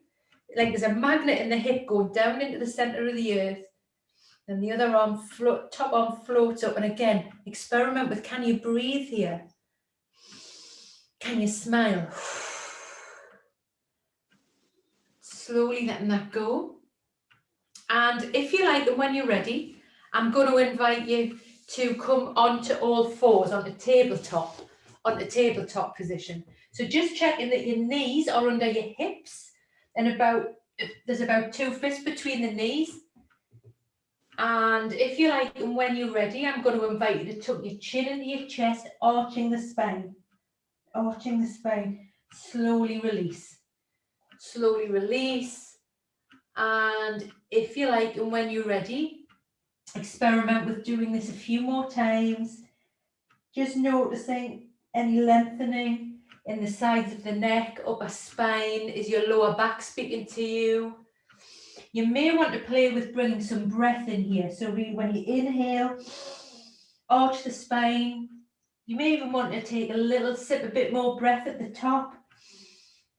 like there's a magnet in the hip going down into the center of the earth. And the other arm, top arm floats up. And again, experiment with, can you breathe here? Can you smile? Slowly letting that go. And if you like, and when you're ready, I'm going to invite you to come onto all fours, onto tabletop position. So just checking that your knees are under your hips, and there's about 2 fists between the knees. And if you like, and when you're ready, I'm going to invite you to tuck your chin into your chest, arching the spine. Slowly release. And if you like, and when you're ready, Experiment with doing this a few more times. Just noticing any lengthening in the sides of the neck, upper spine. Is your lower back speaking to you? You may want to play with bringing some breath in here. So really when you inhale, arch the spine. You may even want to take a little sip, a bit more breath at the top.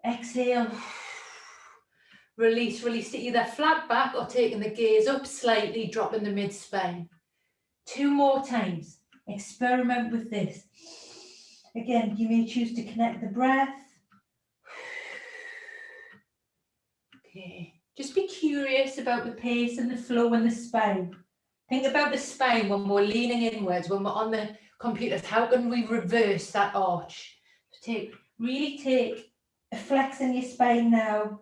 Exhale. Release, release it either flat back or taking the gaze up slightly, dropping the mid-spine. 2 more times. Experiment with this. Again, you may choose to connect the breath. Okay. Just be curious about the pace and the flow in the spine. Think about the spine when we're leaning inwards, when we're on the computers. How can we reverse that arch? Really take a flex in your spine now.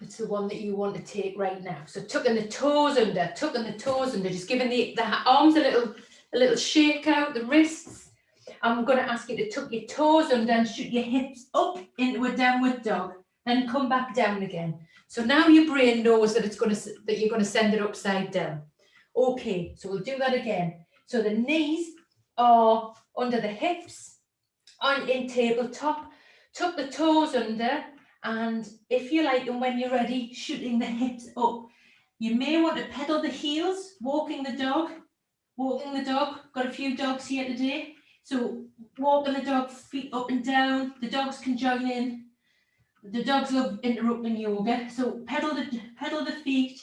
It's the one that you want to take right now. So tucking the toes under, just giving the arms a little shake out, the wrists. I'm going to ask you to tuck your toes under and shoot your hips up into a downward dog, then come back down again. So now your brain knows that you're going to send it upside down. Okay, so we'll do that again. So the knees are under the hips, in tabletop. Tuck the toes under. And if you like, and when you're ready, shooting the hips up. You may want to pedal the heels, walking the dog. Got a few dogs here today. So walking the dog, feet up and down. The dogs can join in. The dogs love interrupting yoga. So pedal the feet.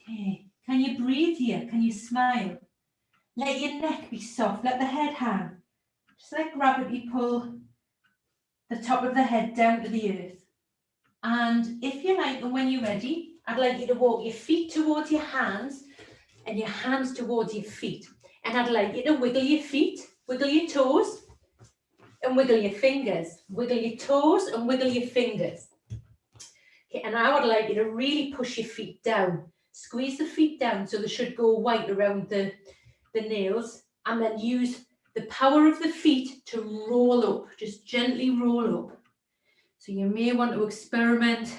Okay. Can you breathe here? Can you smile? Let your neck be soft. Let the head hang. Just let gravity pull the top of the head down to the earth. And if you like, and when you're ready, I'd like you to walk your feet towards your hands and your hands towards your feet. And I'd like you to wiggle your feet, wiggle your toes, and wiggle your fingers. Wiggle your toes and wiggle your fingers. Okay, and I would like you to really push your feet down. Squeeze the feet down so they should go white around the nails, and then use the power of the feet to roll up, just gently roll up. So you may want to experiment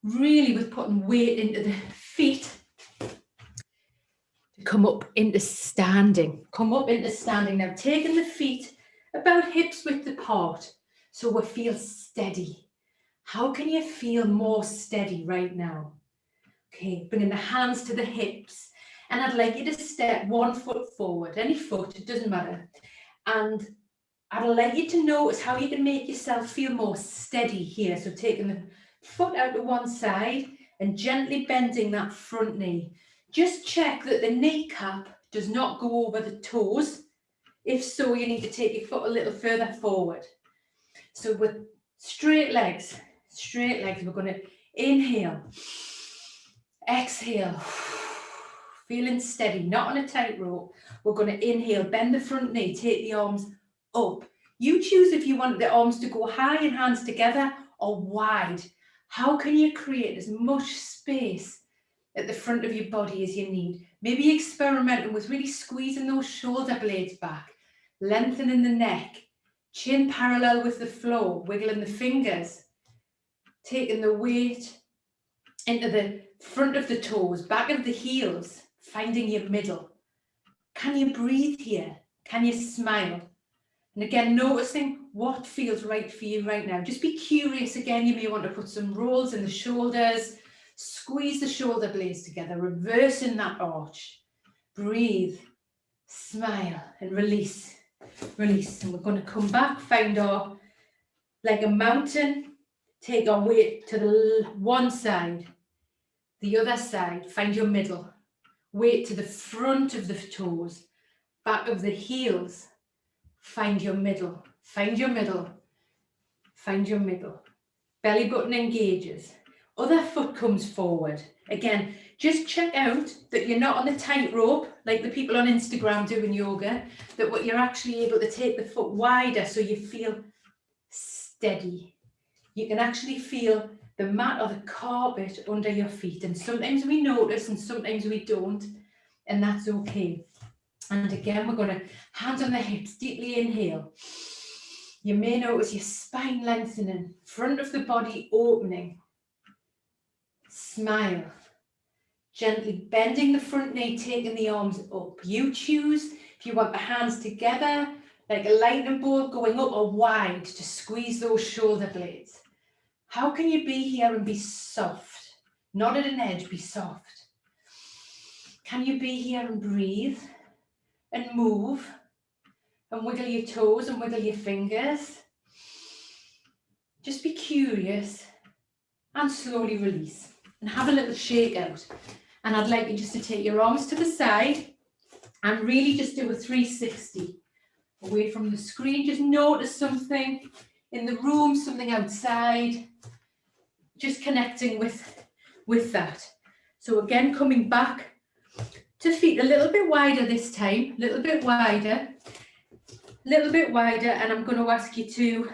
really with putting weight into the feet to come up into standing. Come up into standing. Now taking the feet about hips width apart so we feel steady. How can you feel more steady right now? Okay, bringing the hands to the hips. And I'd like you to step 1 foot forward, any foot, it doesn't matter. And I'd like you to notice how you can make yourself feel more steady here. So taking the foot out to one side and gently bending that front knee. Just check that the kneecap does not go over the toes. If so, you need to take your foot a little further forward. So with straight legs, we're going to inhale, exhale. Feeling steady, not on a tightrope. We're going to inhale, bend the front knee, take the arms up. You choose if you want the arms to go high and hands together or wide. How can you create as much space at the front of your body as you need? Maybe experimenting with really squeezing those shoulder blades back, lengthening the neck, chin parallel with the floor, wiggling the fingers, taking the weight into the front of the toes, back of the heels, finding your middle. Can you breathe here? Can you smile? And again, noticing what feels right for you right now. Just be curious again. You may want to put some rolls in the shoulders, squeeze the shoulder blades together, reversing that arch. Breathe, smile, and release. Release. And we're going to come back, find our, like a mountain, take our weight to the one side, the other side, find your middle. Weight to the front of the toes, back of the heels. Find your middle, find your middle, find your middle. Belly button engages. Other foot comes forward. Again, just check out that you're not on the tightrope like the people on Instagram doing yoga, that what you're actually able to take the foot wider so you feel steady. You can actually feel the mat or the carpet under your feet. And sometimes we notice and sometimes we don't, and that's okay. And again, we're going to hands on the hips, deeply inhale. You may notice your spine lengthening, front of the body opening. Smile. Gently bending the front knee, taking the arms up. You choose if you want the hands together, like a lightning bolt going up or wide to squeeze those shoulder blades. How can you be here and be soft? Not at an edge, be soft. Can you be here and breathe and move and wiggle your toes and wiggle your fingers? Just be curious and slowly release and have a little shake out. And I'd like you just to take your arms to the side and really just do a 360 away from the screen. Just notice something in the room, something outside, just connecting with that. So again, coming back to feet a little bit wider this time, a little bit wider, and I'm going to ask you to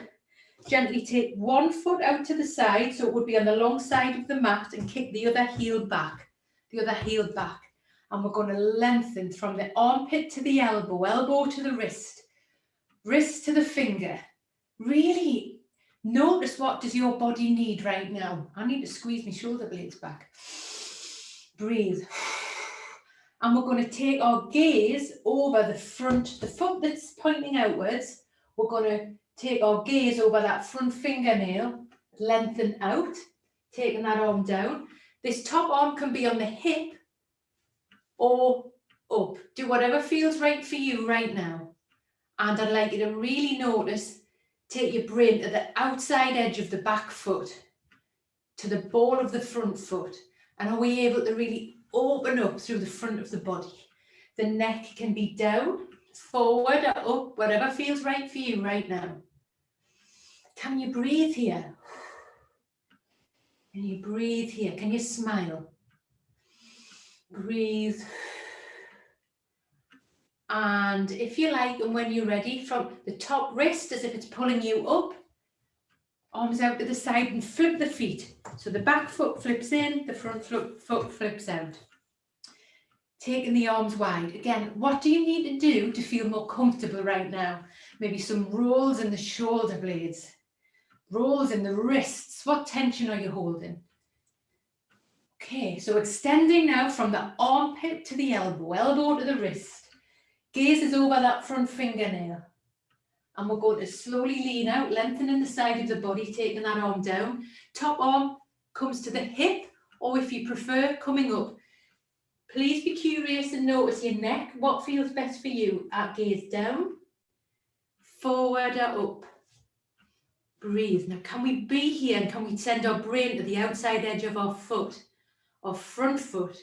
gently take one foot out to the side, so it would be on the long side of the mat, and kick the other heel back, and we're going to lengthen from the armpit to the elbow, elbow to the wrist, wrist to the finger. Really notice, what does your body need right now? I need to squeeze my shoulder blades back. Breathe. And we're going to take our gaze over the front, the foot that's pointing outwards. We're going to take our gaze over that front fingernail, lengthen out, taking that arm down. This top arm can be on the hip or up. Do whatever feels right for you right now. And I'd like you to really notice, take your brain to the outside edge of the back foot, to the ball of the front foot. And are we able to really open up through the front of the body? The neck can be down, forward or up, whatever feels right for you right now. Can you breathe here? Can you breathe here? Can you smile? Breathe. And if you like, and when you're ready, from the top wrist, as if it's pulling you up, arms out to the side and flip the feet. So the back foot flips in, the front foot flips out. Taking the arms wide. Again, what do you need to do to feel more comfortable right now? Maybe some rolls in the shoulder blades, rolls in the wrists. What tension are you holding? Okay, so extending now from the armpit to the elbow, elbow to the wrist. Gaze is over that front fingernail. And we're going to slowly lean out, lengthening the side of the body, taking that arm down. Top arm comes to the hip, or if you prefer, coming up. Please be curious and notice your neck. What feels best for you? Gaze down, forward or up. Breathe. Now, can we be here and can we send our brain to the outside edge of our foot, our front foot?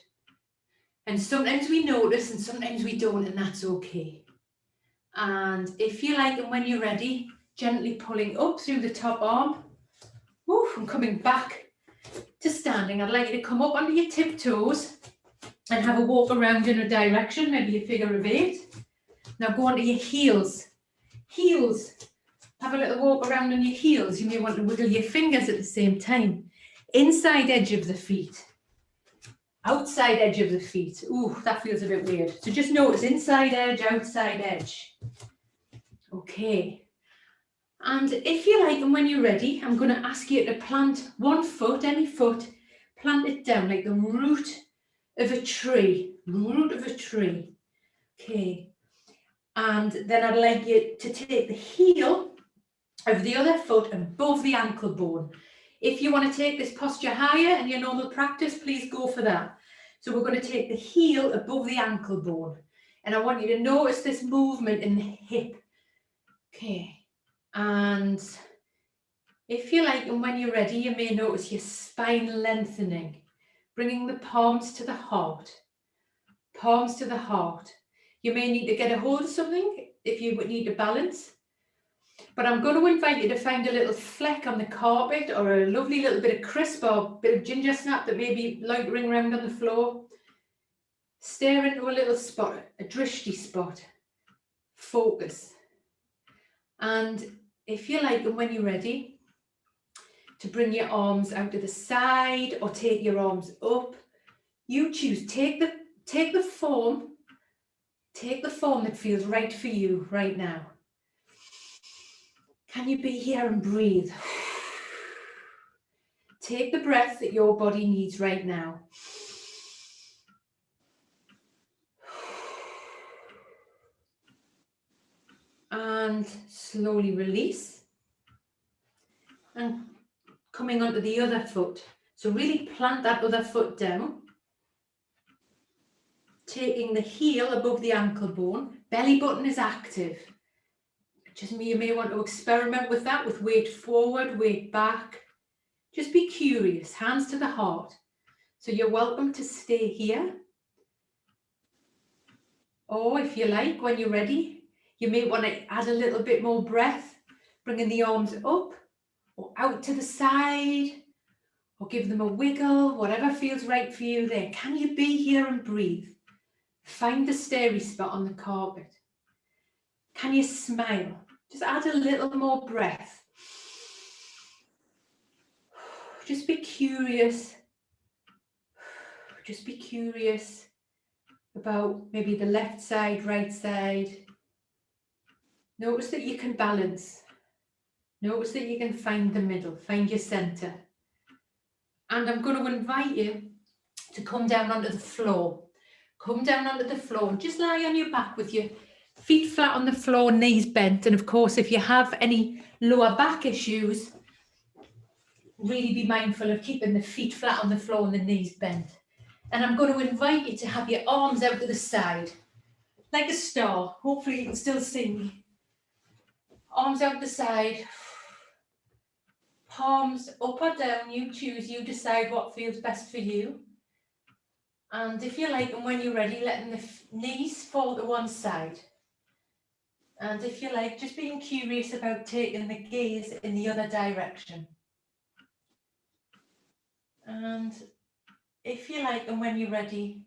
And sometimes we notice and sometimes we don't, and that's okay. And if you like, and when you're ready, gently pulling up through the top arm. Woo, and coming back to standing. I'd like you to come up onto your tiptoes and have a walk around in a direction, maybe a figure of 8. Now go onto your heels. Heels. Have a little walk around on your heels. You may want to wiggle your fingers at the same time. Inside edge of the feet. Outside edge of the feet. Ooh, that feels a bit weird. So just notice inside edge, outside edge. Okay. And if you like, and when you're ready, I'm going to ask you to plant one foot, any foot, plant it down like the root of a tree. Root of a tree. Okay. And then I'd like you to take the heel of the other foot above the ankle bone. If you want to take this posture higher in your normal practice, please go for that. So we're going to take the heel above the ankle bone. And I want you to notice this movement in the hip. Okay. And if you like, and when you're ready, you may notice your spine lengthening, bringing the palms to the heart. Palms to the heart. You may need to get a hold of something if you would need to balance. But I'm going to invite you to find a little fleck on the carpet or a lovely little bit of crisp or a bit of ginger snap that may be loitering around on the floor. Stare into a little spot, a drishti spot. Focus. And if you like, and when you're ready, to bring your arms out to the side or take your arms up, you choose. Take the form that feels right for you right now. Can you be here and breathe? Take the breath that your body needs right now. And slowly release. And coming onto the other foot. So really plant that other foot down. Taking the heel above the ankle bone. Belly button is active. You may want to experiment with that, with weight forward, weight back. Just be curious, hands to the heart. So you're welcome to stay here. Or if you like, when you're ready, you may want to add a little bit more breath, bringing the arms up or out to the side, or give them a wiggle, whatever feels right for you there. Can you be here and breathe? Find the starry spot on the carpet. Can you smile? Just add a little more breath. Just be curious. Just be curious about maybe the left side, right side. Notice that you can balance. Notice that you can find the middle, find your center. And I'm going to invite you to come down onto the floor. Come down onto the floor and just lie on your back with your feet flat on the floor, knees bent. And of course, if you have any lower back issues, really be mindful of keeping the feet flat on the floor and the knees bent. And I'm going to invite you to have your arms out to the side, like a star. Hopefully you can still see me. Arms out the side. Palms up or down, you choose, you decide what feels best for you. And if you like, and when you're ready, letting the knees fall to one side. And if you like, just being curious about taking the gaze in the other direction. And if you like, and when you're ready,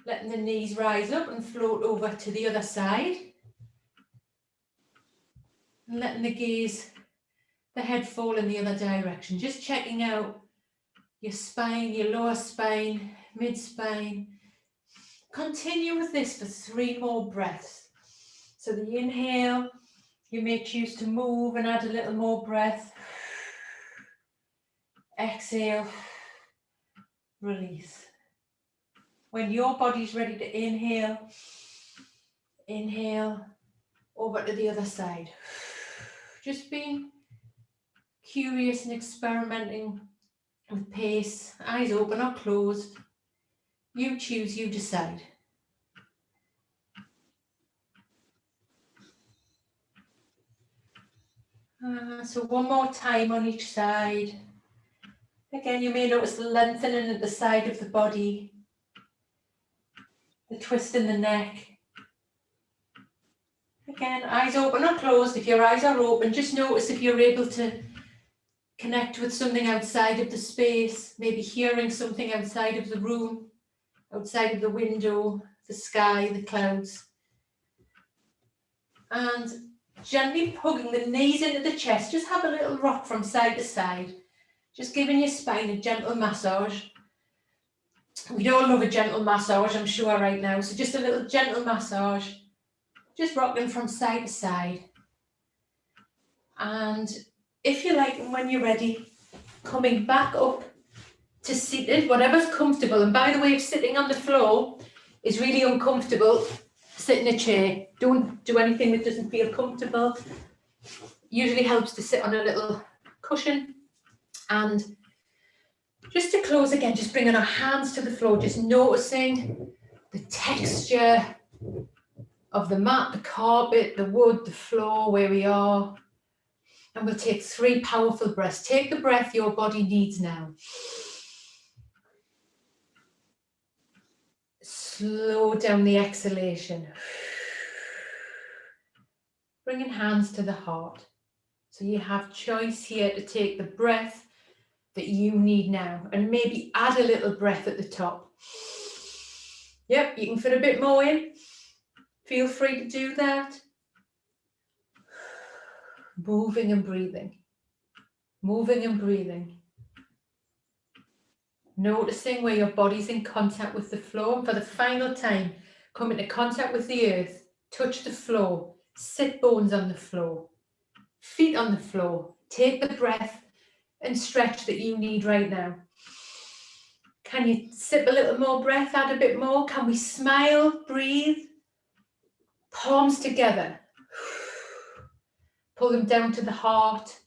letting the knees rise up and float over to the other side. And letting the gaze, the head fall in the other direction. Just checking out your spine, your lower spine, mid-spine. Continue with this for 3 more breaths. So the inhale, you may choose to move and add a little more breath. Exhale, release. When your body's ready to inhale, inhale over to the other side. Just being curious and experimenting with pace, eyes open or closed. You choose, you decide. So one more time on each side. Again, you may notice the lengthening at the side of the body, the twist in the neck. Again, eyes open or closed. If your eyes are open, just notice if you're able to connect with something outside of the space, maybe hearing something outside of the room, outside of the window, the sky, the clouds. And gently hugging the knees into the chest. Just have a little rock from side to side. Just giving your spine a gentle massage. We all love a gentle massage, I'm sure, right now. So just a little gentle massage. Just rocking from side to side. And if you like, and when you're ready, coming back up to seated, whatever's comfortable. And by the way, if sitting on the floor is really uncomfortable, sit in a chair. Don't do anything that doesn't feel comfortable. Usually helps to sit on a little cushion. And just to close again, just bringing our hands to the floor, just noticing the texture of the mat, the carpet, the wood, the floor, where we are. And we'll take 3 powerful breaths. Take the breath your body needs now. Slow down the exhalation. Bringing hands to the heart. So you have choice here to take the breath that you need now. And maybe add a little breath at the top. Yep, you can fit a bit more in. Feel free to do that. Moving and breathing. Moving and breathing. Noticing where your body's in contact with the floor. And for the final time, come into contact with the earth. Touch the floor. Sit bones on the floor. Feet on the floor. Take the breath and stretch that you need right now. Can you sip a little more breath? Add a bit more. Can we smile? Breathe. Palms together. pull them down to the heart.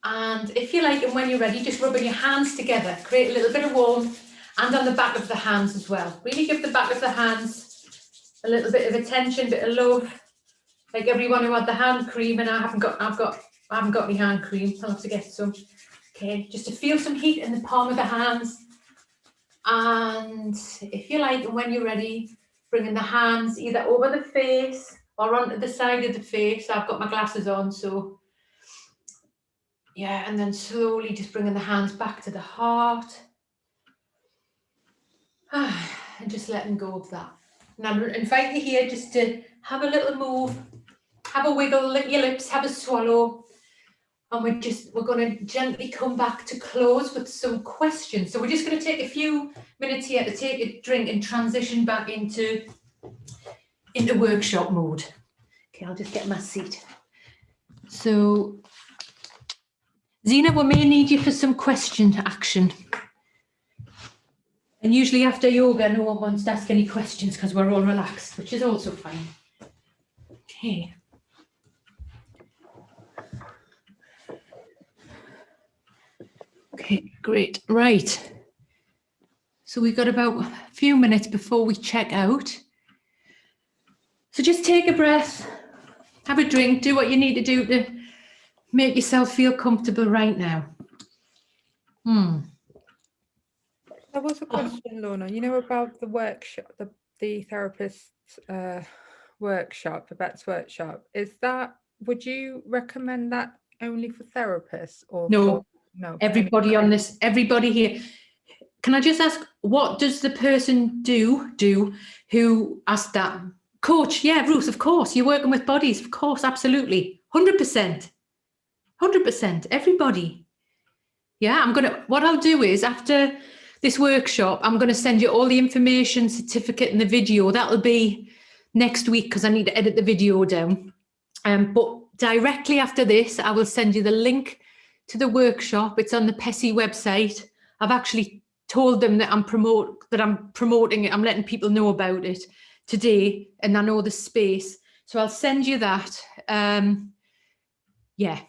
And if you like, and when you're ready, just rubbing your hands together, create a little bit of warmth, and on the back of the hands as well. Really give the back of the hands a little bit of attention, bit of love. Like everyone who had the hand cream, and I haven't got any hand cream. I'll have to get some. Okay, just to feel some heat in the palm of the hands. And if you like, and when you're ready, bringing the hands either over the face or onto the side of the face. I've got my glasses on, so yeah, and then slowly just bringing the hands back to the heart. And just letting go of that. And I invite you here just to have a little move, have a wiggle, lick your lips, have a swallow. And we're going to gently come back to close with some questions. So we're just going to take a few minutes here to take a drink and transition back into workshop mode. Okay, I'll just get my seat. So, Zena, we may need you for some question action. And usually after yoga, no one wants to ask any questions because we're all relaxed, which is also fine. Okay. Okay, great. Right. So we've got about a few minutes before we check out. So just take a breath, have a drink, do what you need to do to make yourself feel comfortable right now. There was a question, Lorna, you know, about the workshop, the therapist's workshop, the vet's workshop. Would you recommend that only for therapists or No, no? Everybody on this, everybody here. Can I just ask, what does the person do who asked that? Coach, yeah, Ruth, of course. You're working with bodies, of course, absolutely. 100%. 100%, everybody. Yeah, what I'll do is after this workshop, I'm going to send you all the information, certificate and the video. That'll be next week because I need to edit the video down. But directly after this, I will send you the link to the workshop. It's on the PESI website. I've actually told them that I'm promoting it. I'm letting people know about it today, and I know the space. So I'll send you that. Yeah.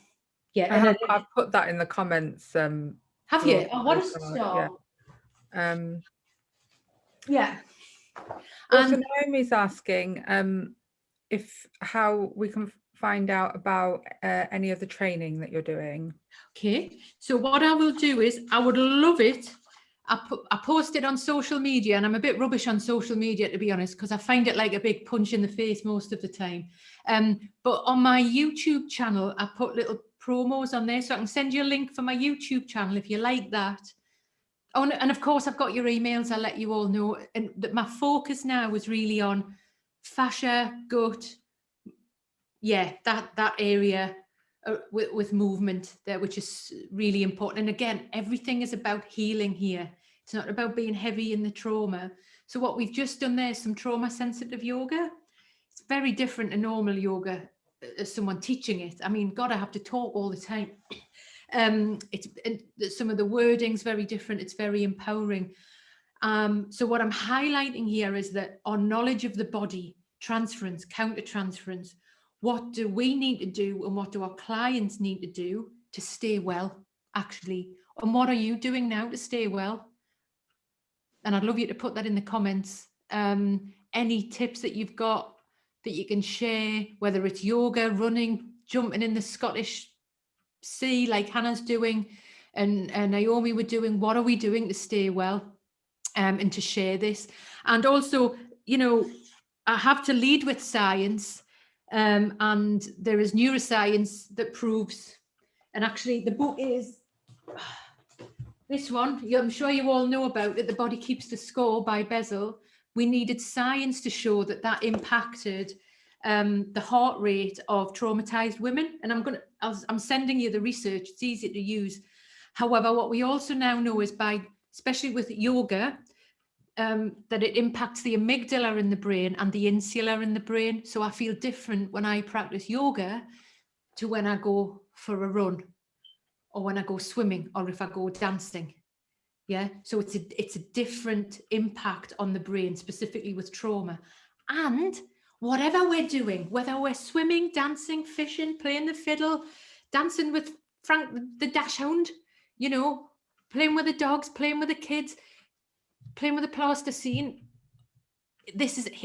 I've put that in the comments. Have you? Oh, what a star. Yeah. Also, Naomi's asking how we can find out about any of the training that you're doing. Okay, so what I will do is I would love it. I post it on social media, and I'm a bit rubbish on social media, to be honest, because I find it like a big punch in the face most of the time. But on my YouTube channel, I put little promos on there, so I can send you a link for my YouTube channel if you like that. Oh, and of course, I've got your emails. I'll let you all know. And my focus now is really on fascia, gut. Yeah, that area with movement there, which is really important. And again, everything is about healing here. It's not about being heavy in the trauma. So what we've just done there is some trauma sensitive yoga. It's very different to normal yoga as someone teaching it. I mean, God, I have to talk all the time. Some of the wording's very different. It's very empowering. So what I'm highlighting here is that our knowledge of the body, transference, counter-transference, what do we need to do and what do our clients need to do to stay well, actually? And what are you doing now to stay well? And I'd love you to put that in the comments. Any tips that you've got that you can share, whether it's yoga, running, jumping in the Scottish Sea like Hannah's doing and Naomi were doing. What are we doing to stay well and to share this? And also, you know, I have to lead with science. And there is neuroscience that proves, and actually the book is this one. I'm sure you all know about it, The Body Keeps the Score by Bezel. We needed science to show that impacted the heart rate of traumatized women. And I'm sending you the research. It's easy to use. However, what we also now know is especially with yoga, that it impacts the amygdala in the brain and the insula in the brain. So I feel different when I practice yoga to when I go for a run or when I go swimming or if I go dancing. Yeah, so it's a different impact on the brain, specifically with trauma. And whatever we're doing, whether we're swimming, dancing, fishing, playing the fiddle, dancing with Frank the dachshund, you know, playing with the dogs, playing with the kids, playing with the plasticine.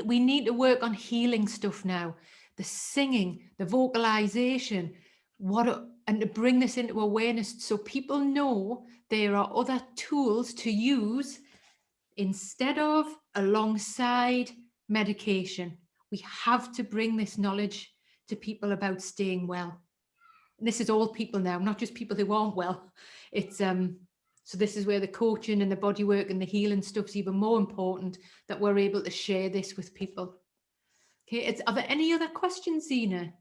We need to work on healing stuff now. The singing, the vocalization, and to bring this into awareness so people know there are other tools to use instead of alongside medication. We have to bring this knowledge to people about staying well. And this is all people now, not just people who aren't well. It's so this is where the coaching and the body work and the healing stuff's even more important, that we're able to share this with people. Okay, are there any other questions, Zena?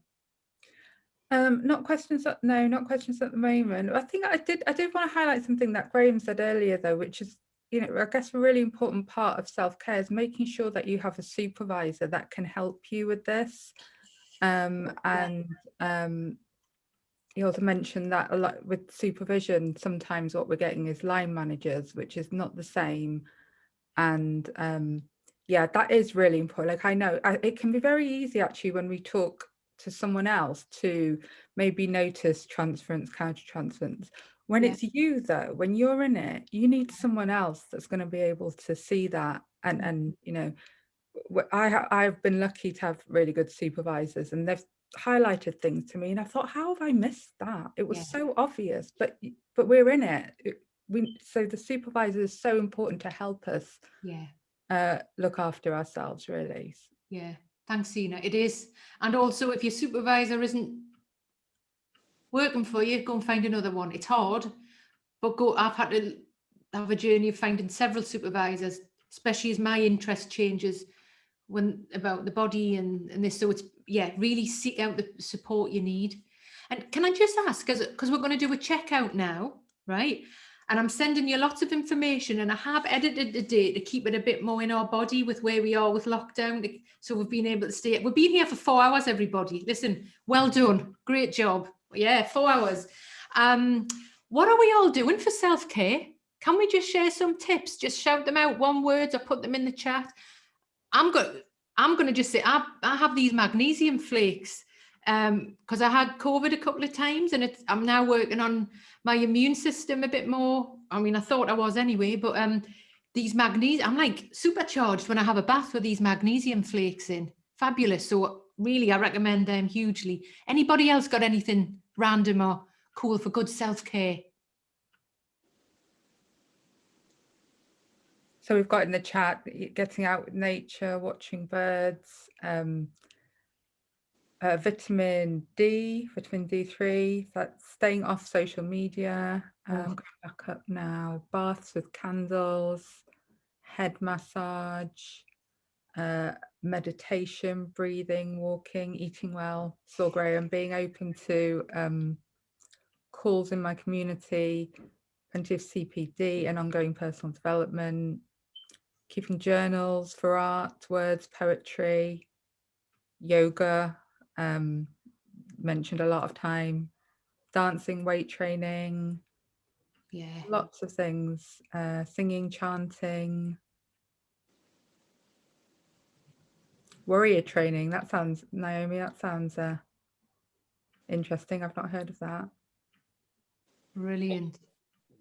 Not questions. No, not questions at the moment. I think I did want to highlight something that Graham said earlier, though, which is, you know, I guess a really important part of self-care is making sure that you have a supervisor that can help you with this. He also mentioned that a lot with supervision, sometimes what we're getting is line managers, which is not the same. And yeah, that is really important. Like, I know it can be very easy actually when we talk to someone else to maybe notice transference, counter-transference. When it's you though, when you're in it, you need someone else that's going to be able to see that. And you know, I've been lucky to have really good supervisors, and they've highlighted things to me, and I thought, how have I missed that? It was so obvious, but we're in it. So the supervisor is so important to help us look after ourselves, really. Yeah, thanks, Zena. It is. And also, if your supervisor isn't working for you, go and find another one. It's hard, but I've had to have a journey of finding several supervisors, especially as my interest changes about the body and this. So it's, really seek out the support you need. And can I just ask, because we're going to do a checkout now, right? And I'm sending you lots of information, and I have edited the day to keep it a bit more in our body with where we are with lockdown. So we've been able to stay. We've been here for 4 hours, everybody. Listen, well done. Great job. Yeah, 4 hours. What are we all doing for self-care? Can we just share some tips? Just shout them out, one word, or put them in the chat. I'm going to just say I have these magnesium flakes because I had COVID a couple of times, and I'm now working on my immune system a bit more. I mean, I thought I was anyway, but these magnesium, I'm like supercharged when I have a bath with these magnesium flakes in. Fabulous. So really, I recommend them hugely. Anybody else got anything random or cool for good self-care? So we've got in the chat, getting out with nature, watching birds, vitamin D3, that's staying off social media, going back up now, baths with candles, head massage, meditation, breathing, walking, eating well. Saw Graham, being open to calls in my community, plenty of CPD and ongoing personal development, keeping journals for art, words, poetry, yoga, mentioned a lot of time, dancing, weight training, lots of things, singing, chanting, warrior training. That sounds, Naomi, that sounds interesting. I've not heard of that. Brilliant.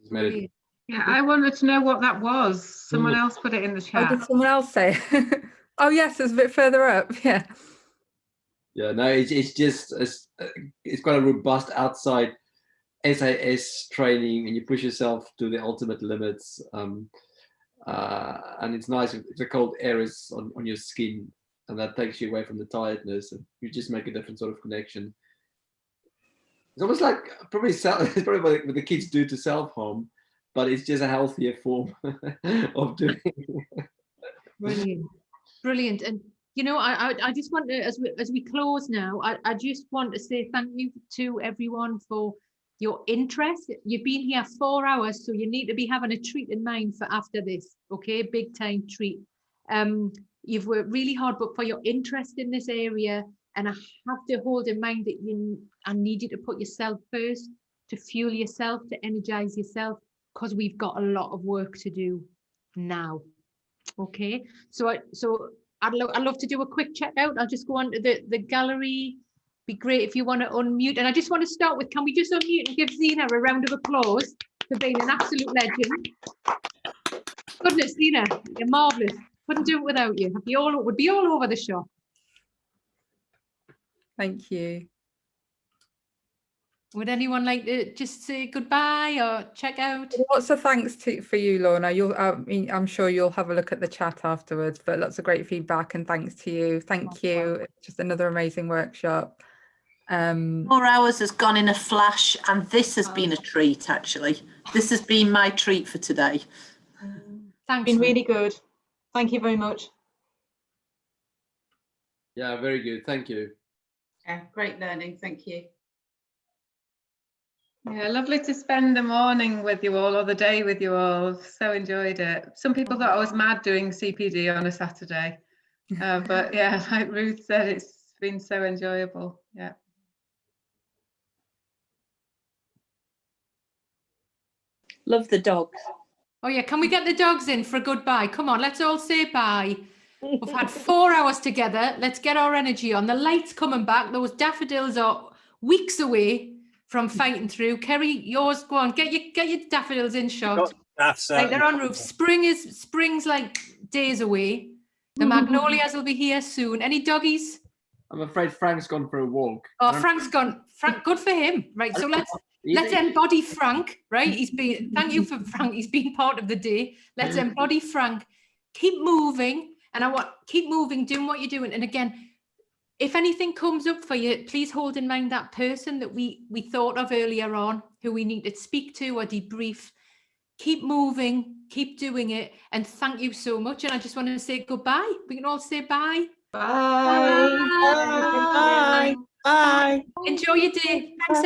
Brilliant. Yeah, I wanted to know what that was. Someone else put it in the chat. Oh, did someone else say? Oh yes, it's a bit further up. Yeah. Yeah, no, it's just it's quite a robust outside SAS training, and you push yourself to the ultimate limits. And it's nice if the cold air is on your skin, and that takes you away from the tiredness, and you just make a different sort of connection. It's almost like it's probably what the kids do to self-harm, but it's just a healthier form of doing it. Brilliant. Brilliant. And you know, I just want to, as we close now, I just want to say thank you to everyone for your interest. You've been here 4 hours, so you need to be having a treat in mind for after this, okay? Big time treat. You've worked really hard, but for your interest in this area, and I have to hold in mind that I need you to put yourself first, to fuel yourself, to energize yourself, because we've got a lot of work to do now. Okay, so I'd love to do a quick checkout. I'll just go on to the gallery. Be great if you want to unmute. And I just want to start with, can we just unmute and give Zena a round of applause for being an absolute legend? Goodness, Zena, you're marvellous. Couldn't do it without you. Would be all over the shop. Thank you. Would anyone like to just say goodbye or check out? Lots of thanks for you, Lorna. I'm sure you'll have a look at the chat afterwards, but lots of great feedback and thanks to you. Thank you. It's just another amazing workshop. 4 hours has gone in a flash, and this has been a treat, actually. This has been my treat for today. Thanks. Been really good. Thank you very much. Yeah, very good. Thank you. Yeah, great learning. Thank you. Yeah, lovely to spend the morning with you all, or the day with you all. So enjoyed it. Some people thought I was mad doing CPD on a Saturday, but yeah, like Ruth said, it's been so enjoyable. Yeah. Love the dogs. Oh yeah, can we get the dogs in for a goodbye? Come on, let's all say bye. We've had 4 hours together. Let's get our energy on. The light's coming back. Those daffodils are weeks away from fighting through. Kerry, yours, go on, get your daffodils in shot. Like they're on roof. Spring's like days away. The magnolias will be here soon. Any doggies? I'm afraid Frank's gone for a walk. Oh, Frank's gone. Frank, good for him. Right, so let's embody Frank. Right, thank you for Frank. He's been part of the day. Let's embody Frank. Keep moving, and keep moving, doing what you're doing. And again, if anything comes up for you, please hold in mind that person that we thought of earlier on, who we need to speak to or debrief. Keep moving, keep doing it, and thank you so much. And I just want to say goodbye. We can all say bye. Bye. Bye. Bye. Enjoy your day. Thanks.